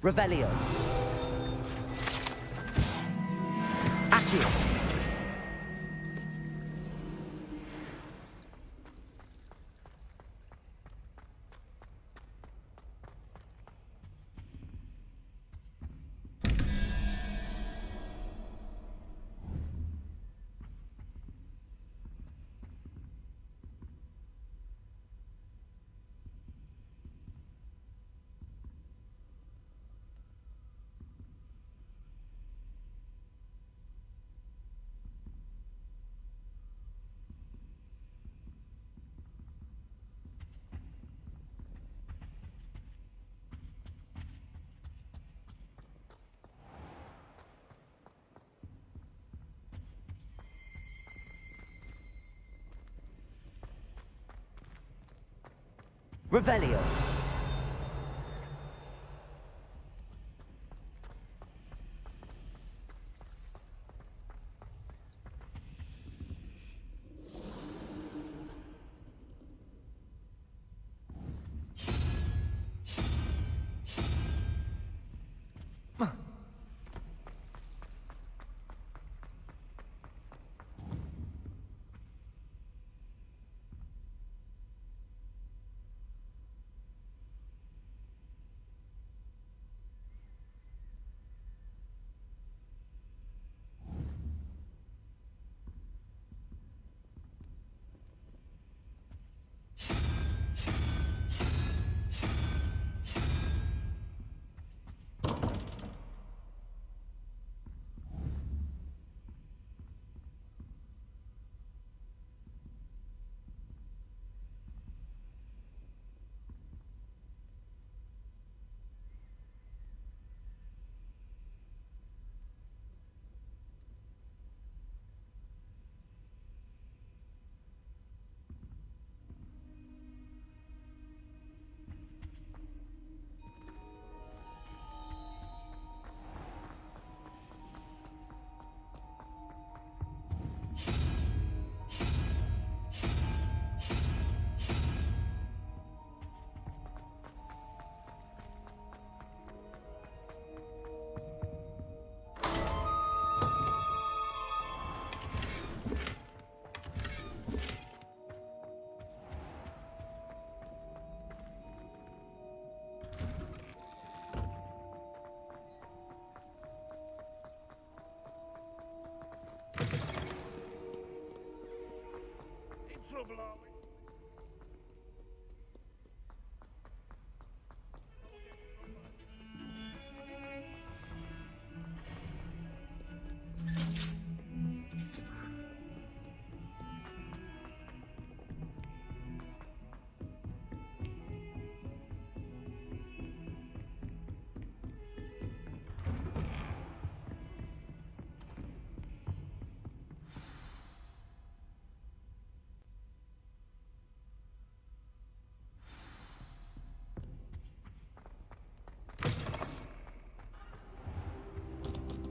Revelio. Accio. Revelio.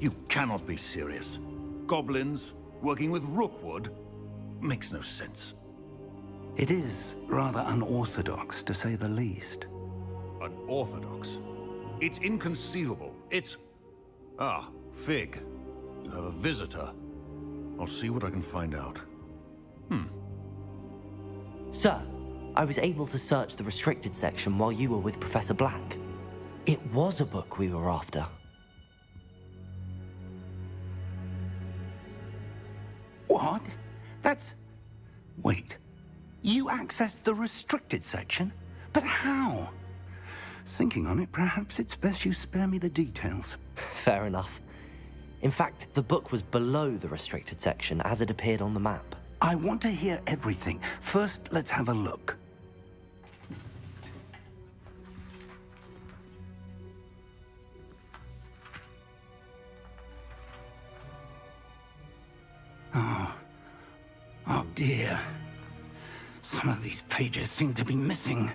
You cannot be serious. Goblins working with Rookwood? Makes no sense. It is rather unorthodox, to say the least. Unorthodox? It's inconceivable. It's... Ah, Fig. You have a visitor. I'll see what I can find out. Sir, I was able to search the restricted section while you were with Professor Black. It was a book we were after. What? That's... Wait. You accessed the restricted section? But how? Thinking on it, perhaps it's best you spare me the details. Fair enough. In fact, the book was below the restricted section as it appeared on the map. I want to hear everything. First, let's have a look. Oh dear. Some of these pages seem to be missing.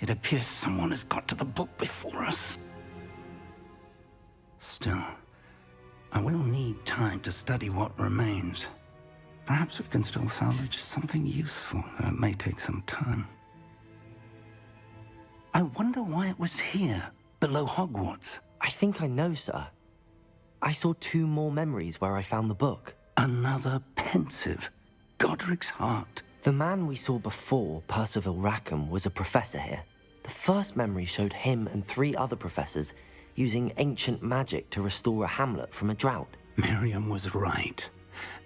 It appears someone has got to the book before us. Still, I will need time to study what remains. Perhaps we can still salvage something useful, though it may take some time. I wonder why it was here, below Hogwarts. I think I know, sir. I saw 2 more memories where I found the book. Another pensive. Godric's heart. The man we saw before, Percival Rackham, was a professor here. The first memory showed him and 3 other professors using ancient magic to restore a hamlet from a drought. Miriam was right.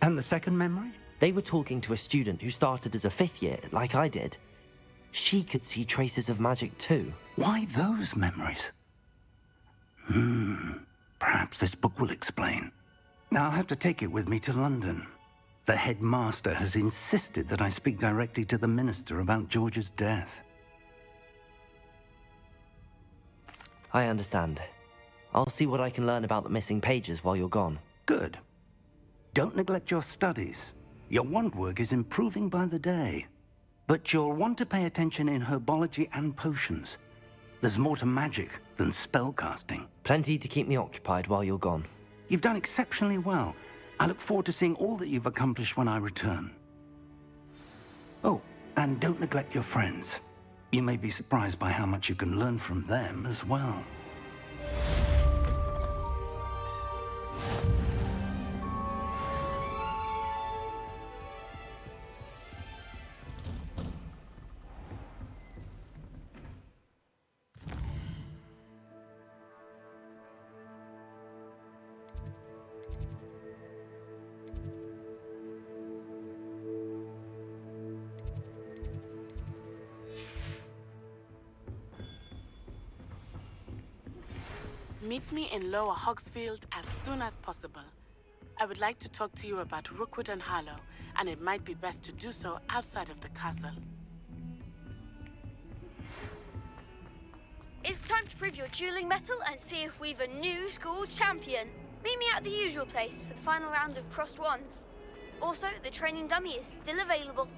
And the second memory? They were talking to a student who started as a 5th year, like I did. She could see traces of magic too. Why those memories? Perhaps this book will explain. Now I'll have to take it with me to London. The headmaster has insisted that I speak directly to the minister about George's death. I understand. I'll see what I can learn about the missing pages while you're gone. Good. Don't neglect your studies. Your wand work is improving by the day. But you'll want to pay attention in herbology and potions. There's more to magic than spellcasting. Plenty to keep me occupied while you're gone. You've done exceptionally well. I look forward to seeing all that you've accomplished when I return. Oh, and don't neglect your friends. You may be surprised by how much you can learn from them as well. Meet me in Lower Hogsfield as soon as possible. I would like to talk to you about Rookwood and Harlow, and it might be best to do so outside of the castle. It's time to prove your dueling mettle and see if we've a new school champion. Meet me at the usual place for the final round of crossed wands. Also, the training dummy is still available.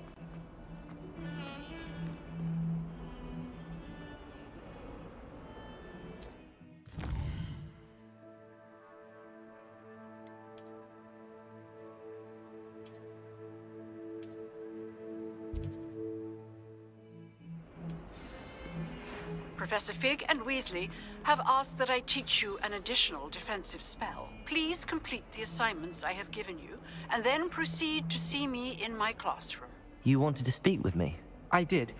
Professor Fig and Weasley have asked that I teach you an additional defensive spell. Please complete the assignments I have given you, and then proceed to see me in my classroom. You wanted to speak with me? I did.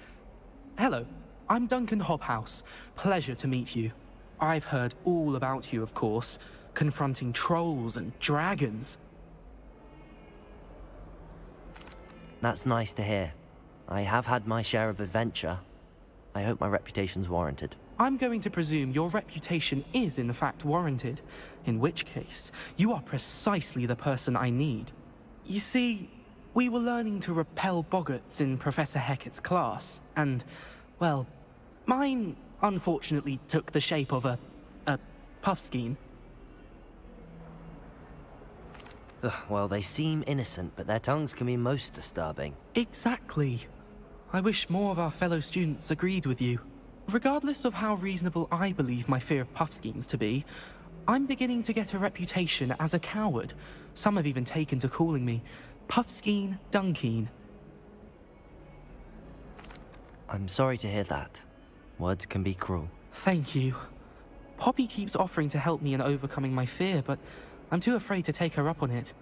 Hello, I'm Duncan Hobhouse. Pleasure to meet you. I've heard all about you, of course, confronting trolls and dragons. That's nice to hear. I have had my share of adventure. I hope my reputation's warranted. I'm going to presume your reputation is in fact warranted, in which case, you are precisely the person I need. You see, we were learning to repel boggarts in Professor Hecat's class, and, well, mine unfortunately took the shape of a puffskein. Well, they seem innocent, but their tongues can be most disturbing. Exactly. I wish more of our fellow students agreed with you. Regardless of how reasonable I believe my fear of puffskeins to be, I'm beginning to get a reputation as a coward. Some have even taken to calling me Puffskein Dunkeen. I'm sorry to hear that. Words can be cruel. Thank you. Poppy keeps offering to help me in overcoming my fear, but I'm too afraid to take her up on it.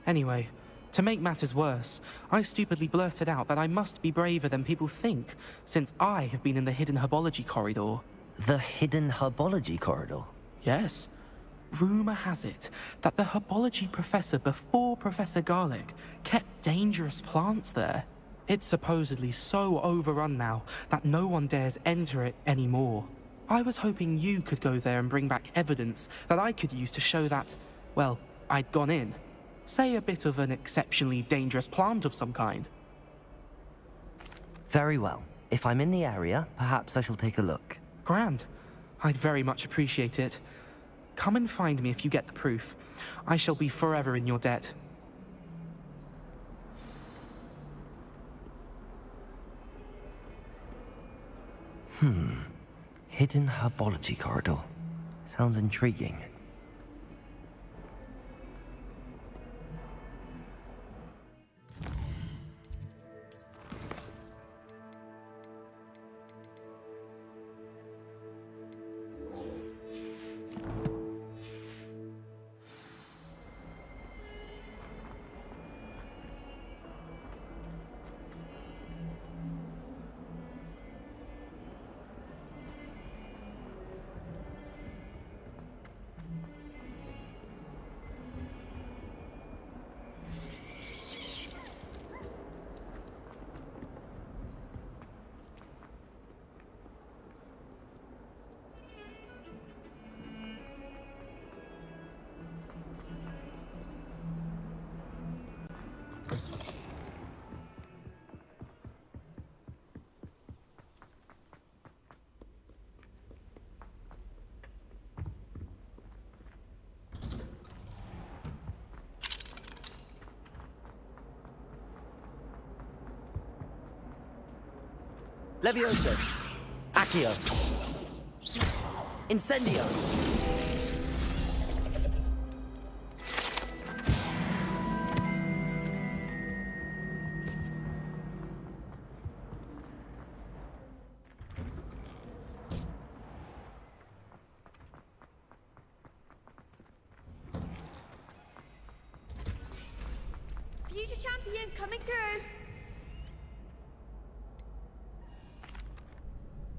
Anyway, to make matters worse, I stupidly blurted out that I must be braver than people think, since I have been in the hidden herbology corridor. The hidden herbology corridor? Yes. Rumor has it that the herbology professor before Professor Garlic kept dangerous plants there. It's supposedly so overrun now that no one dares enter it anymore. I was hoping you could go there and bring back evidence that I could use to show that, well, I'd gone in. Say a bit of an exceptionally dangerous plant of some kind. Very well. If I'm in the area, perhaps I shall take a look. Grand. I'd very much appreciate it. Come and find me if you get the proof. I shall be forever in your debt. Hidden herbology corridor. Sounds intriguing. Levioso! Accio! Incendio! Future champion coming through.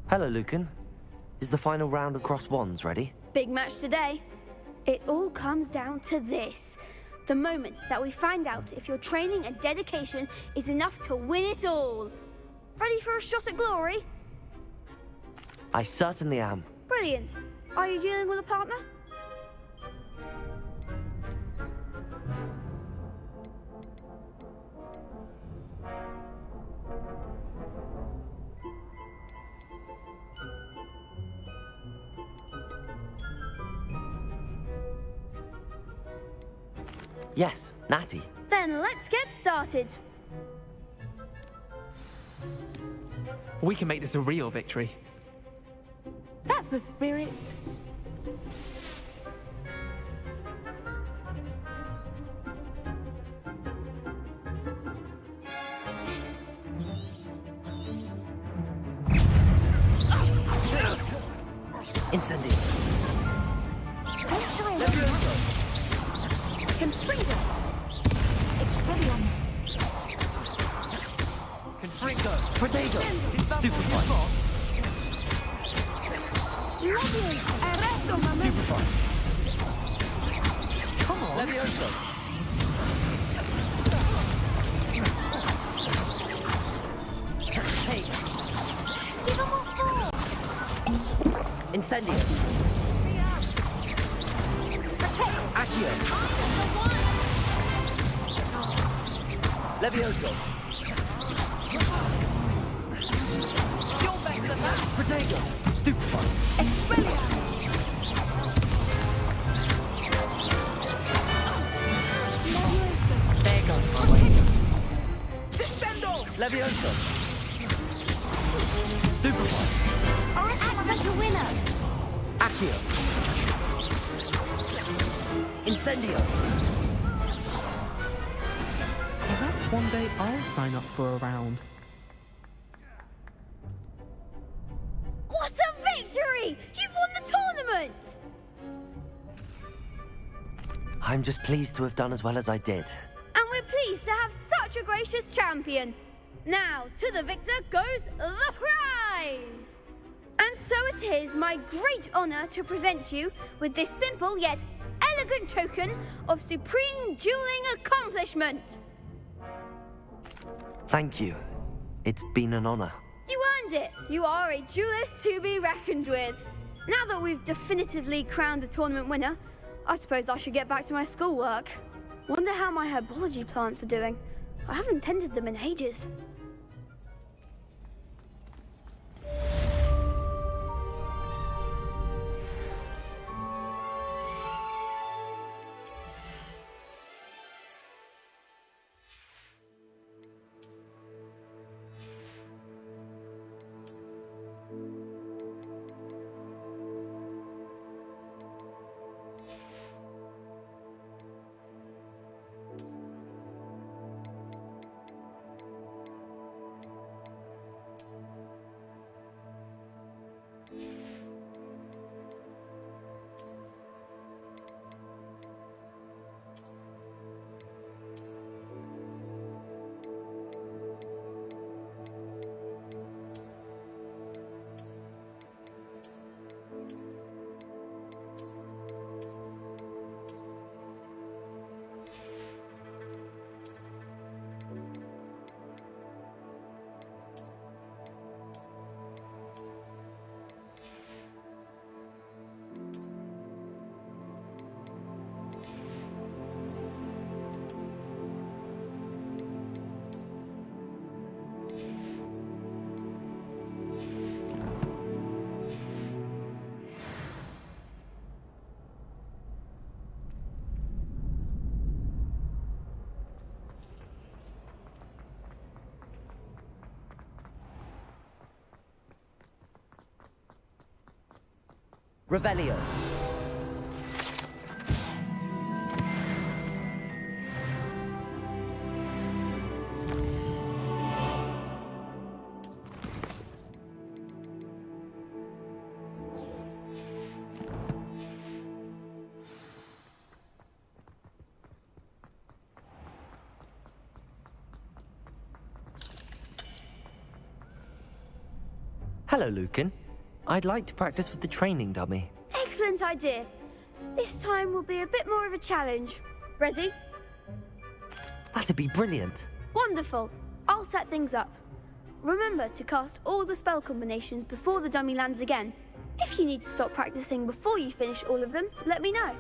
Hello, Lucan. Is the final round of Cross Wands ready? Big match today. It all comes down to this. The moment that we find out if your training and dedication is enough to win it all. Ready for a shot at glory? I certainly am. Brilliant. Are you dealing with a partner? Yes, Natty. Then let's get started. We can make this a real victory. That's the spirit. Incendio! Confringo! Expelliarmus! Confringo! Protego! Stupefy! Levioso! Arresto, mamma! Stupefy! Come on! Levioso! Hey! Give him what for! Incendio! Accio! Levioso! You're better than that! Protego! Stupefy! Expelliarmus! There goes my way. Descendo! Levioso! Stupefy! Act like a winner! Accio! Incendio! Perhaps one day I'll sign up for a round. What a victory! You've won the tournament! I'm just pleased to have done as well as I did. And we're pleased to have such a gracious champion. Now, to the victor goes the prize! And so it is my great honor to present you with this simple yet elegant token of supreme dueling accomplishment. Thank you. It's been an honor. You earned it. You are a duelist to be reckoned with. Now that we've definitively crowned the tournament winner, I suppose I should get back to my schoolwork. Wonder how my herbology plants are doing. I haven't tended them in ages. Revelio. Hello, Lucan. I'd like to practice with the training dummy. Excellent idea. This time will be a bit more of a challenge. Ready? That'd be brilliant. Wonderful. I'll set things up. Remember to cast all the spell combinations before the dummy lands again. If you need to stop practicing before you finish all of them, let me know.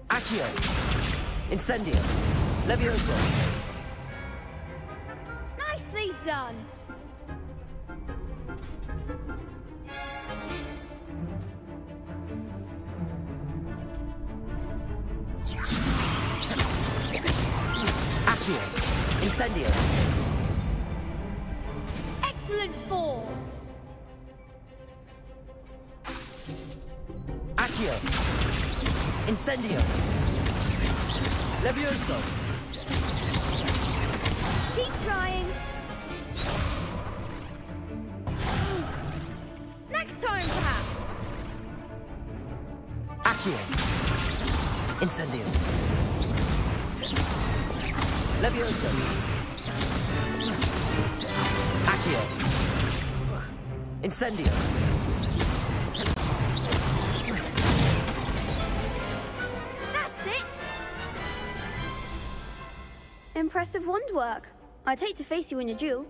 Accio. Incendio. Levioso. Nicely done. Accio. Incendio. Excellent form. Accio. Incendio. Levioso. Keep trying. Next time, perhaps. Accio. Incendio. Levioso. Accio. Incendio. That's it. Impressive wand work. I'd hate to face you in a duel.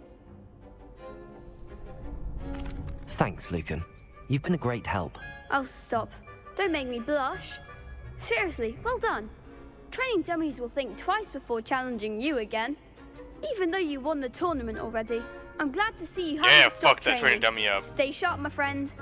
Thanks, Lucan. You've been a great help. Oh, stop. Don't make me blush. Seriously, well done. Training dummies will think twice before challenging you again. Even though you won the tournament already, I'm glad to see you haven't stopped fuck that training dummy up. Stay sharp, my friend.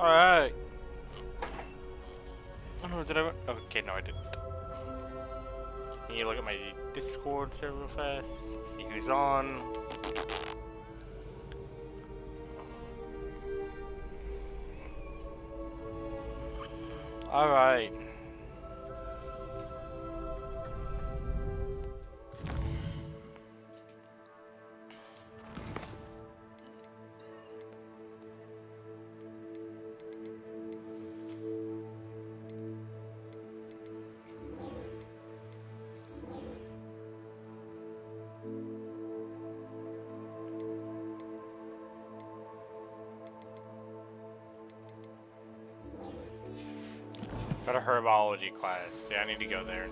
Alright. Oh, did I? Okay, no, I didn't. Let me look at my Discord server real fast. See who's on. Alright. Got a herbology class. Yeah, I need to go there.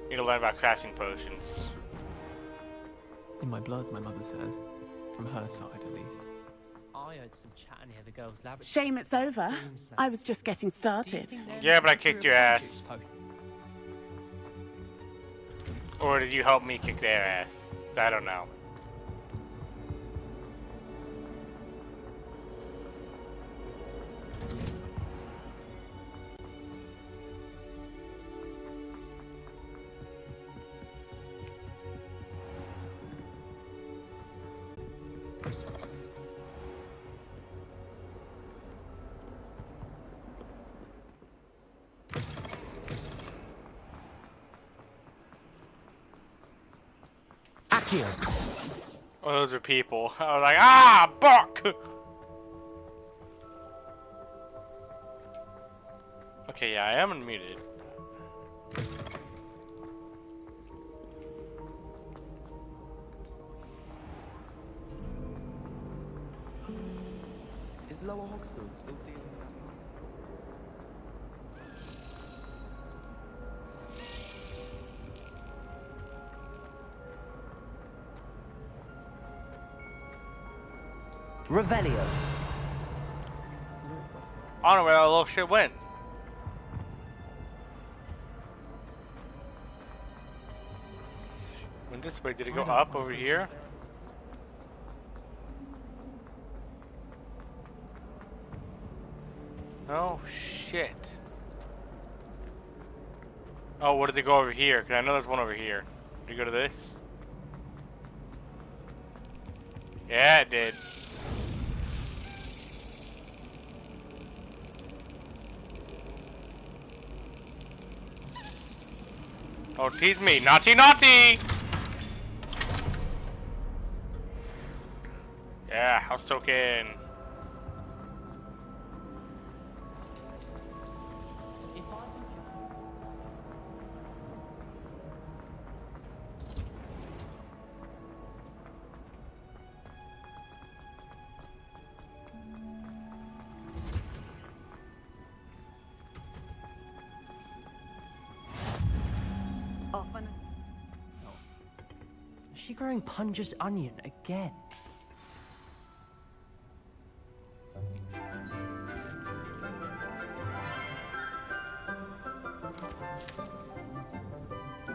Need to learn about crafting potions. In my blood, my mother says. From her side, at least. I heard some chat near the girls' laboratory. Shame it's over. I was just getting started. Yeah, but I kicked your ass. Or did you help me kick their ass? I don't know. Oh, those are people. I was like, ah, buck! Okay, yeah, I am unmuted. Is Lower Hogsfield still dealing with Revelio. I don't know where that little shit went. Went this way. Did it go up over here? Oh, shit. Oh, what did it go over here? Because I know there's one over here. Did you go to this? Yeah, it did. Oh, tease me. Naughty, naughty! Yeah, house token. Is she growing Punja's onion again?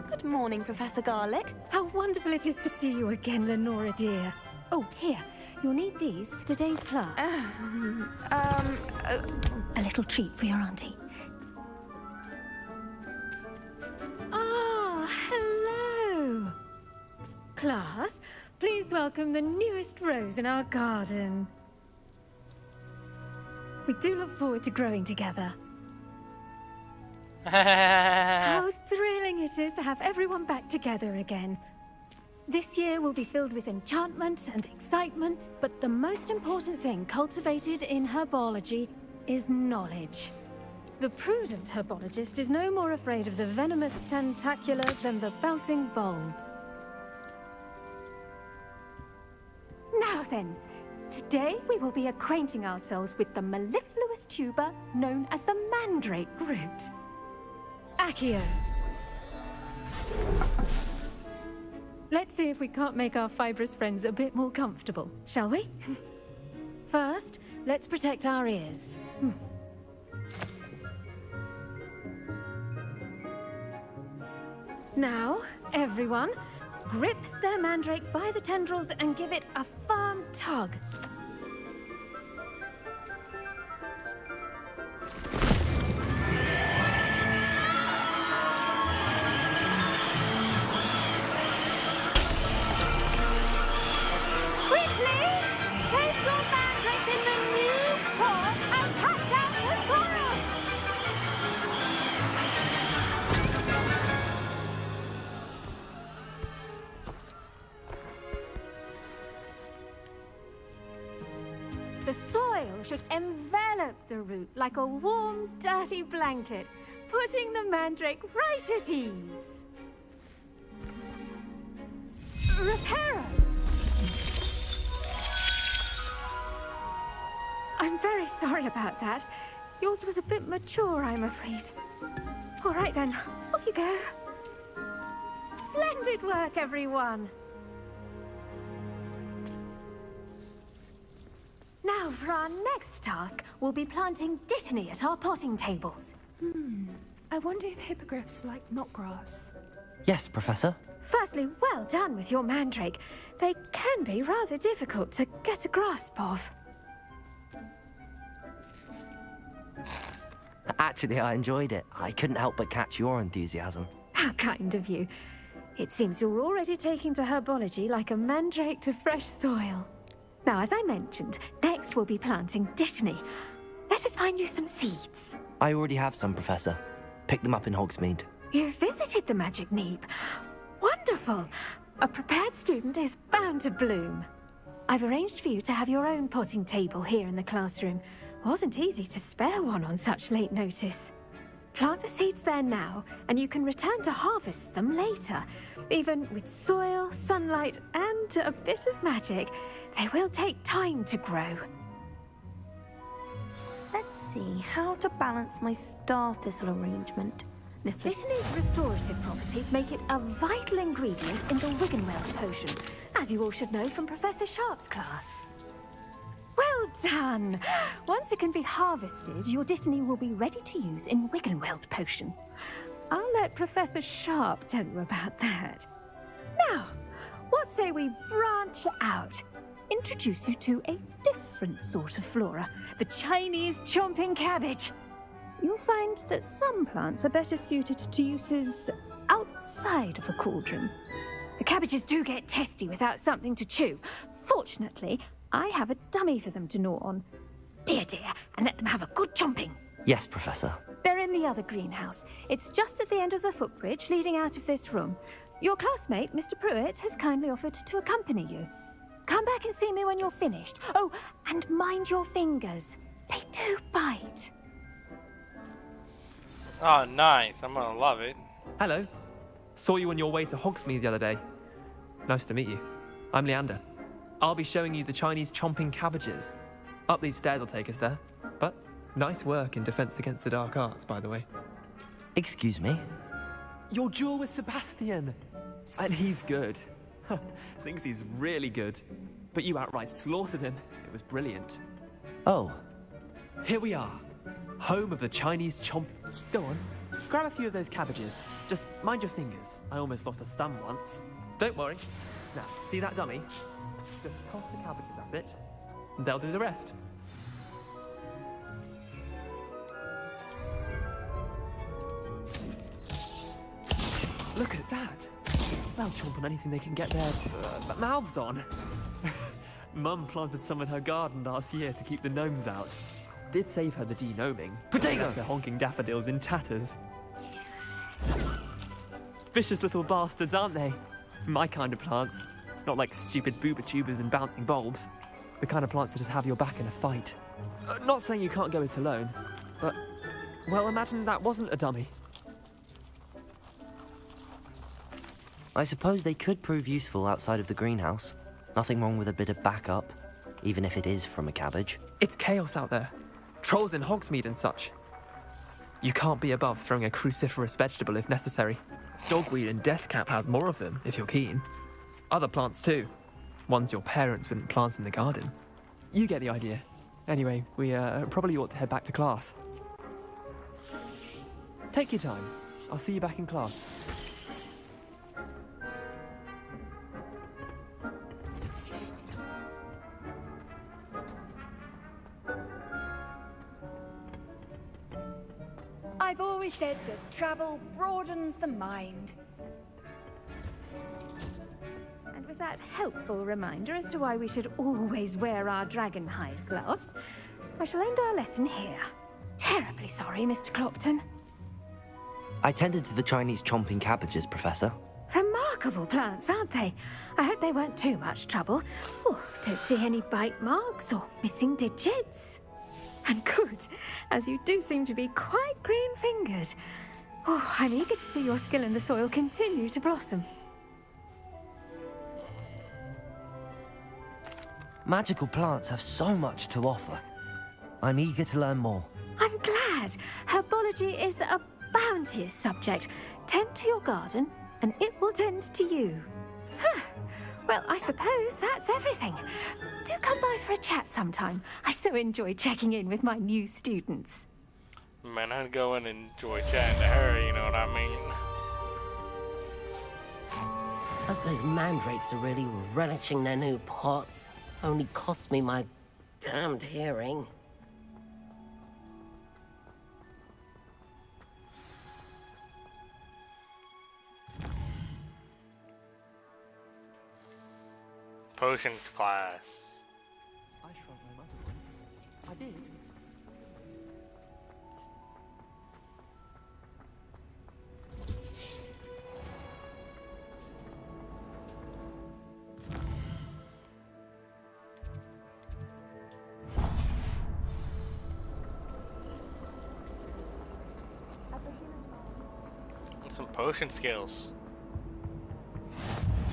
Good morning, Professor Garlic. How wonderful it is to see you again, Lenora dear. Oh, here. You'll need these for today's class. A little treat for your auntie. Ah, hello. Class, please welcome the newest rose in our garden. We do look forward to growing together. How thrilling it is to have everyone back together again. This year will be filled with enchantment and excitement, but the most important thing cultivated in herbology is knowledge. The prudent herbologist is no more afraid of the venomous tentacular than the bouncing bulb. Now then, today we will be acquainting ourselves with the mellifluous tuber known as the mandrake root. Accio. Let's see if we can't make our fibrous friends a bit more comfortable, shall we? First, let's protect our ears. Now, everyone, grip their mandrake by the tendrils and give it a firm tug. should envelop the root like a warm, dirty blanket, putting the mandrake right at ease. Reparo! I'm very sorry about that. Yours was a bit mature, I'm afraid. All right then, off you go. Splendid work, everyone. Now, for our next task, we'll be planting dittany at our potting tables. I wonder if hippogriffs like knotgrass. Yes, Professor. Firstly, well done with your mandrake. They can be rather difficult to get a grasp of. Actually, I enjoyed it. I couldn't help but catch your enthusiasm. How kind of you. It seems you're already taking to herbology like a mandrake to fresh soil. Now, as I mentioned, next we'll be planting dittany. Let us find you some seeds. I already have some, Professor. Picked them up in Hogsmeade. You visited the Magic Neep. Wonderful! A prepared student is bound to bloom. I've arranged for you to have your own potting table here in the classroom. Wasn't easy to spare one on such late notice. Plant the seeds there now, and you can return to harvest them later. Even with soil, sunlight, and a bit of magic, they will take time to grow. Let's see how to balance my star thistle arrangement. Dittany's restorative properties make it a vital ingredient in the Wiggenweld potion, as you all should know from Professor Sharp's class. Well done! Once it can be harvested, your dittany will be ready to use in Wiggenweld potion. I'll let Professor Sharp tell you about that. Now, what say we branch out? Introduce you to a different sort of flora, the Chinese chomping cabbage. You'll find that some plants are better suited to uses outside of a cauldron. The cabbages do get testy without something to chew. Fortunately, I have a dummy for them to gnaw on. Be a dear and let them have a good chomping. Yes, Professor. They're in the other greenhouse. It's just at the end of the footbridge leading out of this room. Your classmate, Mr. Pruitt, has kindly offered to accompany you. Come back and see me when you're finished. Oh, and mind your fingers. They do bite. Oh, nice. I'm gonna love it. Hello. Saw you on your way to Hogsmeade the other day. Nice to meet you. I'm Leander. I'll be showing you the Chinese chomping cabbages. Up these stairs will take us there. But nice work in Defense Against the Dark Arts, by the way. Excuse me? Your duel with Sebastian. And he's good. Thinks he's really good. But you outright slaughtered him. It was brilliant. Oh. Here we are. Home of the Chinese chomp... Go on. Grab a few of those cabbages. Just mind your fingers. I almost lost a thumb once. Don't worry. Now, see that dummy? Just toss the cabbages at it, and they'll do the rest. Look at that! They'll chomp on anything they can get their mouths on. Mum planted some in her garden last year to keep the gnomes out. Did save her the de-gnoming. Potato! The honking daffodils in tatters. Vicious little bastards, aren't they? My kind of plants. Not like stupid booba tubers and bouncing bulbs. The kind of plants that just have your back in a fight. Not saying you can't go it alone, but... Well, imagine that wasn't a dummy. I suppose they could prove useful outside of the greenhouse. Nothing wrong with a bit of backup, even if it is from a cabbage. It's chaos out there. Trolls in Hogsmeade and such. You can't be above throwing a cruciferous vegetable if necessary. Dogweed and deathcap has more of them, if you're keen. Other plants too. Ones your parents wouldn't plant in the garden. You get the idea. Anyway, we probably ought to head back to class. Take your time. I'll see you back in class. I've always said that travel broadens the mind. And with that helpful reminder as to why we should always wear our dragon hide gloves, I shall end our lesson here. Terribly sorry, Mr. Clopton. I tended to the Chinese chomping cabbages, Professor. Remarkable plants, aren't they? I hope they weren't too much trouble. Oh, don't see any bite marks or missing digits. And good, as you do seem to be quite green-fingered. Oh, I'm eager to see your skill in the soil continue to blossom. Magical plants have so much to offer. I'm eager to learn more. I'm glad. Herbology is a bounteous subject. Tend to your garden, and it will tend to you. Huh. Well, I suppose that's everything. Do come by for a chat sometime. I so enjoy checking in with my new students. Man, I'd go and enjoy chatting to her, you know what I mean? Hope those mandrakes are really relishing their new pots. Only cost me my damned hearing. Potions class. I shrunk my mother once. I did. Some potion skills.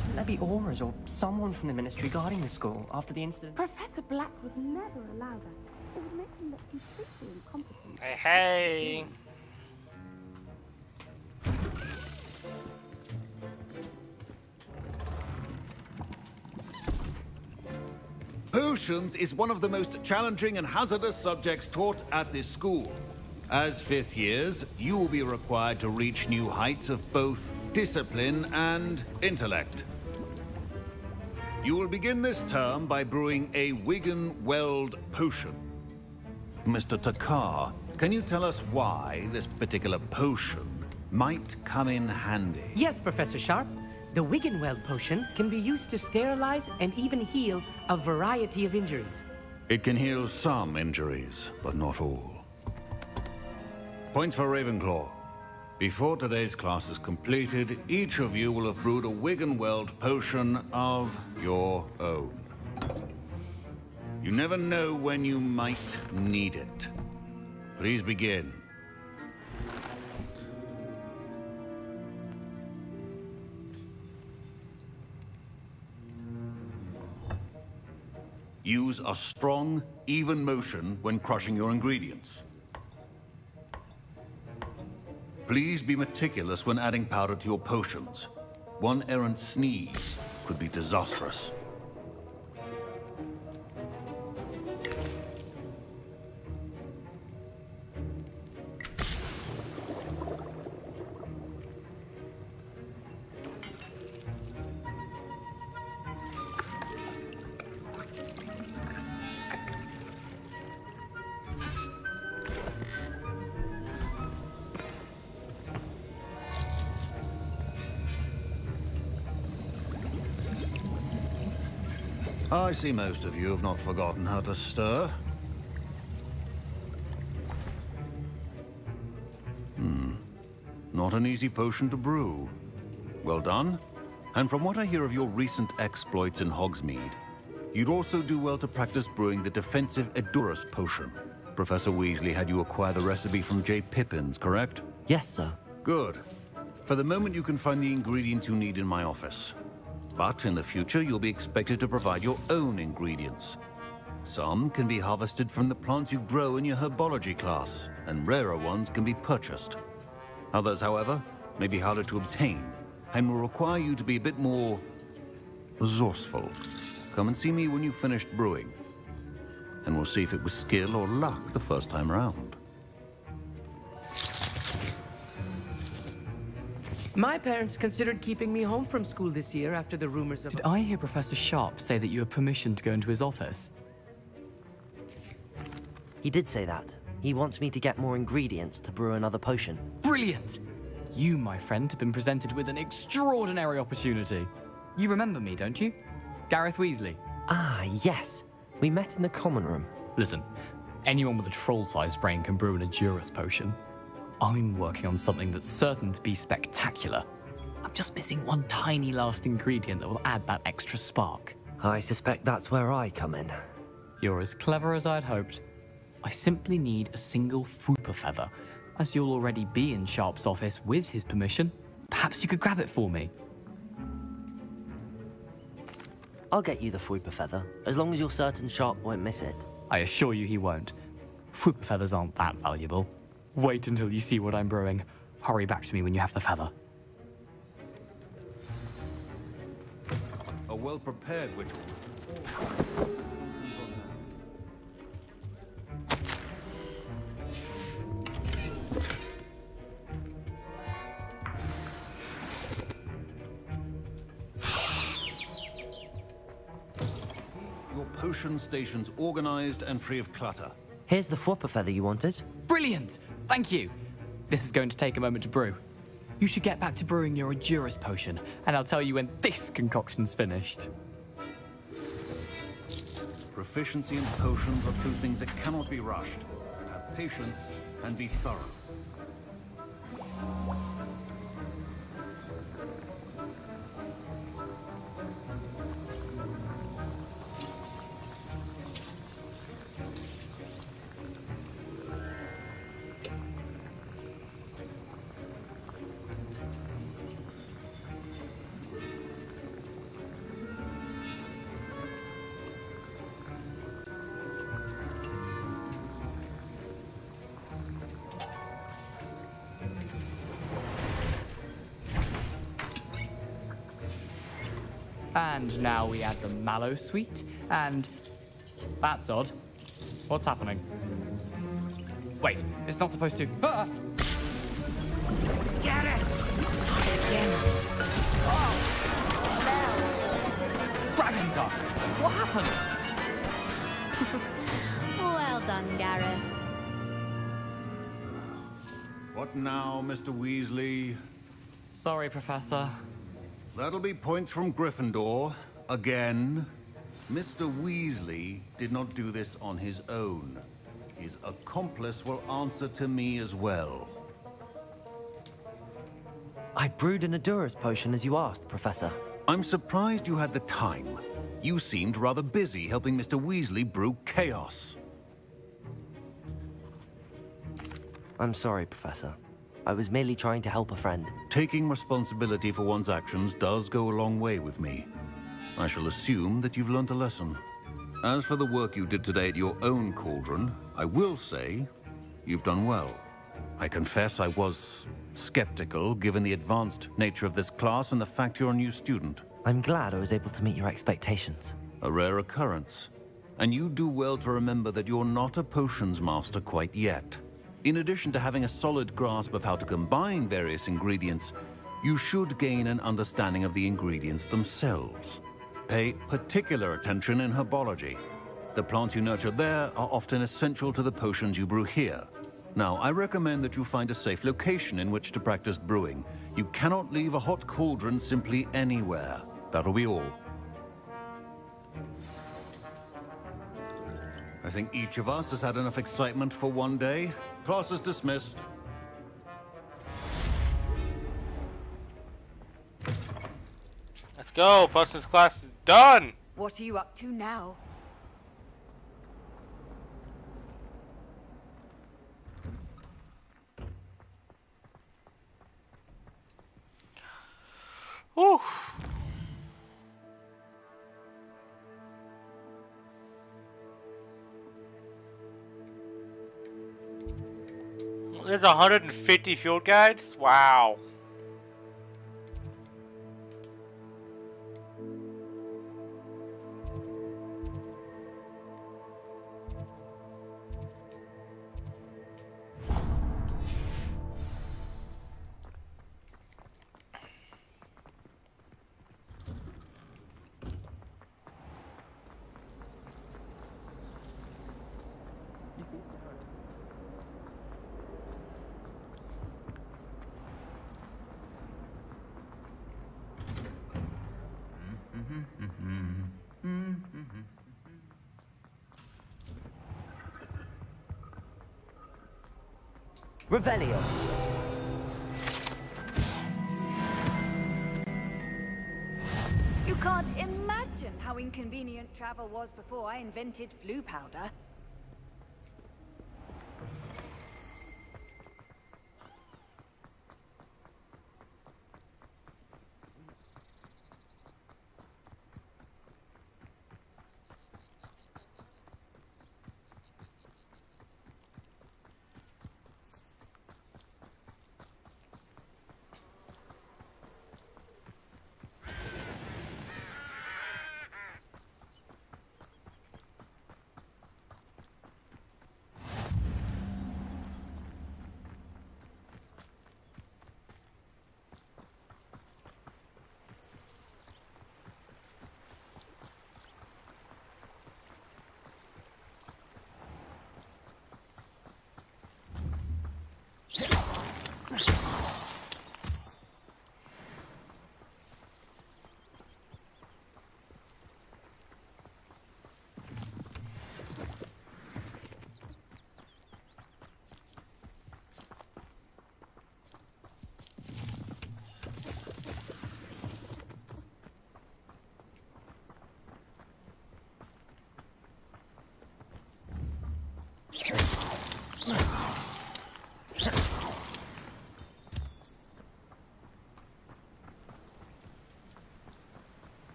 Shouldn't there be auras or someone from the ministry guarding the school after the incident? Professor Black would never allow that. It would make him look completely incompetent. Hey. Potions is one of the most challenging and hazardous subjects taught at this school. As fifth years, you will be required to reach new heights of both discipline and intellect. You will begin this term by brewing a Wigan-Weld potion. Mr. Takar, can you tell us why this particular potion might come in handy? Yes, Professor Sharp. The Wigan-Weld potion can be used to sterilize and even heal a variety of injuries. It can heal some injuries, but not all. Points for Ravenclaw. Before today's class is completed, each of you will have brewed a Wigan-Weld potion of your own. You never know when you might need it. Please begin. Use a strong, even motion when crushing your ingredients. Please be meticulous when adding powder to your potions. One errant sneeze could be disastrous. I see most of you have not forgotten how to stir. Not an easy potion to brew. Well done. And from what I hear of your recent exploits in Hogsmeade, you'd also do well to practice brewing the defensive Edurus potion. Professor Weasley had you acquire the recipe from J. Pippin's, correct? Yes, sir. Good. For the moment, you can find the ingredients you need in my office. But in the future, you'll be expected to provide your own ingredients. Some can be harvested from the plants you grow in your herbology class, and rarer ones can be purchased. Others, however, may be harder to obtain, and will require you to be a bit more resourceful. Come and see me when you've finished brewing, and we'll see if it was skill or luck the first time around. My parents considered keeping me home from school this year after the rumors of... Did I hear Professor Sharp say that you have permission to go into his office? He did say that. He wants me to get more ingredients to brew another potion. Brilliant! You, my friend, have been presented with an extraordinary opportunity. You remember me, don't you? Gareth Weasley. Ah, yes. We met in the common room. Listen, anyone with a troll-sized brain can brew an Edurus potion. I'm working on something that's certain to be spectacular. I'm just missing one tiny last ingredient that will add that extra spark. I suspect that's where I come in. You're as clever as I'd hoped. I simply need a single Fwooper feather. As you'll already be in Sharp's office with his permission, perhaps you could grab it for me. I'll get you the Fwooper feather, as long as you're certain Sharp won't miss it. I assure you he won't. Fwooper feathers aren't that valuable. Wait until you see what I'm brewing. Hurry back to me when you have the feather. A well-prepared ritual. Your potion station's organized and free of clutter. Here's the Fwooper feather you wanted. Brilliant! Thank you! This is going to take a moment to brew. You should get back to brewing your Edurus potion, and I'll tell you when this concoction's finished. Proficiency in potions are two things that cannot be rushed. Have patience and be thorough. And now we add the mallow sweet, and... That's odd. What's happening? Wait, it's not supposed to... Ah! Get it! Dragon Duck! What happened? Well done, Gareth. What now, Mr. Weasley? Sorry, Professor. That'll be points from Gryffindor. Again. Mr. Weasley did not do this on his own. His accomplice will answer to me as well. I brewed an Edurus potion as you asked, Professor. I'm surprised you had the time. You seemed rather busy helping Mr. Weasley brew chaos. I'm sorry, Professor. I was merely trying to help a friend. Taking responsibility for one's actions does go a long way with me. I shall assume that you've learnt a lesson. As for the work you did today at your own cauldron, I will say you've done well. I confess I was skeptical, given the advanced nature of this class and the fact you're a new student. I'm glad I was able to meet your expectations. A rare occurrence. And you do well to remember that you're not a potions master quite yet. In addition to having a solid grasp of how to combine various ingredients, you should gain an understanding of the ingredients themselves. Pay particular attention in herbology. The plants you nurture there are often essential to the potions you brew here. Now, I recommend that you find a safe location in which to practice brewing. You cannot leave a hot cauldron simply anywhere. That'll be all. I think each of us has had enough excitement for one day. Class is dismissed. Let's go. Potions class is done. What are you up to now? Whew. There's 150 field guides? Wow. Revelio. You can't imagine how inconvenient travel was before I invented flu powder.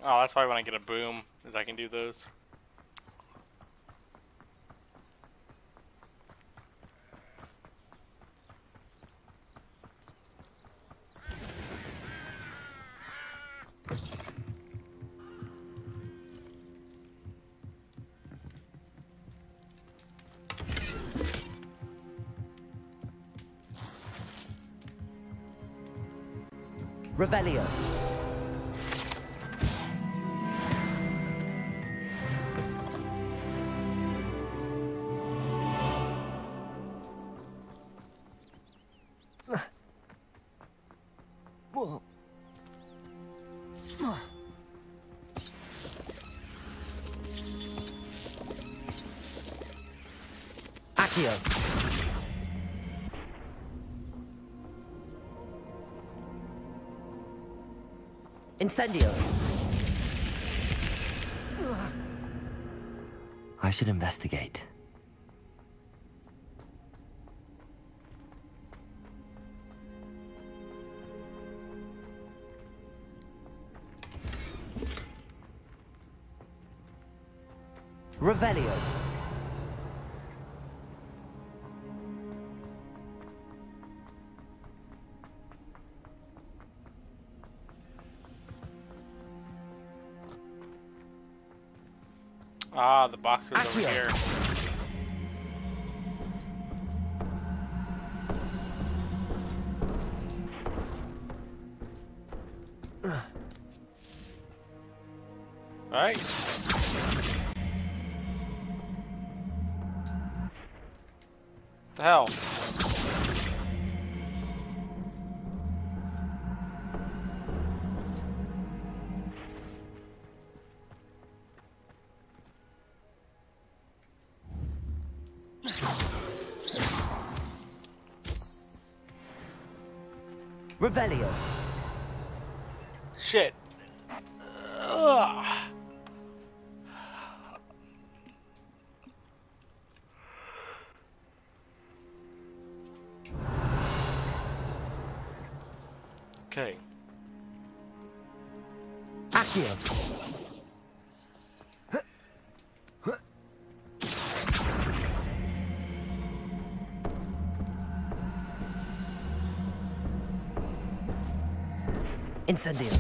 Oh, that's why when I get a boom, is I can do those. Revelio. Accio. Incendio. I should investigate. Revelio. Ah, the box goes over here. Alright. What the hell? Revelio. Shit. Ugh. Okay. Accio. Incendio.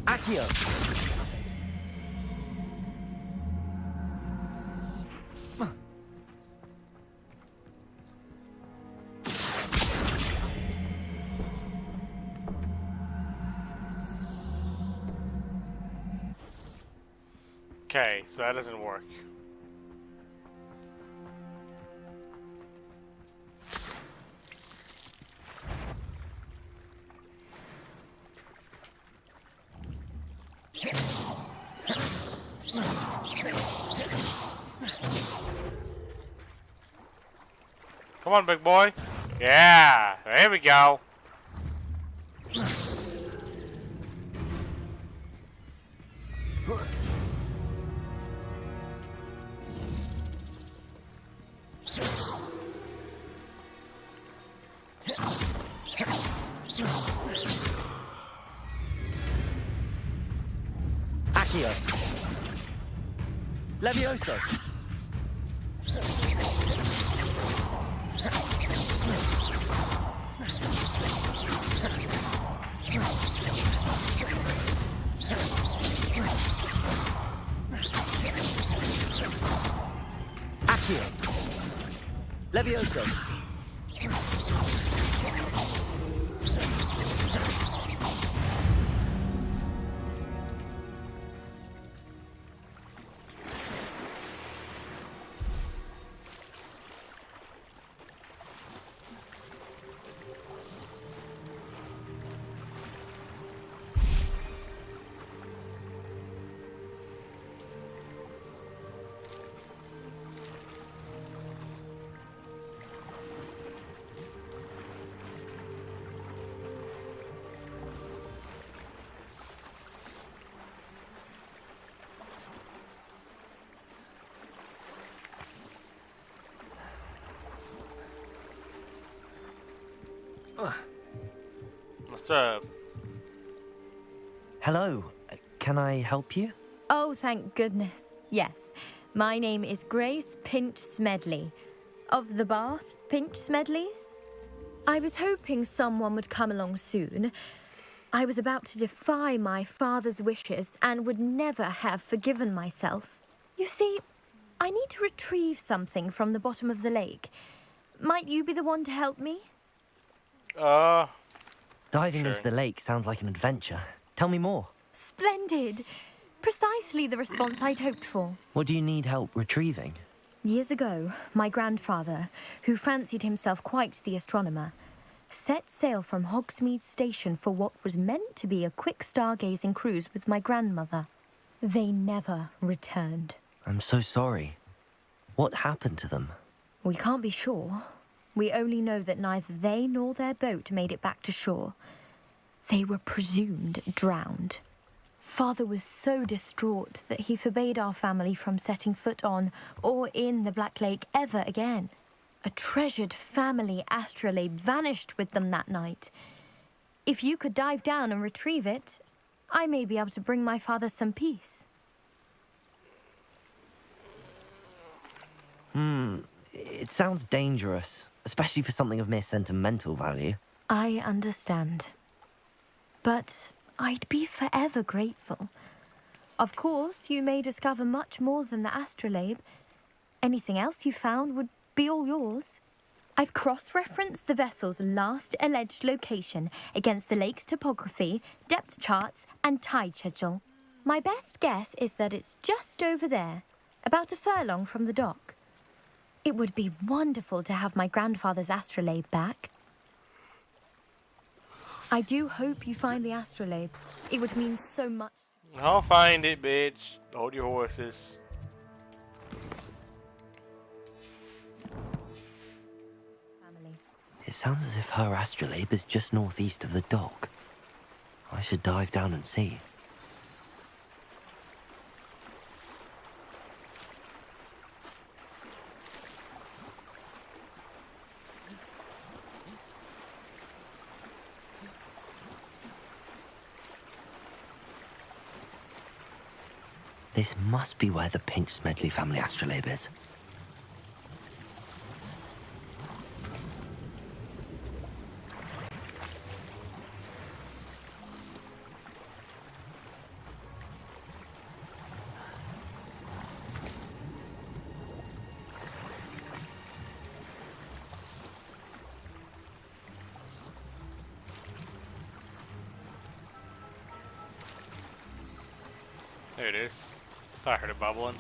Accio. Okay, so that doesn't work. Come on, big boy. Yeah, there we go. Accio. Levioso. Accio. Levioso. What's up? Hello. can I help you? Oh, thank goodness. Yes. My name is Grace Pinch Smedley. Of the Bath Pinch Smedleys? I was hoping someone would come along soon. I was about to defy my father's wishes and would never have forgiven myself. You see, I need to retrieve something from the bottom of the lake. Might you be the one to help me? Diving into the lake sounds like an adventure. Tell me more. Splendid. Precisely the response I'd hoped for. What do you need help retrieving? Years ago, my grandfather, who fancied himself quite the astronomer, set sail from Hogsmeade Station for what was meant to be a quick stargazing cruise with my grandmother. They never returned. I'm so sorry. What happened to them? We can't be sure. We only know that neither they nor their boat made it back to shore. They were presumed drowned. Father was so distraught that he forbade our family from setting foot on or in the Black Lake ever again. A treasured family astrolabe vanished with them that night. If you could dive down and retrieve it, I may be able to bring my father some peace. It sounds dangerous, especially for something of mere sentimental value. I understand. But I'd be forever grateful. Of course, you may discover much more than the astrolabe. Anything else you found would be all yours. I've cross-referenced the vessel's last alleged location against the lake's topography, depth charts, and tide schedule. My best guess is that it's just over there, about a furlong from the dock. It would be wonderful to have my grandfather's astrolabe back. I do hope you find the astrolabe. It would mean so much. I'll find it, bitch. Hold your horses. It sounds as if her astrolabe is just northeast of the dock. I should dive down and see. This must be where the Pinch Smedley family astrolabe is. There it is. Thought I heard it bubbling.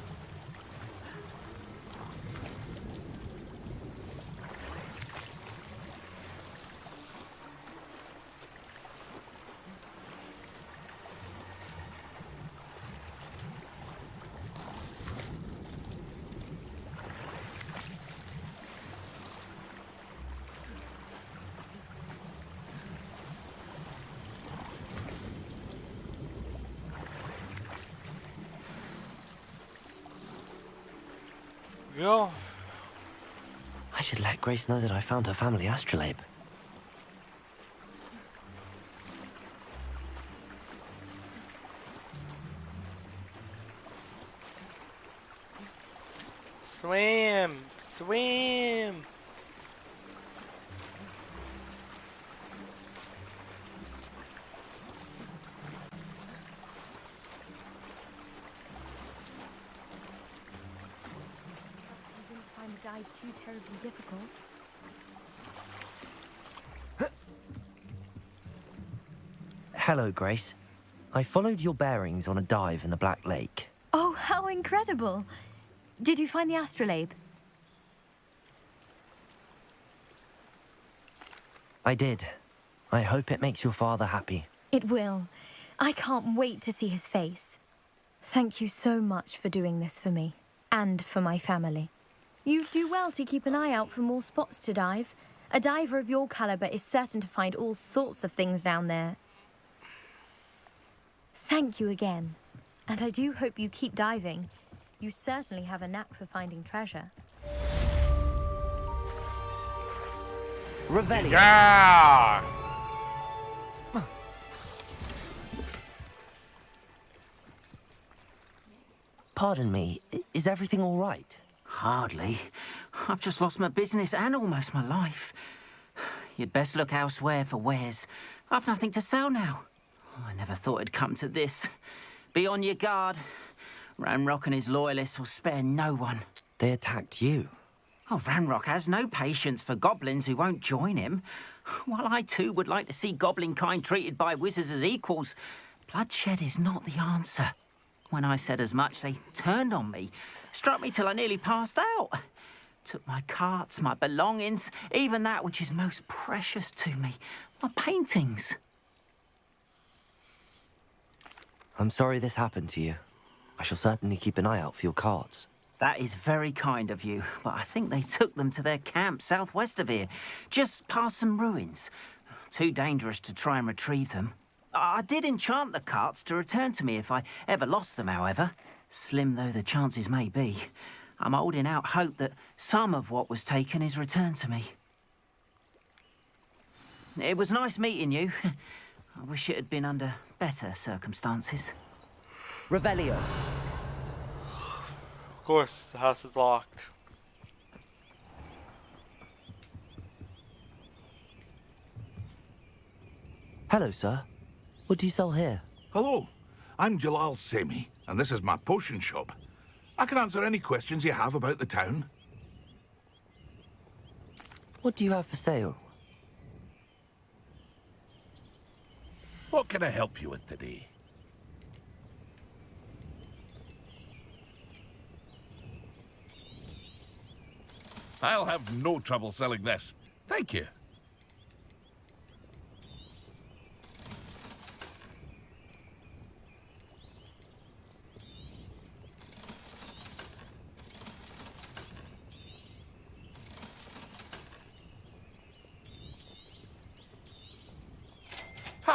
Go. I should let Grace know that I found her family astrolabe. Swim! Swim! Find the dive too terribly difficult. Hello, Grace. I followed your bearings on a dive in the Black Lake. Oh, how incredible! Did you find the astrolabe? I did. I hope it makes your father happy. It will. I can't wait to see his face. Thank you so much for doing this for me, and for my family. You do well to keep an eye out for more spots to dive. A diver of your caliber is certain to find all sorts of things down there. Thank you again. And I do hope you keep diving. You certainly have a knack for finding treasure. Revelio. Yeah! Pardon me, is everything all right? Hardly. I've just lost my business and almost my life. You'd best look elsewhere for wares. I've nothing to sell now. I never thought it'd come to this. Be on your guard. Ranrock and his loyalists will spare no one. They attacked you? Oh, Ranrock has no patience for goblins who won't join him. While I too would like to see goblin kind treated by wizards as equals, bloodshed is not the answer. When I said as much, they turned on me, struck me till I nearly passed out. Took my carts, my belongings, even that which is most precious to me, my paintings. I'm sorry this happened to you. I shall certainly keep an eye out for your carts. That is very kind of you, but I think they took them to their camp southwest of here, just past some ruins. Too dangerous to try and retrieve them. I did enchant the carts to return to me if I ever lost them, however. Slim though the chances may be, I'm holding out hope that some of what was taken is returned to me. It was nice meeting you. I wish it had been under better circumstances. Revelio. Of course, the house is locked. Hello, sir. What do you sell here? Hello, I'm Jalal Semi, and this is my potion shop. I can answer any questions you have about the town. What do you have for sale? What can I help you with today? I'll have no trouble selling this. Thank you.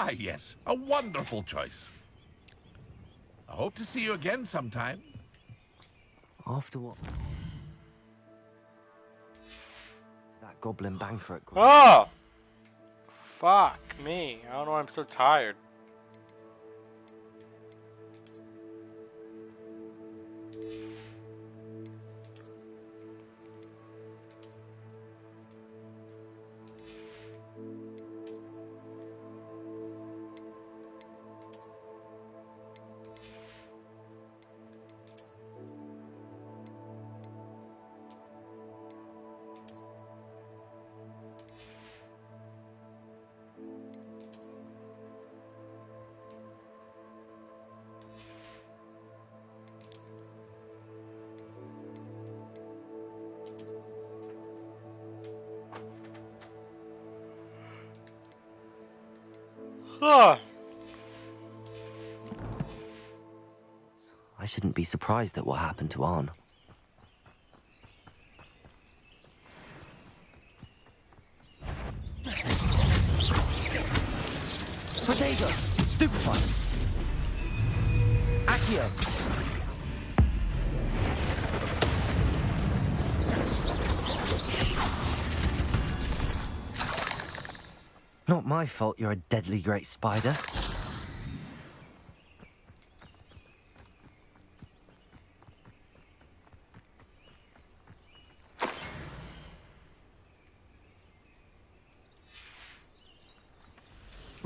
Ah, yes, a wonderful choice. I hope to see you again sometime. After what? That goblin banker at Oh! Fuck me. I don't know why I'm so tired. I shouldn't be surprised at what happened to Arn. Potato! Stupefy! Accio! Not my fault you're a deadly great spider.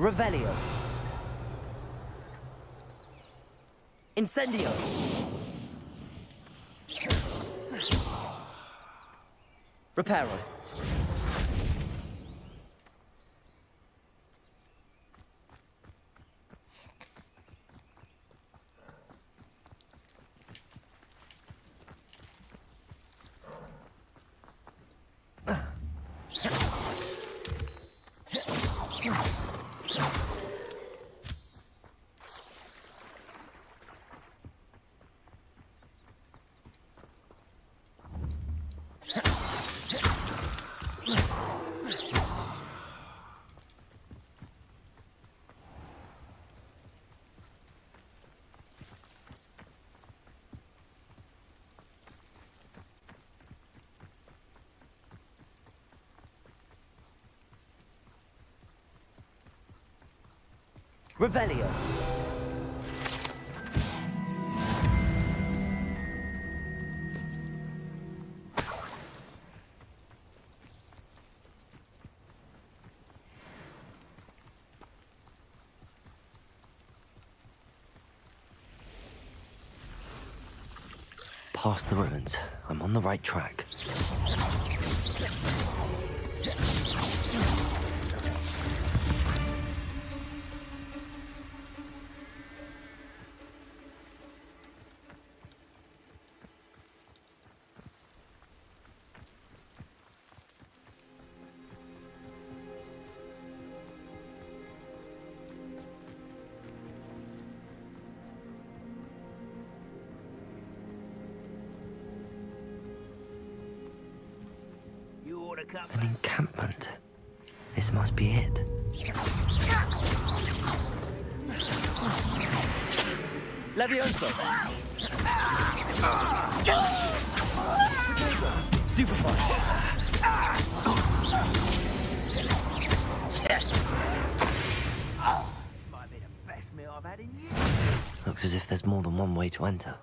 Revelio. Incendio. Reparo. Revelio. past the ruins. I'm on the right track. An encampment. This must be it. Levioso! Stupefy! Might be the best meal I've had in years. Looks as if there's more than one way to enter.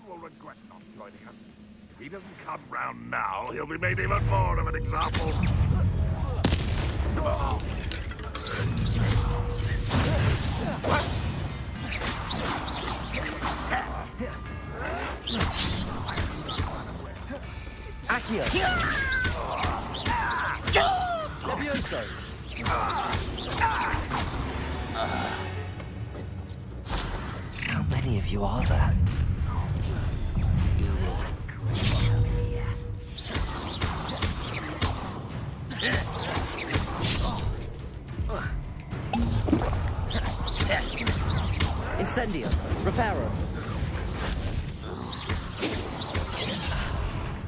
Will regret not joining us. If he doesn't come round now, he'll be made even more of an example. Accio! Levioso! How many of you are there? Incendio! Reparo!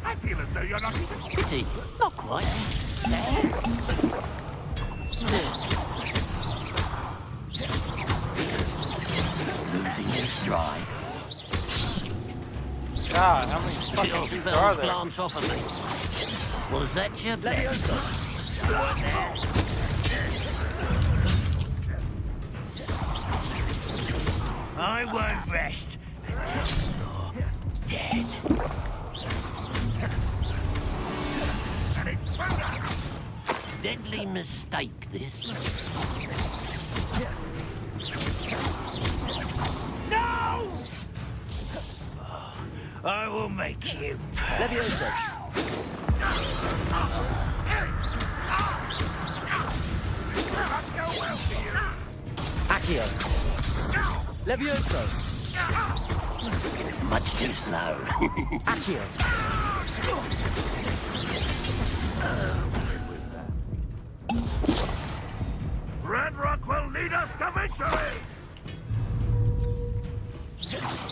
I feel as though you're not even... Pity, not quite. Losing your stride. God, how many fucking dudes are there? Glance off of me. Was that your best? I won't rest until you're dead. Deadly mistake, this. No! I will make you pay. Levioso! Accio! Levioso! Much too slow. Accio! Red Rock will lead us to victory!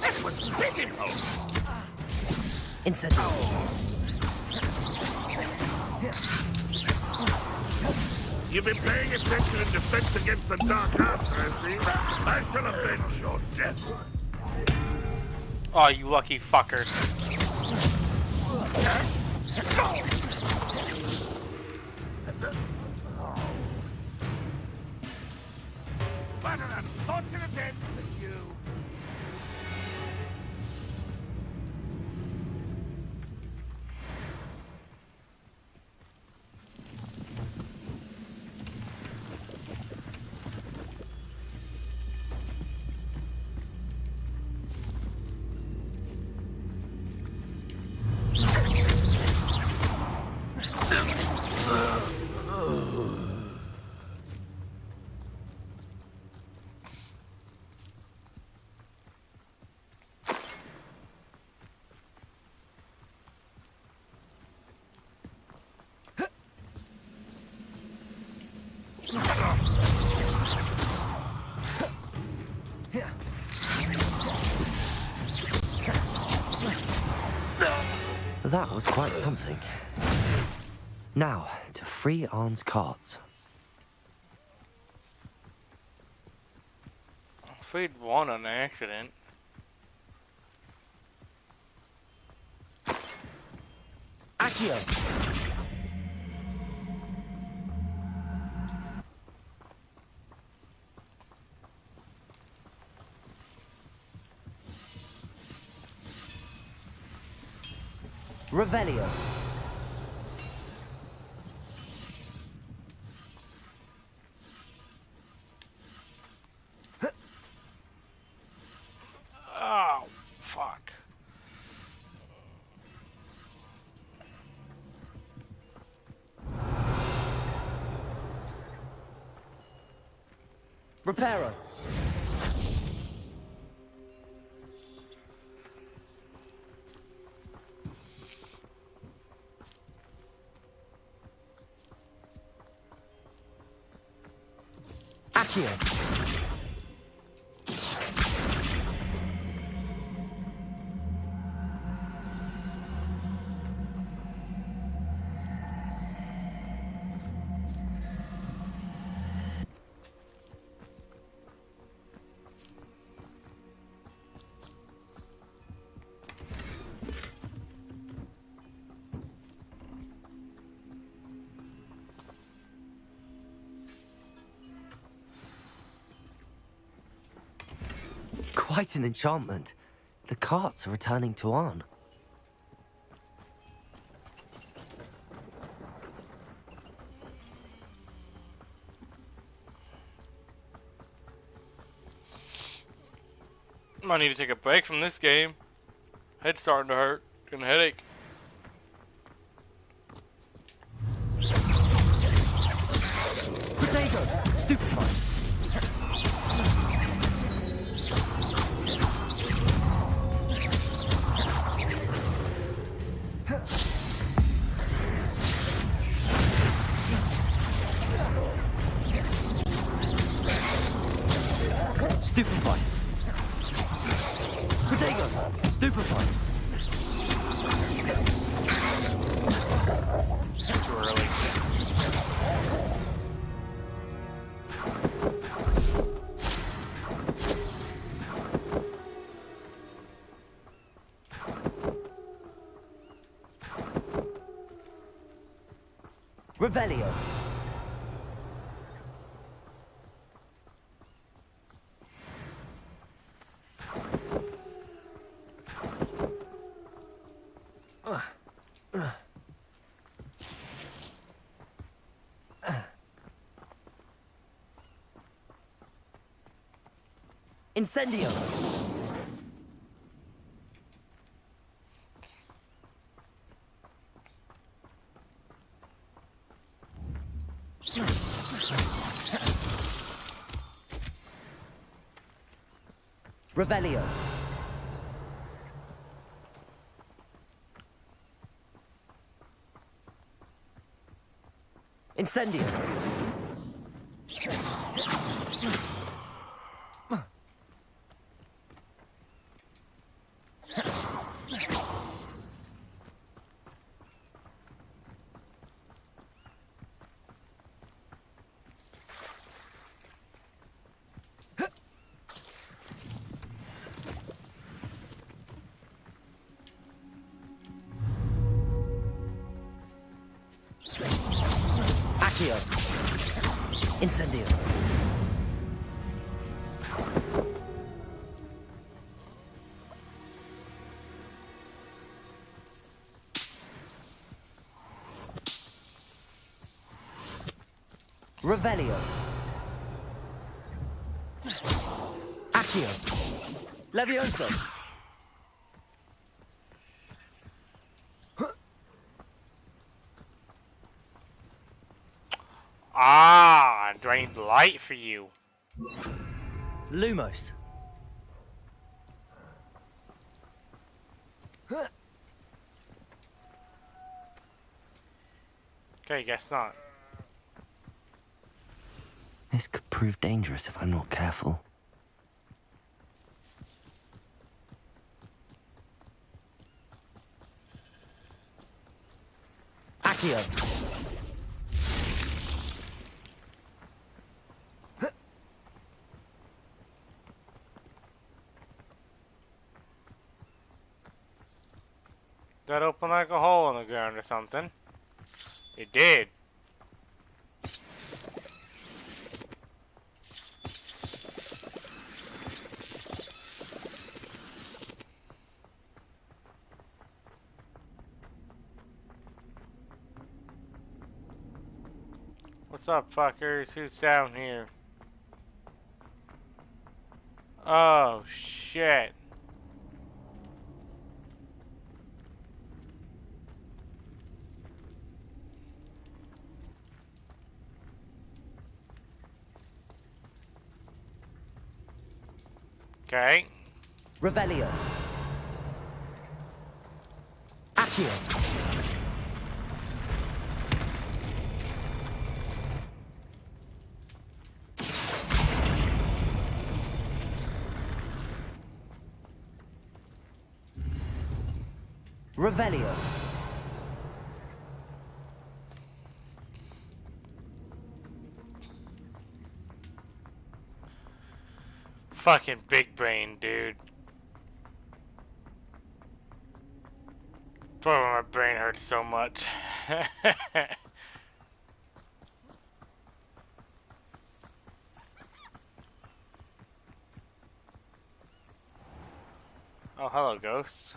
This was pitiful! Incendio! You've been paying attention in defense against the Dark Arts, I see. I shall avenge your death. Oh, you lucky fucker. What an unfortunate end for you. That was quite something. Now, to free Arn's carts. I freed one on accident. Accio! Revelio! Reparo. Accio. Quite an enchantment. The carts are returning to Arn. Might need to take a break from this game. Head's starting to hurt. Getting a headache. Potato! Stupefy! Stupefy! Potato! Stupefy! Too early. Revelio. Incendio. Revelio. Incendio. Accio. Incendio. Revelio. Accio. Levioso. Ah, drained light for you. Lumos. Okay, guess not. This could prove dangerous if I'm not careful. Accio. That opened like a hole in the ground or something. It did. What's up, fuckers? Who's down here? Oh, shit. Okay. Revelio. Accio. Revelio. Fucking big brain, dude. That's why my brain hurts so much. Oh, hello, ghost.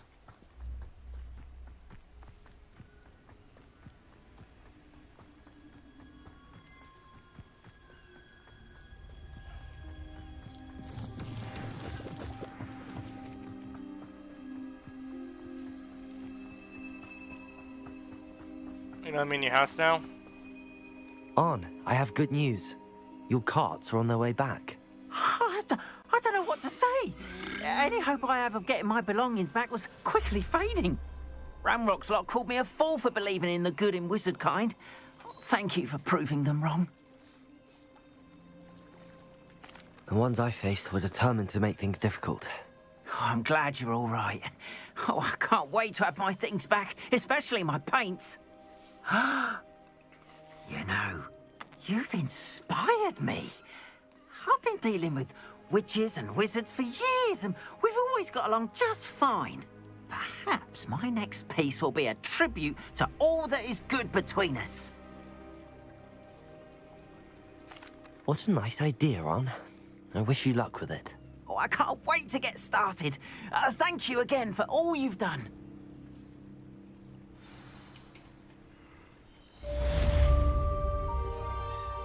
You know I'm in your house now? On, I have good news. Your carts are on their way back. I don't know what to say. Any hope I have of getting my belongings back was quickly fading. Ramrock's lot called me a fool for believing in the good in wizard kind. Thank you for proving them wrong. The ones I faced were determined to make things difficult. Oh, I'm glad you're all right. Oh, I can't wait to have my things back, especially my paints. You know, you've inspired me. I've been dealing with witches and wizards for years, and we've always got along just fine. Perhaps my next piece will be a tribute to all that is good between us. What a nice idea, On. I wish you luck with it. Oh, I can't wait to get started. Thank you again for all you've done.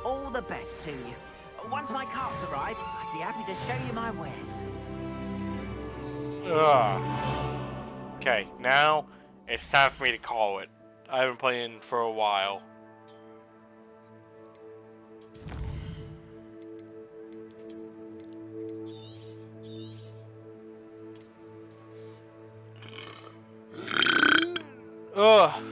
All the best to you. Once my carts arrive, I'd be happy to show you my wares. Ugh. Okay, now it's time for me to call it. I haven't played for a while. Ugh.